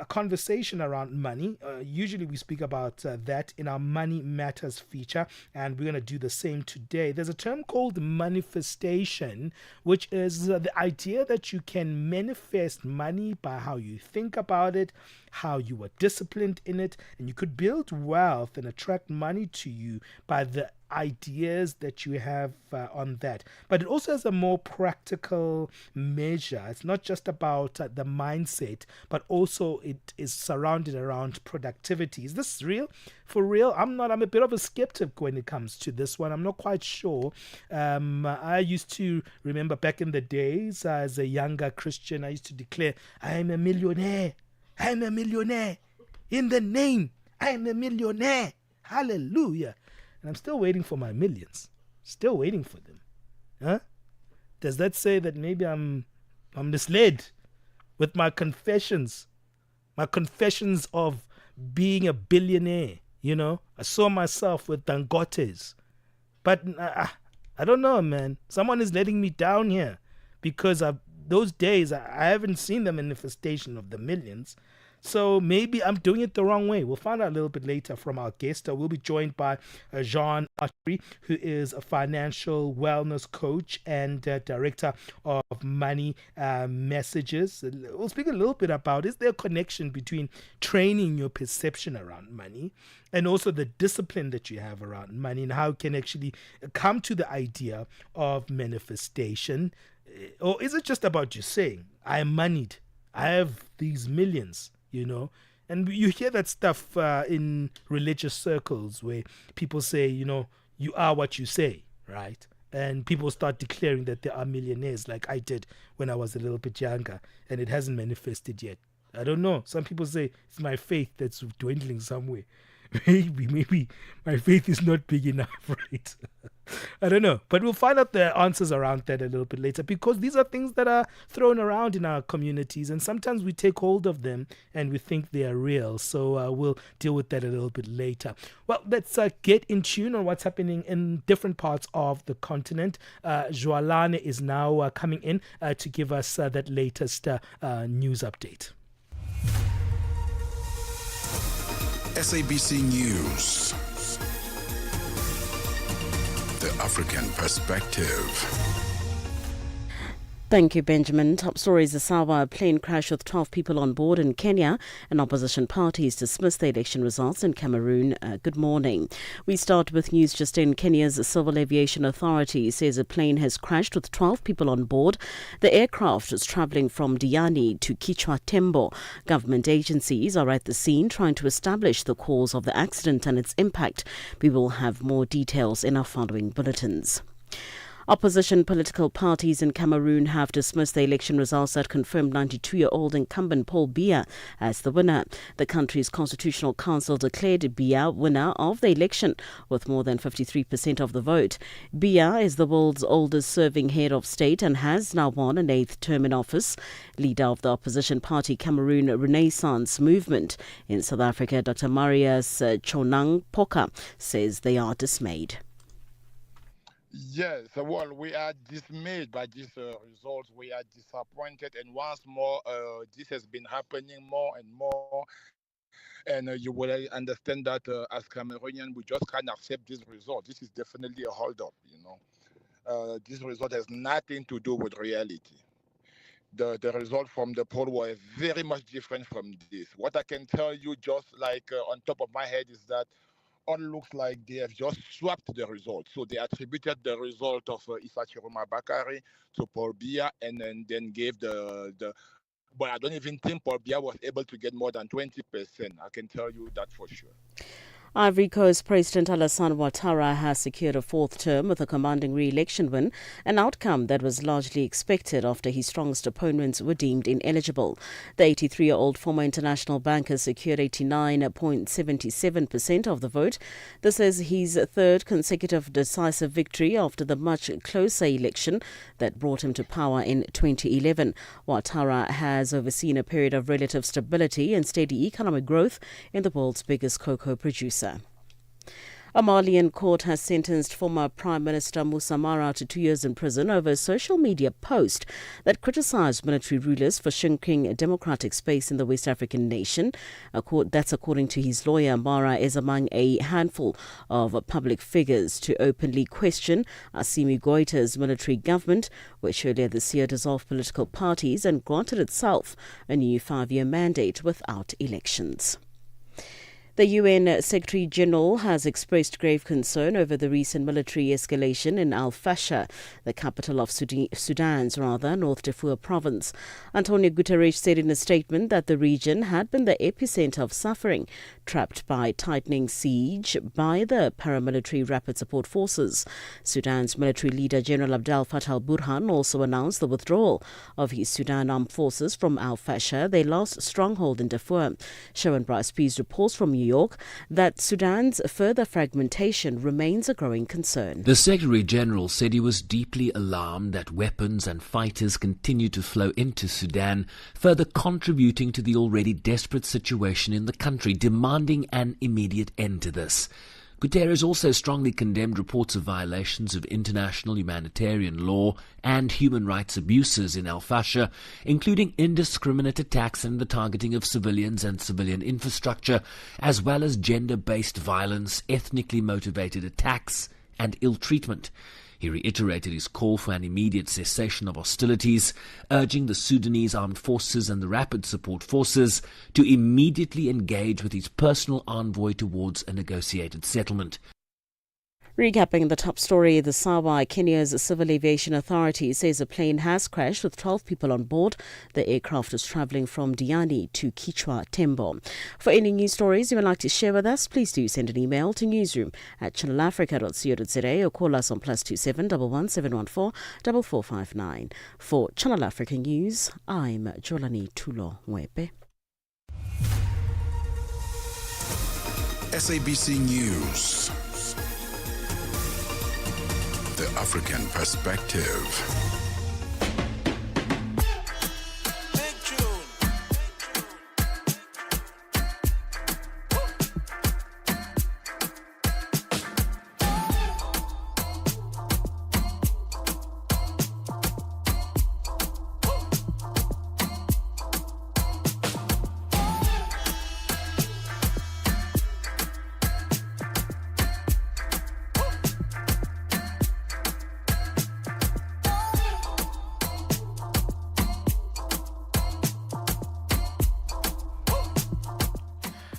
conversation around money. Usually we speak about that in our Money Matters feature, and we're going to do the same today. There's a term called manifestation, which is the idea that you can manifest money by how you think about it, how you are disciplined in it, and you could build wealth and attract money to you by the ideas that you have on that. But it also has a more practical measure. It's not just about the mindset, but also it is surrounded around productivity. Is this real? For real? I'm a bit of a skeptic when it comes to this one. I'm not quite sure. I used to remember back in the days as a younger Christian, I used to declare, I am a millionaire. I am a millionaire. In the name, I am a millionaire. Hallelujah. And I'm still waiting for my millions. Still waiting for them. Huh? Does that say that maybe I'm misled with my confessions? My confessions of being a billionaire, you know? I saw myself with Dangotes. But I don't know, man. Someone is letting me down here, because those days I haven't seen the manifestation of the millions. So maybe I'm doing it the wrong way. We'll find out a little bit later from our guest. We'll be joined by Jean Archery, who is a financial wellness coach and director of Money Messages. We'll speak a little bit about, is there a connection between training your perception around money and also the discipline that you have around money, and how you can actually come to the idea of manifestation? Or is it just about you saying, I am moneyed, I have these millions? You know, and you hear that stuff in religious circles where people say, you know, you are what you say, right? And people start declaring that they are millionaires, like I did when I was a little bit younger, and it hasn't manifested yet. I don't know. Some people say it's my faith that's dwindling somewhere. Maybe my faith is not big enough, right? I don't know. But we'll find out the answers around that a little bit later, because these are things that are thrown around in our communities, and sometimes we take hold of them and we think they are real. So we'll deal with that a little bit later. Well, let's get in tune on what's happening in different parts of the continent. Joalane is now coming in to give us that latest news update.
SABC News. The African Perspective.
Thank you, Benjamin. Top stories: a Sawa plane crash with 12 people on board in Kenya, and opposition parties dismiss the election results in Cameroon. Good morning. We start with news just in. Kenya's Civil Aviation Authority says a plane has crashed with 12 people on board. The aircraft was travelling from Diani to Kichwa Tembo. Government agencies are at the scene trying to establish the cause of the accident and its impact. We will have more details in our following bulletins. Opposition political parties in Cameroon have dismissed the election results that confirmed 92-year-old incumbent Paul Biya as the winner. The country's Constitutional Council declared Biya winner of the election with more than 53% of the vote. Biya is the world's oldest serving head of state and has now won an 8th term in office. Leader of the opposition party Cameroon Renaissance Movement in South Africa, Dr. Marius Chonang Poka, says they are dismayed.
Yes, well, we are dismayed by these results. We are disappointed, and once more, this has been happening more and more. And you will understand that as Cameroonian, we just can't accept this result. This is definitely a hold-up. This result has nothing to do with reality. The result from the poll was very much different from this. What I can tell you, just like on top of my head, is that all looks like they have just swapped the result. So they attributed the result of Issa Chiroma Bakari to Paul Biya, and then gave the. But I don't even think Paul Biya was able to get more than 20%. I can tell you that for sure.
Ivory Coast President Alassane Ouattara has secured a fourth term with a commanding re-election win, an outcome that was largely expected after his strongest opponents were deemed ineligible. The 83-year-old former international banker secured 89.77% of the vote. This is his third consecutive decisive victory after the much closer election that brought him to power in 2011. Ouattara has overseen a period of relative stability and steady economic growth in the world's biggest cocoa producer. A Malian court has sentenced former Prime Minister Moussa Mara to 2 years in prison over a social media post that criticized military rulers for shrinking democratic space in the West African nation. That's according to his lawyer. Mara is among a handful of public figures to openly question Assimi Goita's military government, which earlier this year dissolved political parties and granted itself a new 5-year mandate without elections. The UN Secretary-General has expressed grave concern over the recent military escalation in Al Fasher, the capital of Sudan's North Darfur province. Antonio Guterres said in a statement that the region had been the epicenter of suffering, trapped by tightening siege by the paramilitary rapid support forces. Sudan's military leader General Abdel Fattah al-Burhan also announced the withdrawal of his Sudan armed forces from Al Fasher, their last stronghold in Darfur. Sharon Bryce Pease reports from New York that Sudan's further fragmentation remains a growing concern.
The Secretary-General said he was deeply alarmed that weapons and fighters continue to flow into Sudan, further contributing to the already desperate situation in the country, demanding an immediate end to this. Guterres also strongly condemned reports of violations of international humanitarian law and human rights abuses in Al Fasher, including indiscriminate attacks and the targeting of civilians and civilian infrastructure, as well as gender-based violence, ethnically motivated attacks, and ill treatment. He reiterated his call for an immediate cessation of hostilities, urging the Sudanese armed forces and the rapid support forces to immediately engage with his personal envoy towards a negotiated settlement.
Recapping the top story, the Sawa, Kenya's Civil Aviation Authority says a plane has crashed with 12 people on board. The aircraft was travelling from Diani to Kichwa, Tembo. For any news stories you would like to share with us, please do send an email to newsroom@channelafrica.co.za or call us on +27 11 714 4459. For Channel Africa News, I'm Jolani Tulo Mwepe.
SABC News. The African Perspective.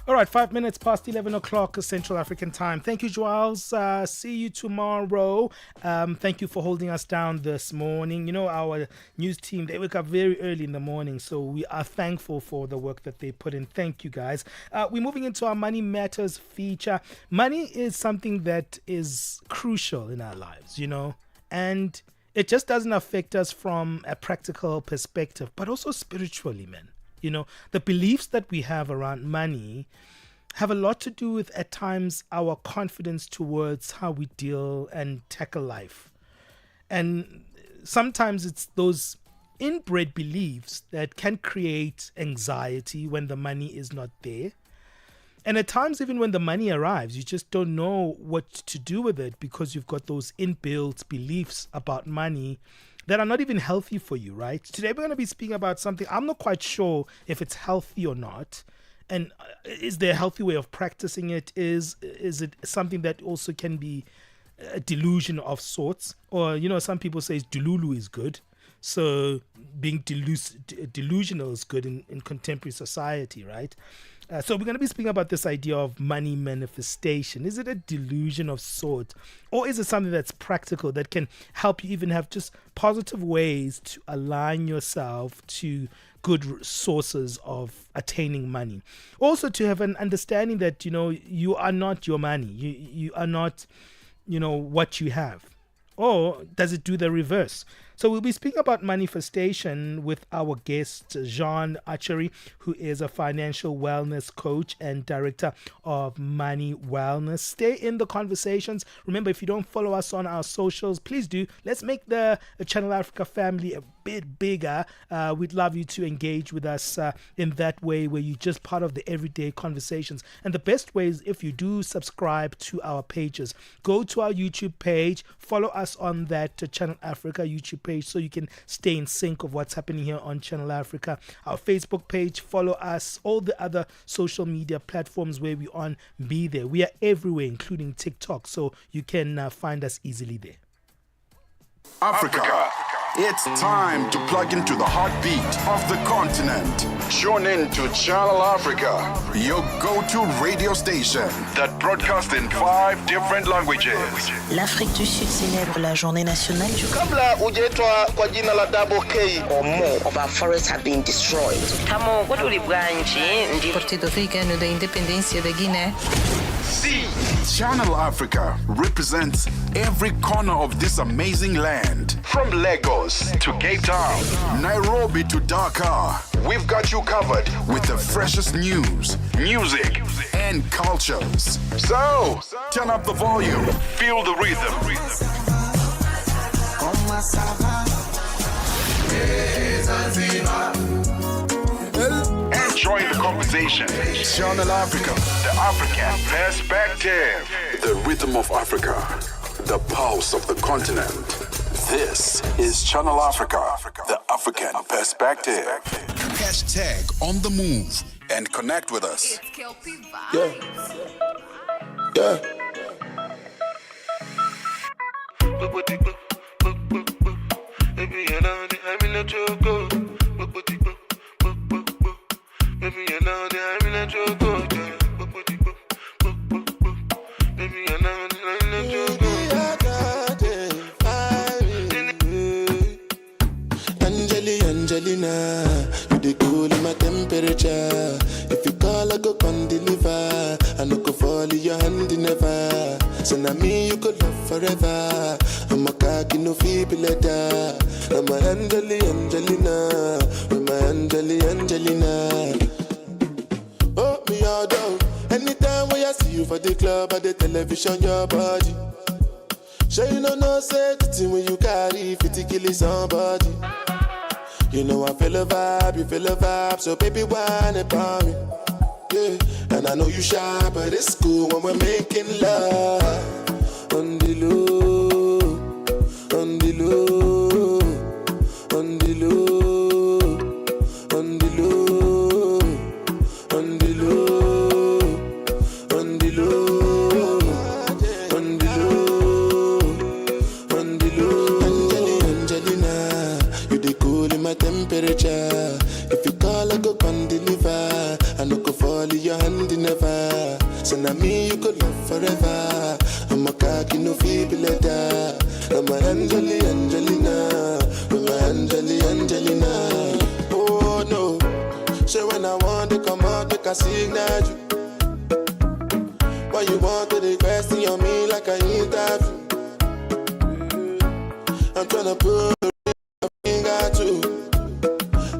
All right, 5 minutes past 11 o'clock Central African time. Thank you, Joals. See you tomorrow. Thank you for holding us down this morning. You know, our news team, they wake up very early in the morning, so we are thankful for the work that they put in. Thank you, guys. We're moving into our Money Matters feature. Money is something that is crucial in our lives, you know, and it just doesn't affect us from a practical perspective, but also spiritually, man. You know, the beliefs that we have around money have a lot to do with, at times, our confidence towards how we deal and tackle life. And sometimes it's those inbred beliefs that can create anxiety when the money is not there. And at times, even when the money arrives, you just don't know what to do with it because you've got those inbuilt beliefs about money that are not even healthy for you, right? Today, we're going to be speaking about something I'm not quite sure if it's healthy or not. And is there a healthy way of practicing it? Is it something that also can be a delusion of sorts? Or, some people say delulu is good. So being delusional is good in contemporary society, right? So we're going to be speaking about this idea of money manifestation. Is it a delusion of sort? Or is it something that's practical that can help you even have just positive ways to align yourself to good sources of attaining money? Also to have an understanding that, you are not your money. You are not, what you have. Or does it do the reverse? So we'll be speaking about manifestation with our guest, Jean Archery, who is a financial wellness coach and director of Money Wellness. Stay in the conversations. Remember, if you don't follow us on our socials, please do. Let's make the Channel Africa family a bit bigger. We'd love you to engage with us in that way where you're just part of the everyday conversations. And the best way is if you do subscribe to our pages. Go to our YouTube page, follow us on that Channel Africa YouTube page so you can stay in sync of what's happening here on Channel Africa. Our Facebook page, follow us, all the other social media platforms where we're on, be there. We are everywhere, including TikTok, so you can find us easily there.
Africa. It's time to plug into the heartbeat of the continent. Tune in to Channel Africa, your go-to radio station that broadcasts in 5 different languages.
L'Afrique du Sud célèbre la journée nationale du
Kabla hujaitwa kwa jina la Double K or more of our forests have been destroyed.
Tamo Partido Africano da Independência da Guiné.
See, Channel Africa represents every corner of this amazing land. From Lagos to Cape Town, Nairobi to Dakar, we've got you covered with the freshest news, music, and cultures. So, turn up the volume, feel the rhythm. Enjoy the conversation. Channel Africa, the African perspective. The rhythm of Africa, the pulse of the continent. This is Channel Africa, the African perspective. Hashtag on the move and connect with us.
Yeah. Yeah.
Angelina, you the cool in my temperature. If you call, I go come deliver. I no go fall in your hand never. So now me you could love forever. I'm a cocky no feeble letter. I'm a Angelina, I'm a Angelina. Oh me all down. Anytime when I see you for the club or the television, your body. Sure you know say the thing when you carry 50 kill somebody. You know I feel a vibe, you feel a vibe, so baby whine about me. Yeah, and I know you shy, but it's cool when we're making love. On the low, on the low, on the low, on the low, on the low, on the low, on the low, on the low. Angelina, you the cool in my temperature. If you call, I go come deliver. I no go fall in your hand never. So now me you could love forever. I'm a cocky no feeble letter. I'm a Angelina, I'm a Angelina. Oh no, so when I want to come out, make a signal you. Why you want to request on me like I interview? I'm tryna put a finger to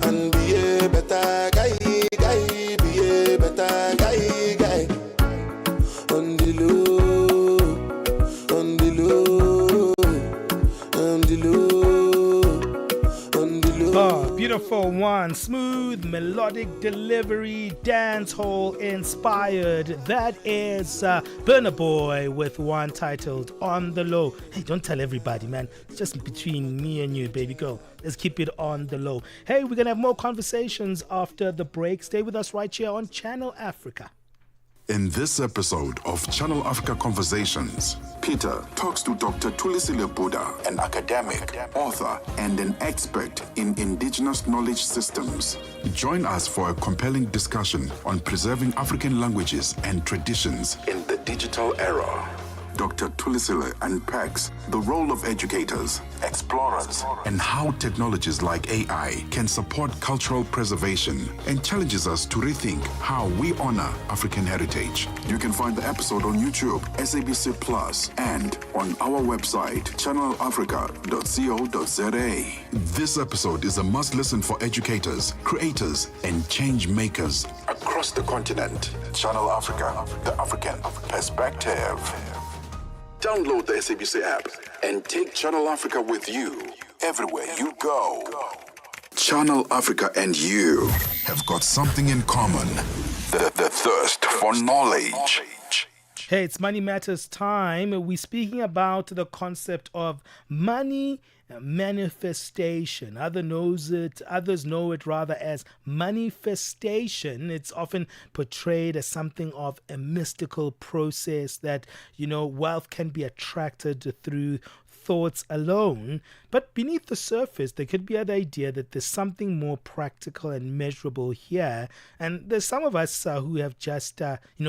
and be a better guy, be a better guy. On the low, on the low, on the low, on the low.
Beautiful one. Smooth, melodic delivery, dancehall inspired. That is Burna Boy with one titled On the Low. Hey, don't tell everybody, man. It's just between me and you, baby girl. Let's keep it on the low. Hey, we're going to have more conversations after the break. Stay with us right here on Channel Africa.
In this episode of Channel Africa Conversations, Peter talks to Dr. Tulisile Buddha, an academic, author, and an expert in indigenous knowledge systems. Join us for a compelling discussion on preserving African languages and traditions in the digital era. Dr. Tulisile unpacks the role of educators, explorers, and how technologies like AI can support cultural preservation, and challenges us to rethink how we honor African heritage. You can find the episode on YouTube, SABC Plus, and on our website, channelafrica.co.za. This episode is a must-listen for educators, creators, and change makers across the continent. Channel Africa, the African perspective. Download the SABC app and take Channel Africa with you everywhere you go. Channel Africa and you have got something in common. The thirst for knowledge.
Hey, it's Money Matters time. We're speaking about the concept of money manifestation. Others know it rather as manifestation. It's often portrayed as something of a mystical process that, wealth can be attracted through thoughts alone. But beneath the surface, there could be the idea that there's something more practical and measurable here. And there's some of us who have just,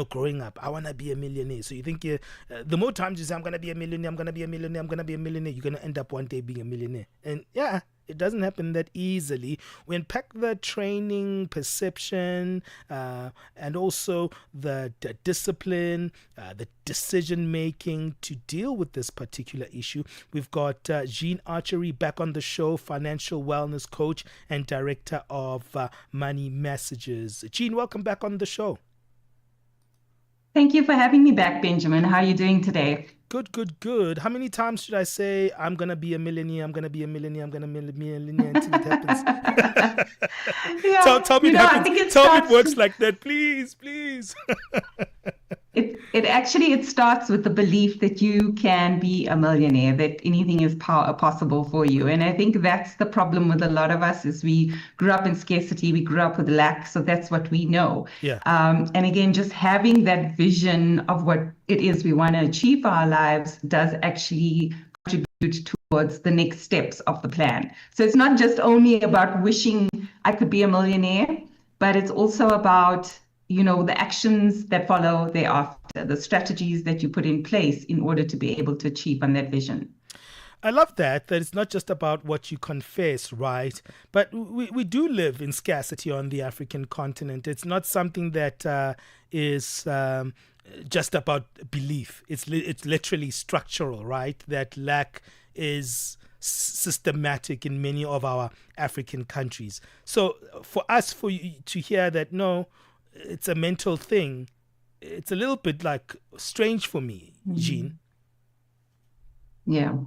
growing up, I want to be a millionaire. So you think the more times you say, I'm going to be a millionaire, I'm going to be a millionaire, I'm going to be a millionaire, you're going to end up one day being a millionaire. And yeah, it doesn't happen that easily. We unpack the training, perception, and also the discipline, the decision-making to deal with this particular issue. We've got Jean Archery back on the show, financial wellness coach and director of Money Messages. Jean, welcome back on the show.
Thank you for having me back, Benjamin. How are you doing today?
Good. How many times should I say, I'm going to be a millionaire, I'm going to be a millionaire, I'm going to be a millionaire until it happens? Tell me it happens. Tell me it works like that, please.
It starts with the belief that you can be a millionaire, that anything is possible for you. And I think that's the problem with a lot of us is we grew up in scarcity, we grew up with lack, so that's what we know.
Yeah.
And again, just having that vision of what it is we want to achieve for our lives does actually contribute towards the next steps of the plan. So it's not just only about wishing I could be a millionaire, but it's also about the actions that follow thereafter, the strategies that you put in place in order to be able to achieve on that vision.
I love that it's not just about what you confess, right? But we do live in scarcity on the African continent. It's not something that is just about belief. It's literally structural, right? That lack is systematic in many of our African countries. So for you to hear that, no, it's a mental thing, it's a little bit strange for me, Jean.
Yeah.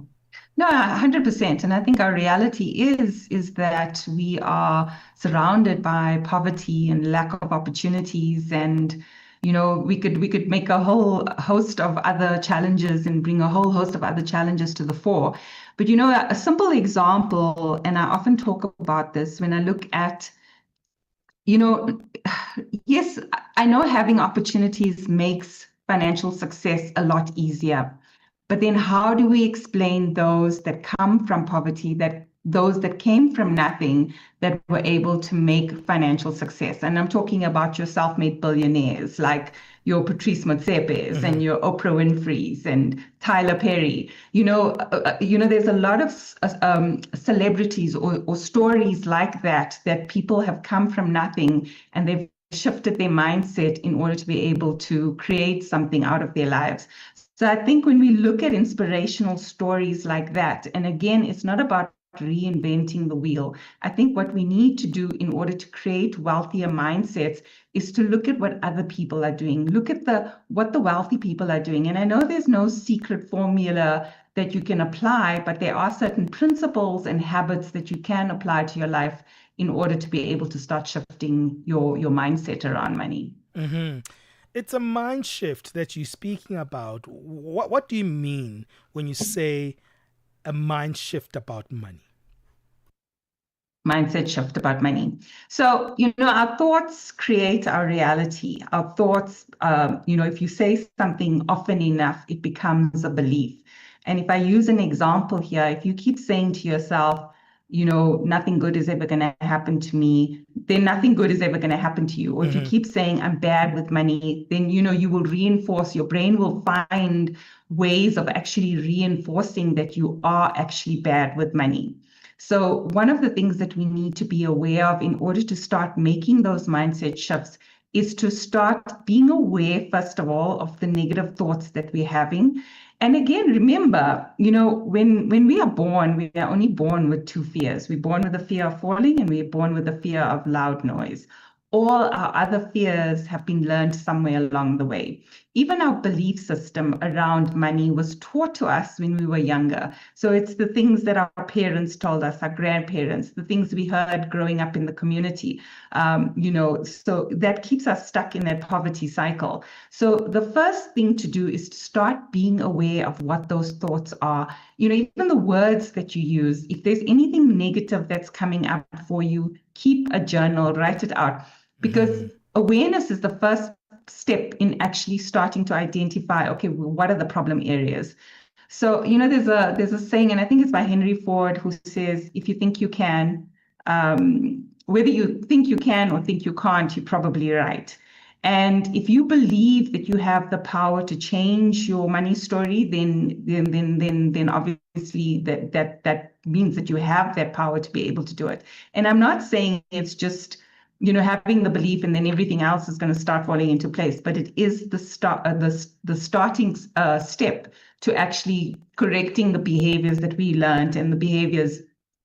No, 100%. And I think our reality is that we are surrounded by poverty and lack of opportunities. And, we could make a whole host of other challenges and bring a whole host of other challenges to the fore. But, a simple example, and I often talk about this when I look at yes, I know having opportunities makes financial success a lot easier. But then how do we explain those that come from poverty, those that came from nothing, that were able to make financial success? And I'm talking about your self-made billionaires like your Patrice Motsepes and your Oprah Winfrey's and Tyler Perry. There's a lot of celebrities or stories like that people have come from nothing and they've shifted their mindset in order to be able to create something out of their lives. So I think when we look at inspirational stories like that, and again, it's not about reinventing the wheel. I think what we need to do in order to create wealthier mindsets is to look at what other people are doing. Look at what the wealthy people are doing. And I know there's no secret formula that you can apply, but there are certain principles and habits that you can apply to your life in order to be able to start shifting your mindset around money.
Mm-hmm. It's a mind shift that you're speaking about. What do you mean when you say a mind shift about money?
Mindset shift about money. So, our thoughts create our reality. Our thoughts, if you say something often enough, it becomes a belief. And if I use an example here, if you keep saying to yourself, nothing good is ever going to happen to me, then nothing good is ever going to happen to you. Or if you keep saying, I'm bad with money, then, you will reinforce, your brain will find ways of actually reinforcing that you are actually bad with money. So one of the things that we need to be aware of in order to start making those mindset shifts is to start being aware, first of all, of the negative thoughts that we're having. And again, remember, when we are born, we are only born with two fears. We're born with the fear of falling, and we're born with the fear of loud noise. All our other fears have been learned somewhere along the way. Even our belief system around money was taught to us when we were younger. So it's the things that our parents told us, our grandparents, the things we heard growing up in the community, so that keeps us stuck in that poverty cycle. So the first thing to do is to start being aware of what those thoughts are. Even the words that you use, if there's anything negative that's coming up for you, keep a journal, write it out. Because awareness is the first step in actually starting to identify, okay, well, what are the problem areas? So, there's a saying, and I think it's by Henry Ford, who says, if you think you can, whether you think you can or think you can't, you're probably right. And if you believe that you have the power to change your money story, then obviously that means that you have that power to be able to do it. And I'm not saying it's just having the belief and then everything else is going to start falling into place. But it is the starting step to actually correcting the behaviors that we learned and the behaviors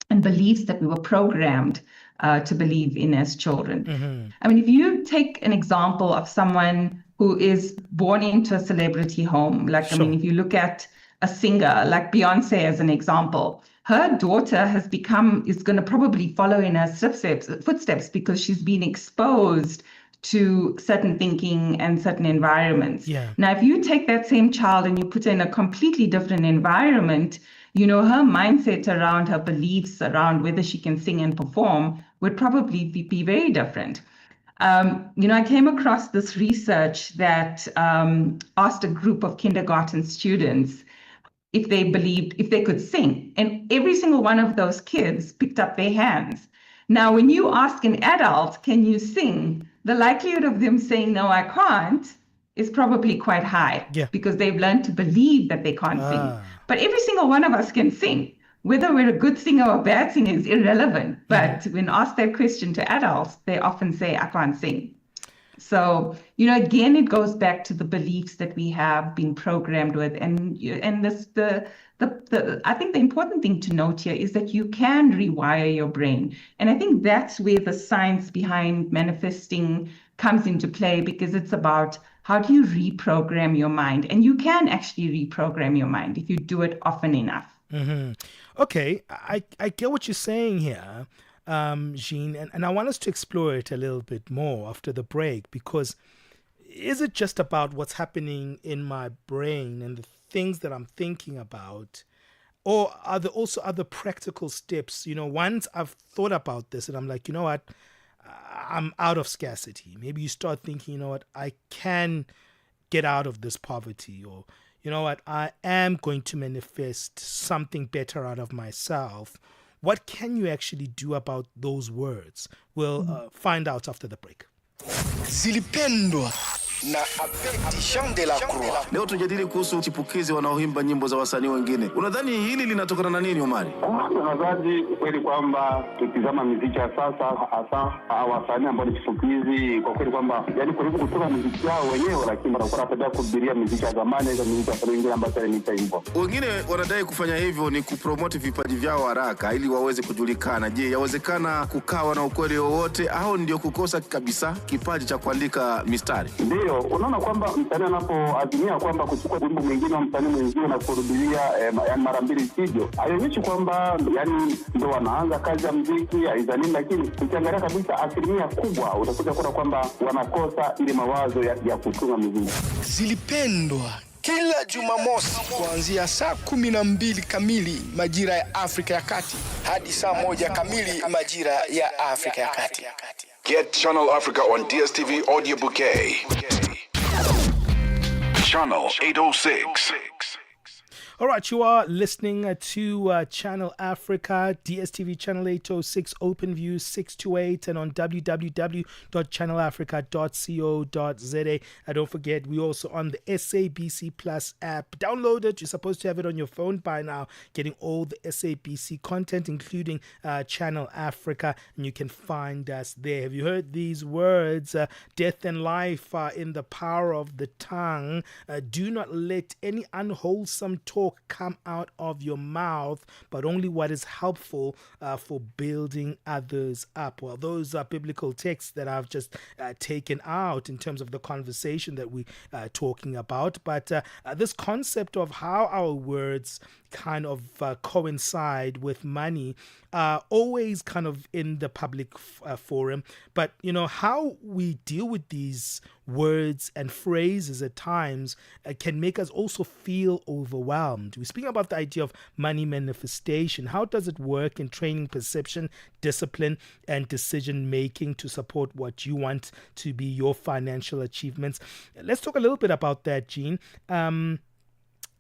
and beliefs that we were programmed to believe in as children. I mean, if you take an example of someone who is born into a celebrity home, I mean, if you look at a singer like Beyonce as an example, her daughter is going to probably follow in her footsteps because she's been exposed to certain thinking and certain environments.
Yeah.
Now, if you take that same child and you put her in a completely different environment, her mindset around her beliefs around whether she can sing and perform would probably be very different. I came across this research that asked a group of kindergarten students if they could sing. And every single one of those kids picked up their hands. Now, when you ask an adult, can you sing? The likelihood of them saying, no, I can't, is probably quite high because they've learned to believe that they can't sing. But every single one of us can sing. Whether we're a good singer or a bad singer is irrelevant. But when asked that question to adults, they often say, I can't sing. So, again, it goes back to the beliefs that we have been programmed with. And this, I think the important thing to note here is that you can rewire your brain. And I think that's where the science behind manifesting comes into play, because it's about how do you reprogram your mind? And you can actually reprogram your mind if you do it often enough.
Okay, I get what you're saying here. Jean, and I want us to explore it a little bit more after the break, because is it just about what's happening in my brain and the things that I'm thinking about, or are there also other practical steps? Once I've thought about this and I'm like, what, I'm out of scarcity. Maybe you start thinking, what, I can get out of this poverty, or what, I am going to manifest something better out of myself. What can you actually do about those words? We'll find out after the break.
Zilipendwa na Abedi Jean de la Croix. Leo tujadili kuhusu chipukizi wanaoimba nyimbo za wasanii wengine. Unadhani hili linatokana na nini, Omari?
Nadhani kweli kwamba tukizama muziki ya sasa, hasa wasanii ambao ni chipukizi, kwa kweli kwamba yani karibu kutoka muziki wao wenyewe, lakini wanakuwa wanataka kuhubiria muziki ya zamani na muziki ya wengine ambao ni taimbo.
Wengine wanadai kufanya hivyo ni kupromote vipaji vyao haraka ili waweze kujulikana. Je, yawezekana kukawa na ukweli wowote au ndio kukosa kabisa kipaji cha kuandika mistari?
Ndio, hiyo unaona kwamba msanii anapoazimia kwamba kuchukua wimbo mwingine wa msanii mwingine na kurudilia yani mara mbili sivyo, haionyeshi kwamba yani ndo wanaanza kazi ya muziki aizalini, lakini ukiangalia kabisa asilimia kubwa utakuta kwamba wanakosa ile mawazo ya kutunga muziki.
Zilipendwa kila Jumamosi kuanzia saa 12 kamili majira ya Afrika ya Kati hadi saa 1 kamili majira ya Afrika ya Kati.
Get Channel Africa on DSTV Audio Bouquet. Channel 806.
All right, you are listening to Channel Africa, DSTV Channel 806, OpenView 628, and on www.channelafrica.co.za. And don't forget, we're also on the SABC Plus app. Download it. You're supposed to have it on your phone by now, getting all the SABC content, including Channel Africa, and you can find us there. Have you heard these words? Death and life are in the power of the tongue. Do not let any unwholesome talk come out of your mouth, but only what is helpful for building others up. Well, those are biblical texts that I've just taken out in terms of the conversation that we're talking about. But this concept of how our words kind of coincide with money, always kind of in the public forum. But, you know, how we deal with these words and phrases at times can make us also feel overwhelmed. We're speaking about the idea of money manifestation. How does it work in training perception, discipline, and decision making to support what you want to be your financial achievements? Let's talk a little bit about that, Jean.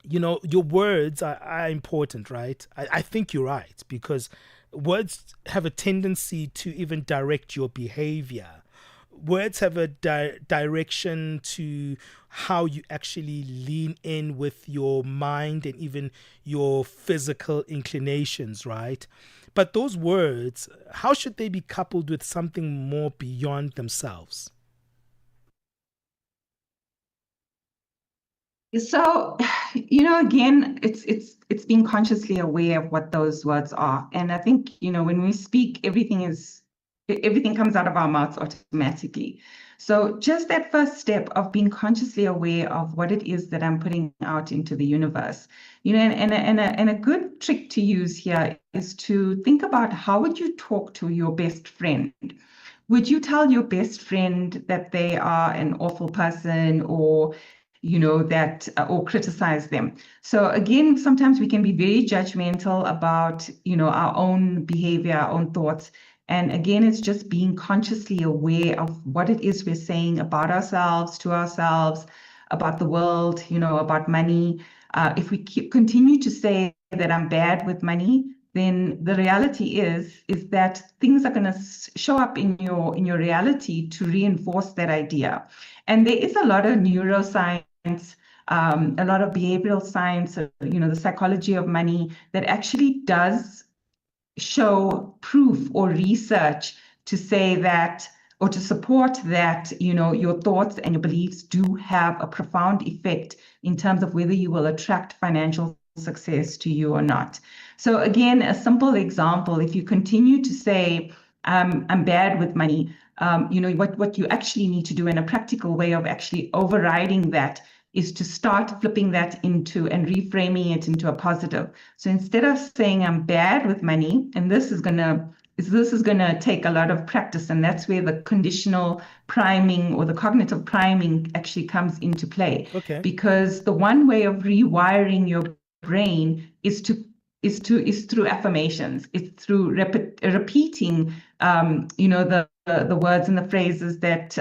You know, your words are important, right? I think you're right, because words have a tendency to even direct your behavior. Words have a direction to how you actually lean in with your mind and even your physical inclinations, right? But those words, how should they be coupled with something more beyond themselves?
So, you know, again, it's being consciously aware of what those words are. And I think, you know, when we speak, everything comes out of our mouths automatically. So just that first step of being consciously aware of what it is that I'm putting out into the universe, you know, and a good trick to use here is to think about, how would you talk to your best friend? Would you tell your best friend that they are an awful person, or you know, that or criticize them? So again, sometimes we can be very judgmental about, you know, our own behavior, our own thoughts. And again, it's just being consciously aware of what it is we're saying about ourselves, to ourselves, about the world, you know, about money. If we continue to say that I'm bad with money, then the reality is that things are going to show up in your reality to reinforce that idea. And there is a lot of neuroscience, a lot of behavioral science, you know, the psychology of money, that actually does show proof or research to say that, or to support that, you know, your thoughts and your beliefs do have a profound effect in terms of whether you will attract financial success to you or not. So again, a simple example, if you continue to say, I'm bad with money, you know, what you actually need to do in a practical way of actually overriding that is to start flipping that into and reframing it into a positive. So instead of saying I'm bad with money, and this is gonna take a lot of practice, and that's where the conditional priming or the cognitive priming actually comes into play.
Okay.
Because the one way of rewiring your brain is through affirmations. It's through repeating, you know, the words and the phrases that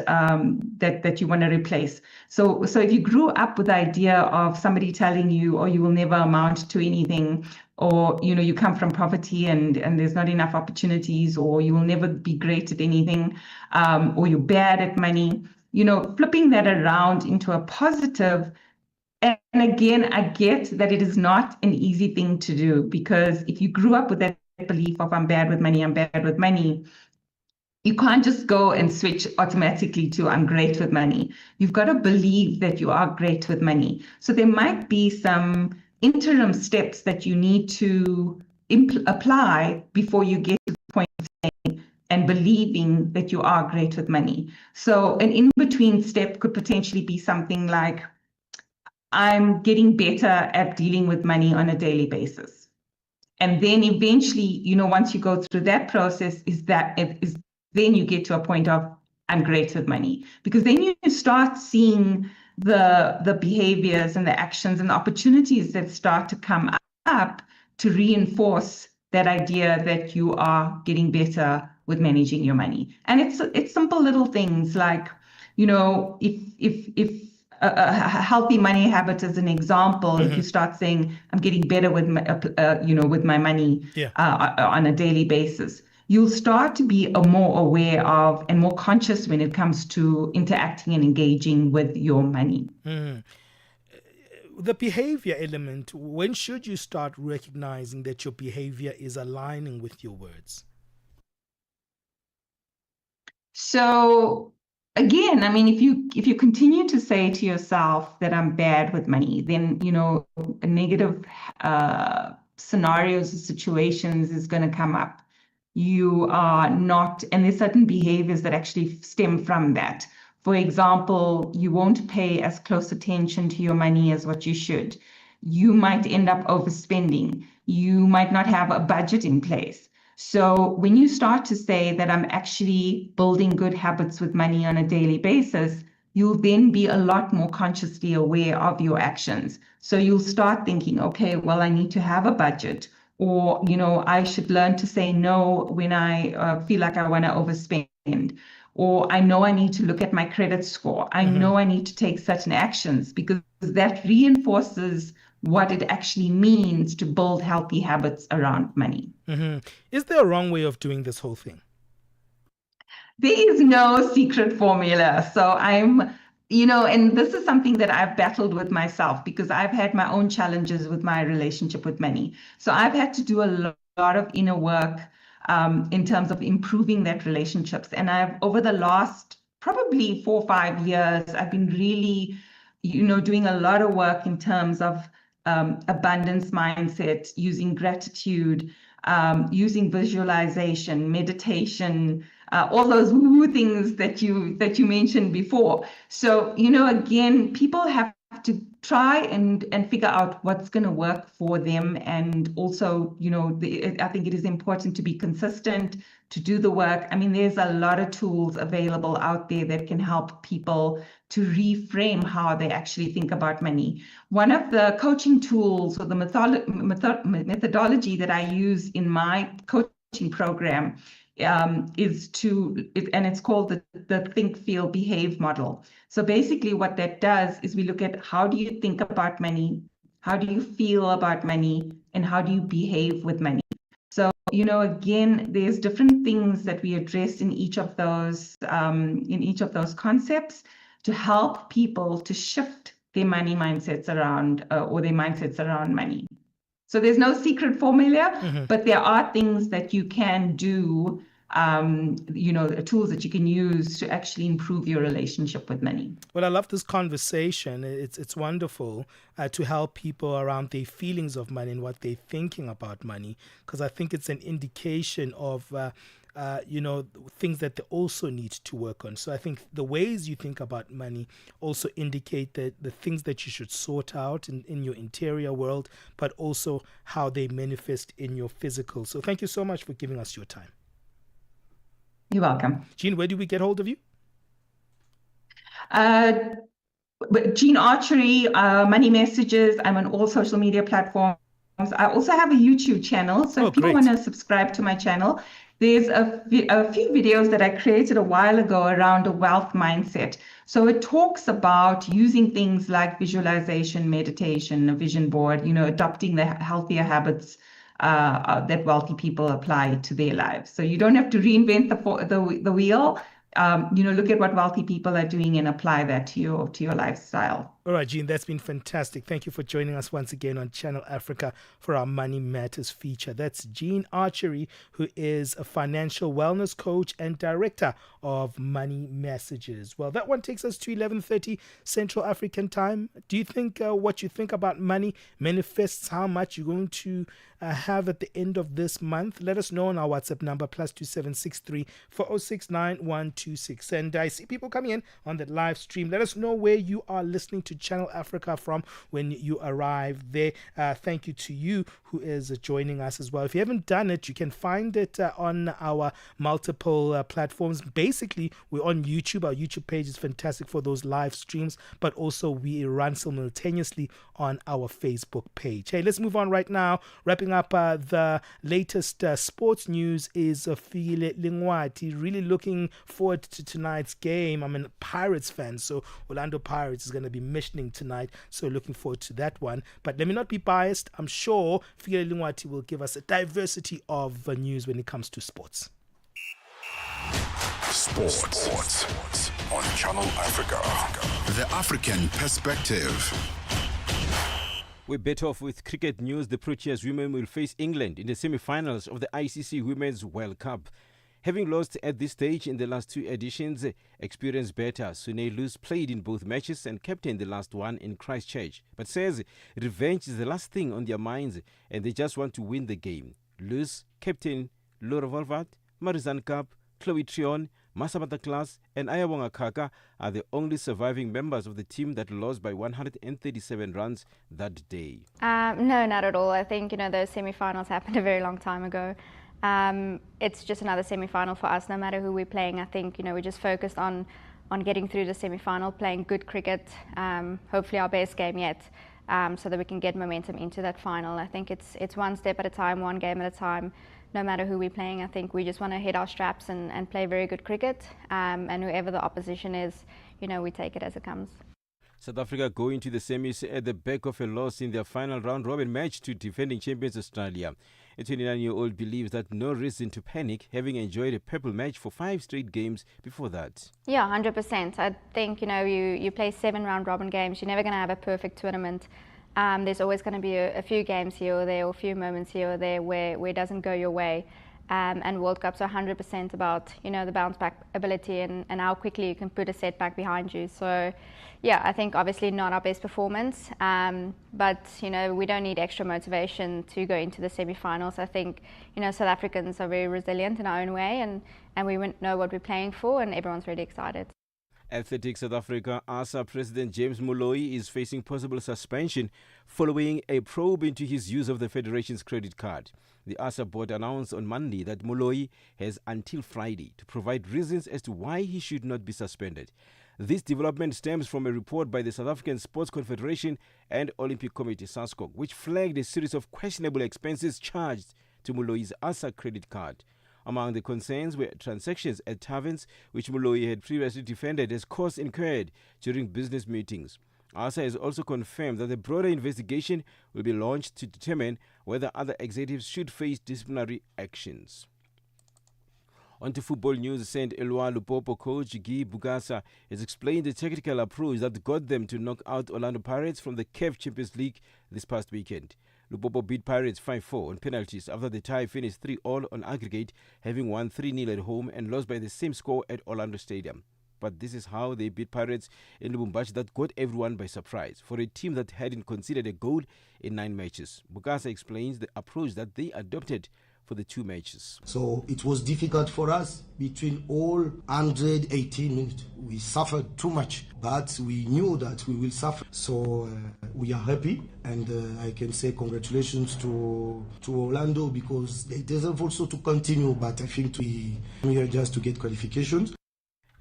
you want to replace. So if you grew up with the idea of somebody telling you, or you will never amount to anything, or you know, you come from poverty and there's not enough opportunities, or you will never be great at anything, or you're bad at money, you know, flipping that around into a positive. And again, I get that it is not an easy thing to do, because if you grew up with that belief of I'm bad with money, you can't just go and switch automatically to I'm great with money. You've got to believe that you are great with money. So there might be some interim steps that you need to apply before you get to the point of saying, and believing that you are great with money. So an in-between step could potentially be something like, I'm getting better at dealing with money on a daily basis. And then eventually, once you go through that process, then you get to a point of, I'm great with money. Because then you start seeing the behaviors and the actions and the opportunities that start to come up to reinforce that idea that you are getting better with managing your money. And it's simple little things like, if a healthy money habit as an example, if you start saying, I'm getting better with with my money on a daily basis, you'll start to be more aware of and more conscious when it comes to interacting and engaging with your money.
The behavior element, when should you start recognizing that your behavior is aligning with your words?
So again, I mean, if you continue to say to yourself that I'm bad with money, then negative scenarios or situations is going to come up. You are not, and there's certain behaviors that actually stem from that. For example, you won't pay as close attention to your money as what you should. You might end up overspending. You might not have a budget in place. So when you start to say that I'm actually building good habits with money on a daily basis, you'll then be a lot more consciously aware of your actions. So you'll start thinking, okay, well, I need to have a budget, or, I should learn to say no when I feel like I want to overspend, or I know I need to look at my credit score. I know I need to take certain actions, because that reinforces what it actually means to build healthy habits around money.
Is there a wrong way of doing this whole thing?
There is no secret formula. So and this is something that I've battled with myself, because I've had my own challenges with my relationship with money. So I've had to do a lot of inner work in terms of improving that relationships. And over the last probably 4 or 5 years, I've been really, doing a lot of work in terms of abundance mindset, using gratitude, using visualization, meditation, all those woo things that you mentioned before. So, again, people have to try and figure out what's going to work for them. And also, I think it is important to be consistent, to do the work. I mean, there's a lot of tools available out there that can help people to reframe how they actually think about money. One of the coaching tools, or the methodology that I use in my coaching program, and it's called the think, feel, behave model. So basically what that does is we look at, how do you think about money, how do you feel about money, and how do you behave with money. So, again, there's different things that we address in each of those concepts to help people to shift their money mindsets around, or their mindsets around money. So there's no secret formula, but there are things that you can do, tools that you can use to actually improve your relationship with money.
Well, I love this conversation. It's wonderful to help people around their feelings of money and what they're thinking about money, because I think it's an indication of things that they also need to work on. So I think the ways you think about money also indicate that the things that you should sort out in your interior world, but also how they manifest in your physical. So thank you so much for giving us your time.
You're welcome.
Jean, where do we get hold of you?
Jean Archery, Money Messages. I'm on all social media platforms. I also have a YouTube channel. So if people want to subscribe to my channel, there's a few videos that I created a while ago around a wealth mindset. So it talks about using things like visualization, meditation, a vision board, adopting the healthier habits that wealthy people apply to their lives. So you don't have to reinvent the wheel. Look at what wealthy people are doing and apply that to your lifestyle.
All right, Jean, that's been fantastic. Thank you for joining us once again on Channel Africa for our Money Matters feature. That's Jean Archery, who is a financial wellness coach and director of Money Messages. Well, that one takes us to 11:30 Central African time. Do you think what you think about money manifests how much you're going to have at the end of this month? Let us know on our WhatsApp number, +2763 406 9126. And I see people coming in on the live stream. Let us know where you are listening to Channel Africa from when you arrive there. Thank you to you who is joining us as well. If you haven't done it, you can find it on our multiple platforms. Basically, we're on YouTube. Our YouTube page is fantastic for those live streams, but also we run simultaneously on our Facebook page. Hey, let's move on right now. Wrapping up the latest sports news is File Lingwati. Really looking forward to tonight's game. I'm a Pirates fan, so Orlando Pirates is going to be missioning tonight, so looking forward to that one. But let me not be biased. I'm sure File Lingwati will give us a diversity of news when it comes to sports.
Sports on Channel Africa. The African perspective.
We bet off with cricket news. The Proteas women will face England in the semi-finals of the ICC Women's World Cup. Having lost at this stage in the last two editions, experienced batter Sunay Luz played in both matches and captained the last one in Christchurch, but says revenge is the last thing on their minds and they just want to win the game. Luz, captain Laura Volvat, Marizan Kapp, Chloe Trion, Masabata Class and Ayabonga Kaka are the only surviving members of the team that lost by 137 runs that day.
No, not at all. I think, those semi-finals happened a very long time ago. It's just another semi-final for us, no matter who we're playing. I think, we're just focused on getting through the semi-final, playing good cricket, hopefully our best game yet, so that we can get momentum into that final. I think it's one step at a time, one game at a time. No matter who we're playing, I think we just want to hit our straps and play very good cricket. And whoever the opposition is, we take it as it comes.
South Africa go into the semis at the back of a loss in their final round-robin match to defending champions Australia. A 29-year-old believes that no reason to panic, having enjoyed a purple match for 5 straight games before that.
Yeah, 100%. I think, you play 7 round-robin games. You're never going to have a perfect tournament. There's always going to be a few games here or there, or a few moments here or there where it doesn't go your way. And World Cups are 100% about, the bounce back ability and how quickly you can put a setback behind you. So, yeah, I think obviously not our best performance, but, we don't need extra motivation to go into the semi-finals. I think, South Africans are very resilient in our own way and we know what we're playing for and everyone's really excited.
Athletics South Africa ASA President James Moloi is facing possible suspension following a probe into his use of the Federation's credit card. The ASA board announced on Monday that Moloi has until Friday to provide reasons as to why he should not be suspended. This development stems from a report by the South African Sports Confederation and Olympic Committee SASCOC, which flagged a series of questionable expenses charged to Moloi's ASA credit card. Among the concerns were transactions at taverns, which Moloi had previously defended as costs incurred during business meetings. ASA has also confirmed that a broader investigation will be launched to determine whether other executives should face disciplinary actions. On to football news, St. Eloi Lupopo coach Guy Bugasa has explained the tactical approach that got them to knock out Orlando Pirates from the CAF Champions League this past weekend. Lupopo beat Pirates 5-4 on penalties after the tie finished 3-3 on aggregate, having won 3-0 at home and lost by the same score at Orlando Stadium. But this is how they beat Pirates in Lubumbashi that got everyone by surprise for a team that hadn't conceded a goal in 9 matches. Bugasa explains the approach that they adopted for the 2 matches.
So it was difficult for us between all 118 minutes. We suffered too much, but we knew that we will suffer. So we are happy, and I can say congratulations to Orlando because they deserve also to continue, but I think we are just to get qualifications.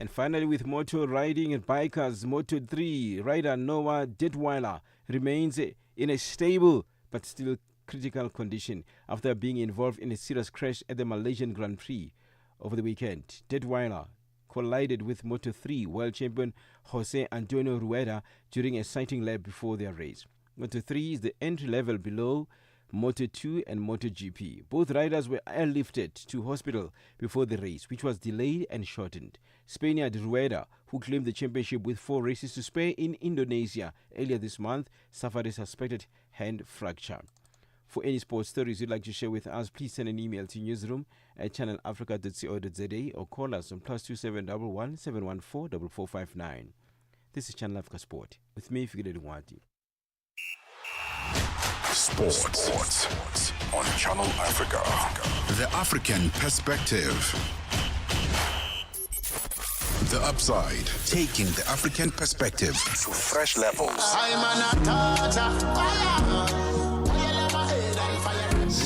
And finally, with motor riding and bikers, Moto3 rider Noah Detweiler remains in a stable but still critical condition after being involved in a serious crash at the Malaysian Grand Prix over the weekend. Detweiler collided with Moto3 world champion Jose Antonio Rueda during a sighting lap before their race. Moto3 is the entry level below Moto2 and MotoGP. Both riders were airlifted to hospital before the race, which was delayed and shortened. Spaniard Rueda, who claimed the championship with 4 races to spare in Indonesia earlier this month, suffered a suspected hand fracture. For any sports stories you'd like to share with us, please send an email to newsroom@channelafrica.co.za or call us on +2711 714 4459. This is Channel Africa Sport with me, Figile Nwati.
Sports on Channel Africa. The African perspective. The Upside, taking the African perspective to fresh levels.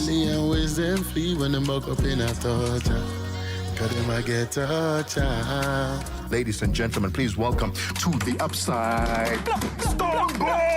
Million ways them flee when them buck up in a torture. Cause them I get torture.
Ladies and gentlemen, please welcome to The Upside, Stone Boy!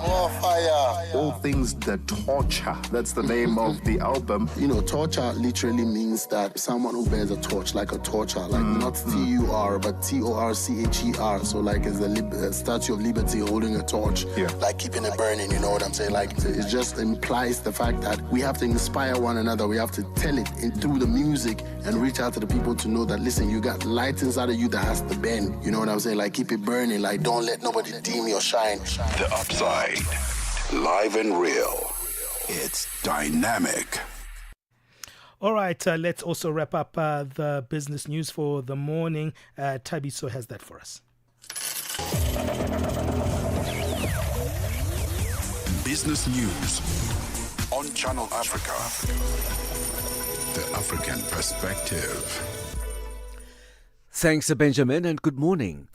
More fire.
All things that torture. That's the name of the album.
You know, torture literally means that someone who bears a torch, like a torcher, like not T-U-R, but T-O-R-C-H-E-R. So like it's a Statue of Liberty holding a torch, like keeping it burning, you know what I'm saying? Like it just implies the fact that we have to inspire one another. We have to tell it through the music and reach out to the people to know that, listen, you got light inside of you that has to bend. You know what I'm saying? Like keep it burning, like don't let nobody dim your shine.
The Upside, live and real. It's dynamic.
All right, let's also wrap up the business news for the morning. Tabiso has that for us.
Business news on Channel Africa. The African perspective.
Thanks, Benjamin, and good morning.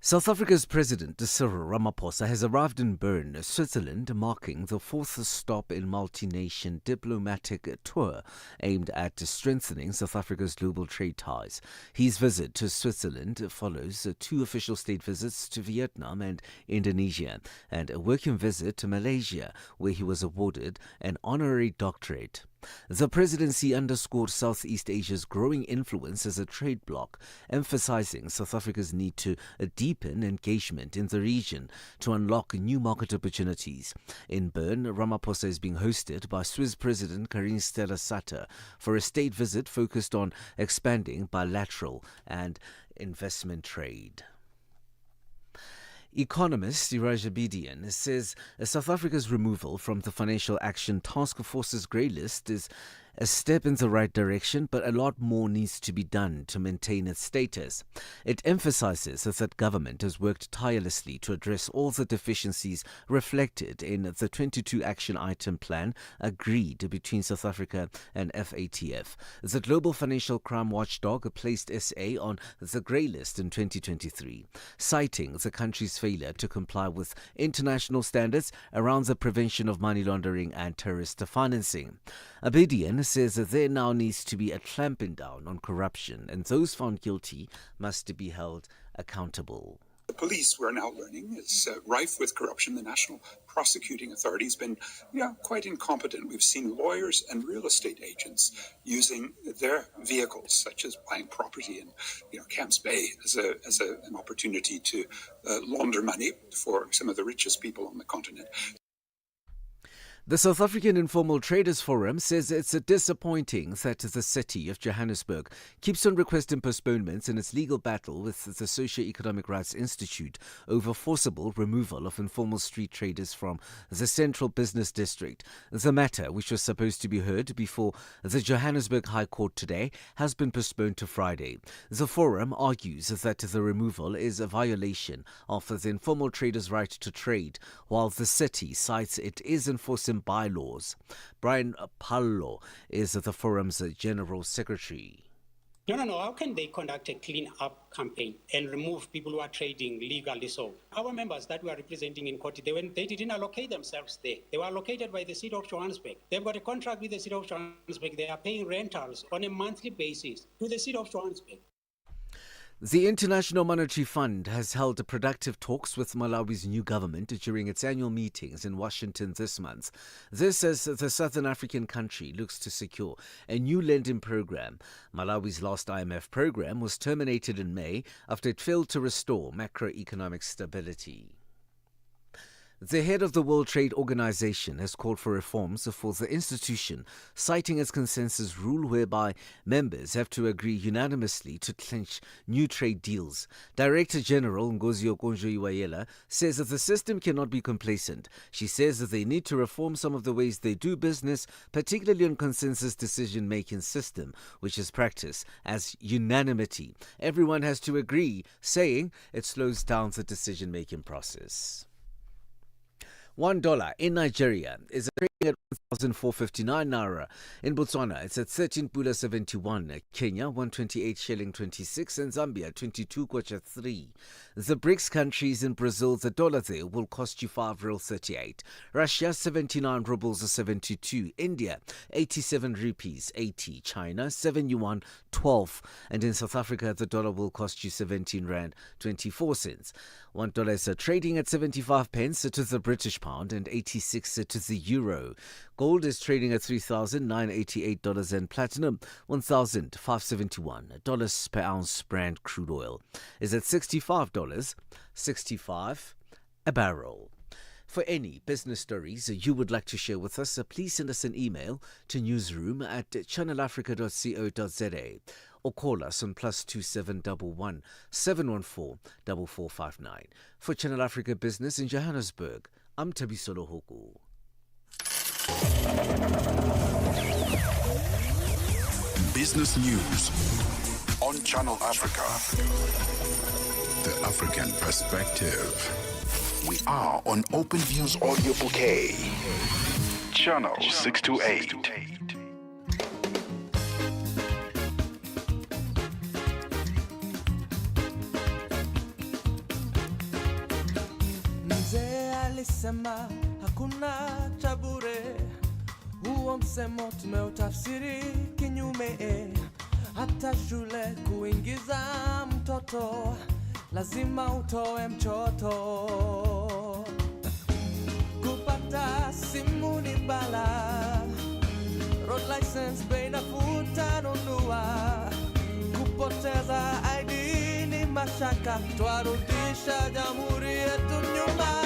South Africa's President Cyril Ramaphosa has arrived in Bern, Switzerland, marking the 4th stop in multi-nation diplomatic tour aimed at strengthening South Africa's global trade ties. His visit to Switzerland follows 2 official state visits to Vietnam and Indonesia and a working visit to Malaysia, where he was awarded an honorary doctorate. The presidency underscored Southeast Asia's growing influence as a trade bloc, emphasizing South Africa's need to deepen engagement in the region to unlock new market opportunities. In Bern, Ramaphosa is being hosted by Swiss President Karin Stella-Satter for a state visit focused on expanding bilateral and investment trade. Economist Iraj Abedian says South Africa's removal from the Financial Action Task Force's grey list is a step in the right direction, but a lot more needs to be done to maintain its status. It emphasizes that government has worked tirelessly to address all the deficiencies reflected in the 22 action item plan agreed between South Africa and FATF. The global financial crime watchdog placed SA on the grey list in 2023, citing the country's failure to comply with international standards around the prevention of money laundering and terrorist financing. Abedian says that there now needs to be a clamping down on corruption, and those found guilty must be held accountable.
The police, we're now learning, is rife with corruption. The National Prosecuting Authority has been quite incompetent. We've seen lawyers and real estate agents using their vehicles, such as buying property in Camps Bay, as an opportunity to launder money for some of the richest people on the continent.
The South African Informal Traders Forum says it's disappointing that the city of Johannesburg keeps on requesting postponements in its legal battle with the Socio-Economic Rights Institute over forcible removal of informal street traders from the Central Business District. The matter, which was supposed to be heard before the Johannesburg High Court today, has been postponed to Friday. The forum argues that the removal is a violation of the informal traders' right to trade, while the city cites it is enforcing bylaws. Brian Pallo is the forum's general secretary.
No. How can they conduct a clean-up campaign and remove people who are trading legally so? Our members that we are representing in court, they didn't allocate themselves there. They were allocated by the city of Johannesburg. They've got a contract with the city of Johannesburg. They are paying rentals on a monthly basis to the city of Johannesburg.
The International Monetary Fund has held productive talks with Malawi's new government during its annual meetings in Washington this month. This as the Southern African country looks to secure a new lending program. Malawi's last IMF program was terminated in May after it failed to restore macroeconomic stability. The head of the World Trade Organization has called for reforms for the institution, citing its consensus rule whereby members have to agree unanimously to clinch new trade deals. Director General Ngozi Okonjo-Iweala says that the system cannot be complacent. She says that they need to reform some of the ways they do business, particularly on consensus decision-making system, which is practiced as unanimity. Everyone has to agree, saying it slows down the decision-making process. $1 in Nigeria is trading at 1,459 naira. In Botswana, it's at 13.71. Kenya, 128 shilling 26, and Zambia, 22 kwacha 3. The BRICS countries in Brazil, the dollar there will cost you 5.38. Russia, 79 rubles 72. India, 87 rupees 80. China, 7 yuan 12. And in South Africa, the dollar will cost you 17 rand 24 cents. $1 is trading at 75 pence to the British pound and 86 to the euro. Gold is trading at $3,988 and platinum $1,571 per ounce. Brand crude oil is at $65.65 a barrel. For any business stories you would like to share with us, please send us an email to newsroom@channelafrica.co.za or call us on +2711 714 4459. For Channel Africa Business in Johannesburg, I'm Tabisolo Hoku.
Business news on Channel Africa. The African perspective. We are on Open Views Audio Bouquet. Channel 628.
Mzee alisema hakuna cha bure, huo msemo tumeutafsiri kinyume. Hata shule kuingiza mtoto lazima utoe mchoto. Kupata simu ni bala, road license bei nafuu utanunua. Kupoteza ID ni mashaka, twarudisha jamhuri yetu nyuma.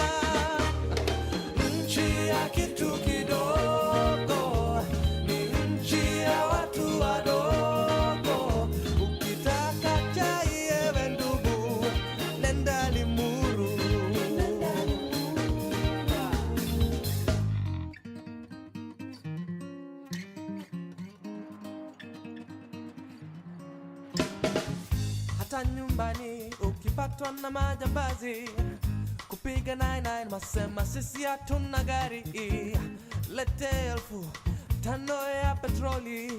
Nchi ya kitu kidogo ni nchi ya watu wadogo. Ukitaka chai ewe ndugu, nenda Limuru. Hata nyumbani ukipatwa na majambazi, kupiga 99 masema sisi hatuna gari. Lete 5,000 ya petroli,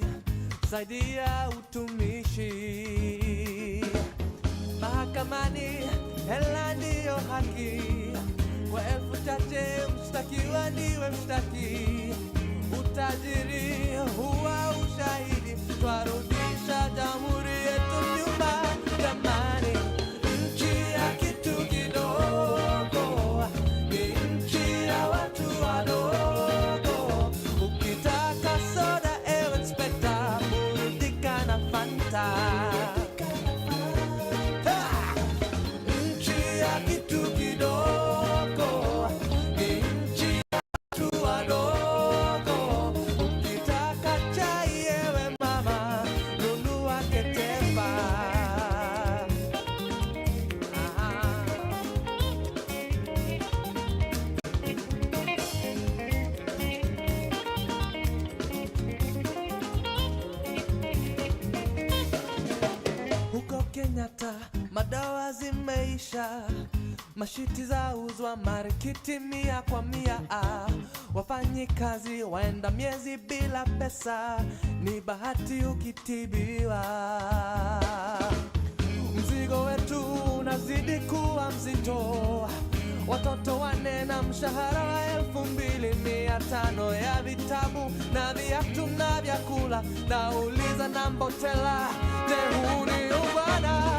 zaidi ya utumishi. Mahakamani hela ndiyo haki, kwa 1,000 mshtakiwa ndiwe mshtaki. Utajiri huwa ushahidi, twarudisha jamhuri yetu nyuma. Jamani, nchi ya kitu kidogo ni nchi ya watu wadogo. Ukitaka soda ewe inspector, burudika na Fanta. Nchi ya kitu kidogo ni nchi ya watu wadogo. Ukitaka chai ewe mama, nunua Ketepa. Huko Kenyatta madawa zimeisha, mashiti za uzwa marikiti 100 kwa 100. Wafanyikazi waenda miezi bila pesa, ni bahati ukitibiwa. Mzigo wetu unazidi kuwa mzito, watoto wane na mshahara wa 2,500 ya vitabu na viatu na vyakula. Nauliza na Mbotela, je, huu ni ubwana?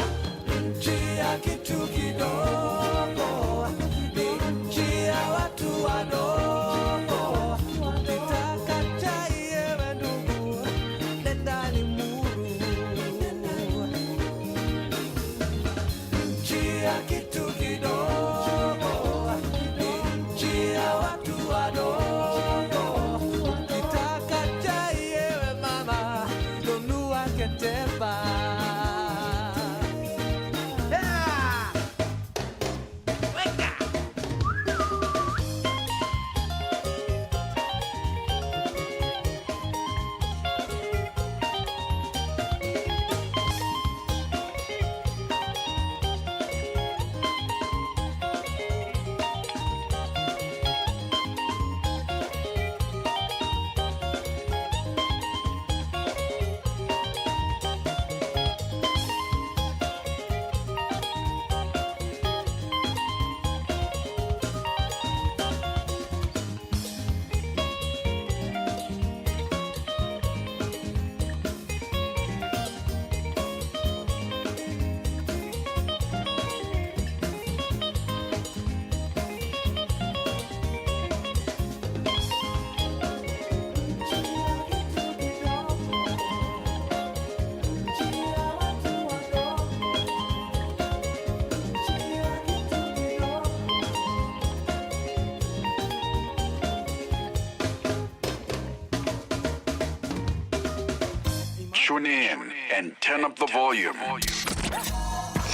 Tune in and turn up the volume.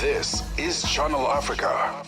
This is Channel Africa.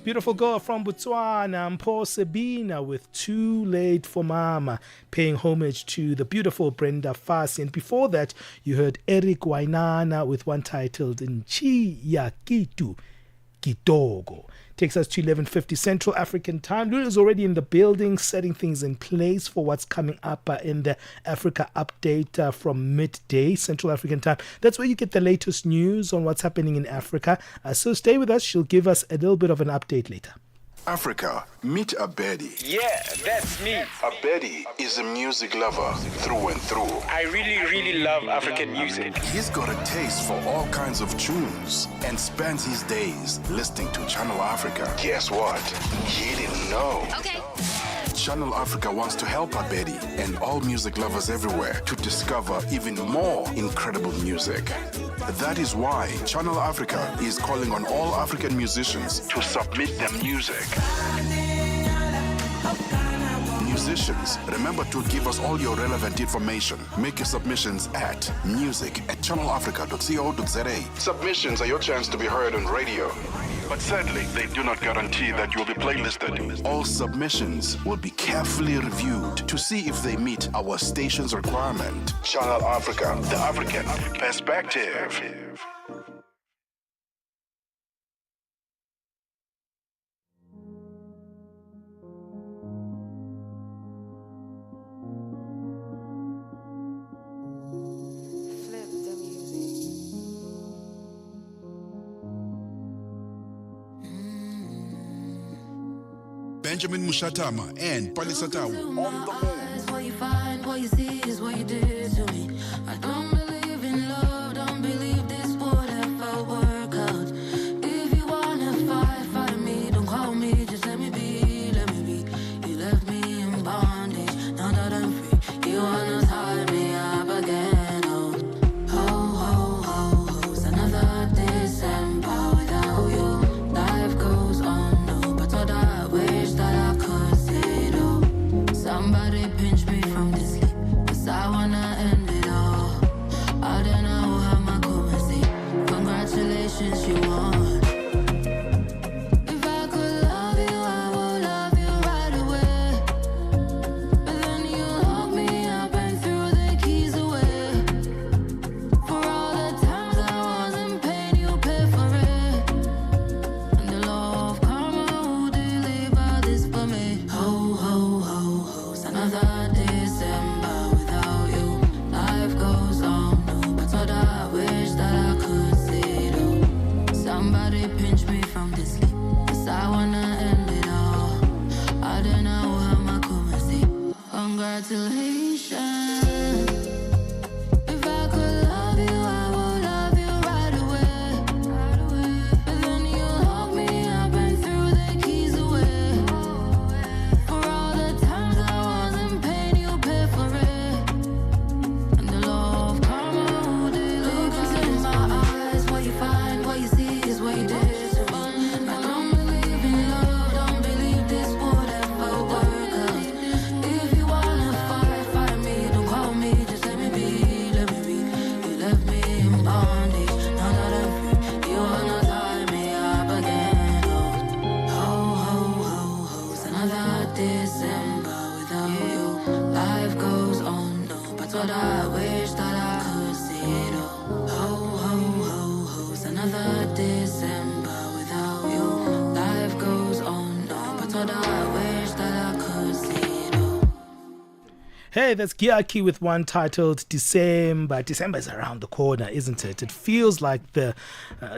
Beautiful girl from Botswana, Mpho Sabina with Too Late for Mama, paying homage to the beautiful Brenda Fassie. And before that, you heard Eric Wainana with one titled Nchi ya Kitu Kitogo. Takes us to 11:50 Central African Time. Lulu is already in the building, setting things in place for what's coming up in the Africa Update from midday Central African Time. That's where you get the latest news on what's happening in Africa. So stay with us. She'll give us a little bit of an update later.
Africa, meet Abedi.
Yeah, that's me.
Abedi is a music lover through and through.
I really love African music.
He's got a taste for all kinds of tunes and spends his days listening to Channel Africa. Guess what? He didn't know.
Okay.
Channel Africa wants to help Abedi and all music lovers everywhere to discover even more incredible music. That is why Channel Africa is calling on all African musicians to submit their music. Musicians, remember to give us all your relevant information. Make your submissions at music@channelafrica.co.za. Submissions are your chance to be heard on radio. But sadly, they do not guarantee that you'll be playlisted. All submissions will be carefully reviewed to see if they meet our station's requirement. Channel Africa, the African perspective.
Benjamin Moshatama and Palisatau on the move.
What you find, what you see is what you did to me. I don't believe in love, don't believe this would ever work out. If you wanna fight, fight me, don't call me, just let me be, let me be. You left me in bondage, now that I'm free, you wanna tie me up again. Oh, ho, ho, ho, ho, it's another December without you. Life goes on, no, but what I wish that I could say it all. Somebody pinch me from this sleep, 'cause I wanna end it all. I don't know how my come say. Congratulations, you won. If I could love you, I would love you right away. But then you locked me up and threw the keys away. For all the times I was in pain, you paid for it. And the law of karma will deliver this for me. Ho, ho, ho, ho, it's another December without you. Life goes on, no, but what I wish that I could see it all. Somebody pinch me from this sleep, 'cause I wanna end it all. I don't know how my come say. Congratulations. If I could love you, I would love you right away. But then you locked me up and threw the keys away. For all the times I was in pain, you paid for it. And the law of karma will deliver in my eyes. What you find, what you see is what you did to me. I don't believe in love, don't believe this would ever work out. If you wanna fight, fight me, don't call me, just let me be, let me be. You left me in bondage, now that I'm free, you wanna tie me up again. Oh, ho, ho, ho, ho, it's another December without you. Life goes on, no, but what I wish that I could see it all. Ho, ho, ho, ho, it's another December without you. Life goes on, no, but what I wish that I could see it all.
Hey, that's Giaki with one titled December. December is around the corner, isn't it? It feels like the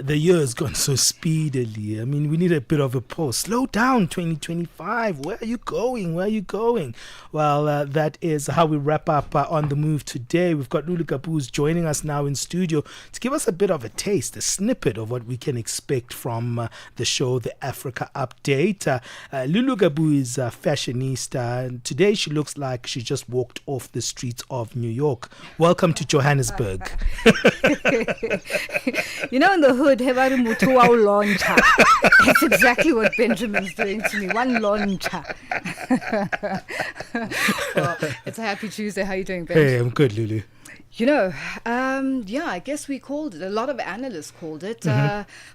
year's gone so speedily. I mean, we need a bit of a pause. Slow down, 2025. Where are you going? Where are you going? Well, that is how we wrap up On The Move today. We've got Lulu Kapoor joining us now in studio to give us a bit of a taste, a snippet of what we can expect from the show, The Africa Update. Lulu Kapoor is a fashionista, and today she looks like she just walked off the streets of New York. Welcome to Johannesburg.
You know, in the hood, launcher. That's exactly what Benjamin's doing to me. One launcher. Well, it's a happy Tuesday. How are you doing, Ben?
Hey, I'm good, Lulu.
You know, I guess we called it. A lot of analysts called it.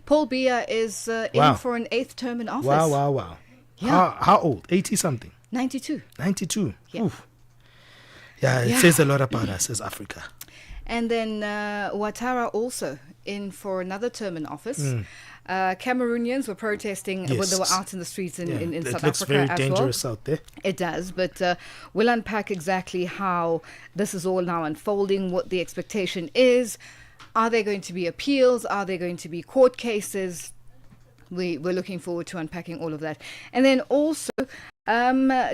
Paul Biya is in for an 8th term in office.
Wow.
Yeah.
How old? 80-something?
92.
92.
Yeah.
Oof. Yeah, it says a lot about us as Africa.
And then Ouattara also in for another term in office. Cameroonians were protesting when they were out in the streets in South Africa as well. It looks very
dangerous out there.
It does, but we'll unpack exactly how this is all now unfolding, what the expectation is. Are there going to be appeals? Are there going to be court cases? We're looking forward to unpacking all of that. And then also,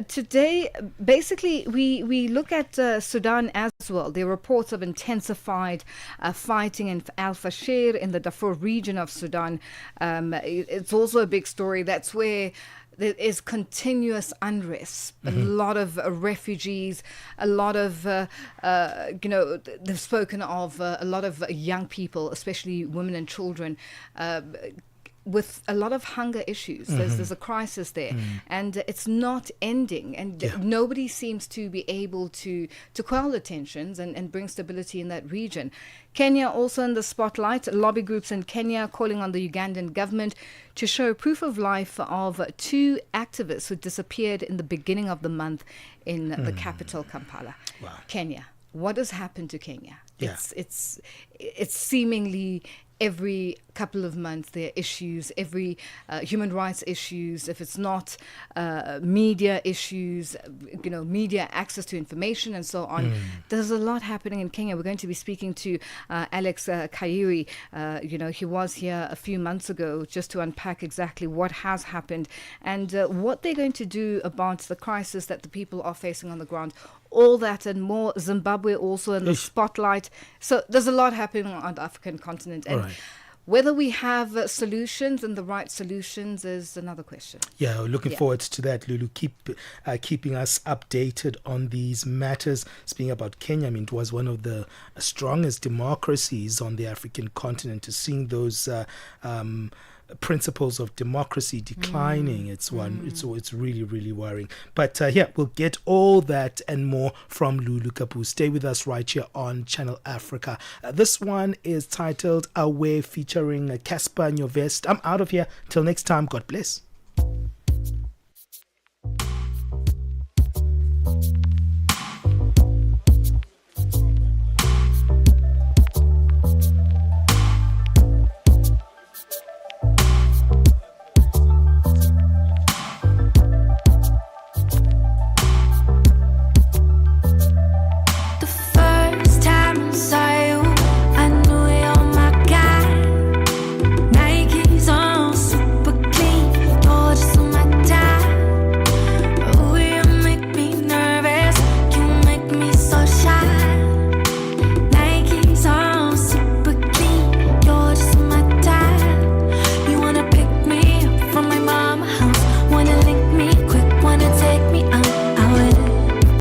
today, basically, we look at Sudan as well. There are reports of intensified fighting in Al-Fashir in the Darfur region of Sudan. It's also a big story. That's where there is continuous unrest, a lot of refugees, a lot of, they've spoken of a lot of young people, especially women and children, with a lot of hunger issues. There's a crisis there, and it's not ending, and nobody seems to be able to quell the tensions and bring stability in that region. Kenya also in the spotlight. Lobby groups in Kenya calling on the Ugandan government to show proof of life of 2 activists who disappeared in the beginning of the month in the capital, Kampala.
Wow.
Kenya. What has happened to Kenya?
Yeah.
It's seemingly every couple of months there are issues, every human rights issues, if it's not media issues, media access to information and so on. There's a lot happening in Kenya. We're going to be speaking to Alex Kairi. He was here a few months ago just to unpack exactly what has happened and what they're going to do about the crisis that the people are facing on the ground. All that and more. Zimbabwe also in the spotlight. So there's a lot happening on the African continent. And whether we have solutions and the right solutions is another question.
Yeah, we're looking forward to that, Lulu. Keeping us updated on these matters. Speaking about Kenya, I mean, it was one of the strongest democracies on the African continent. To seeing those principles of democracy declining, it's really, really worrying. But we'll get all that and more from Lulu Kapu. Stay with us right here on Channel Africa. This one is titled Away, featuring Casper Nyovest. I'm out of here. Till next time, God bless.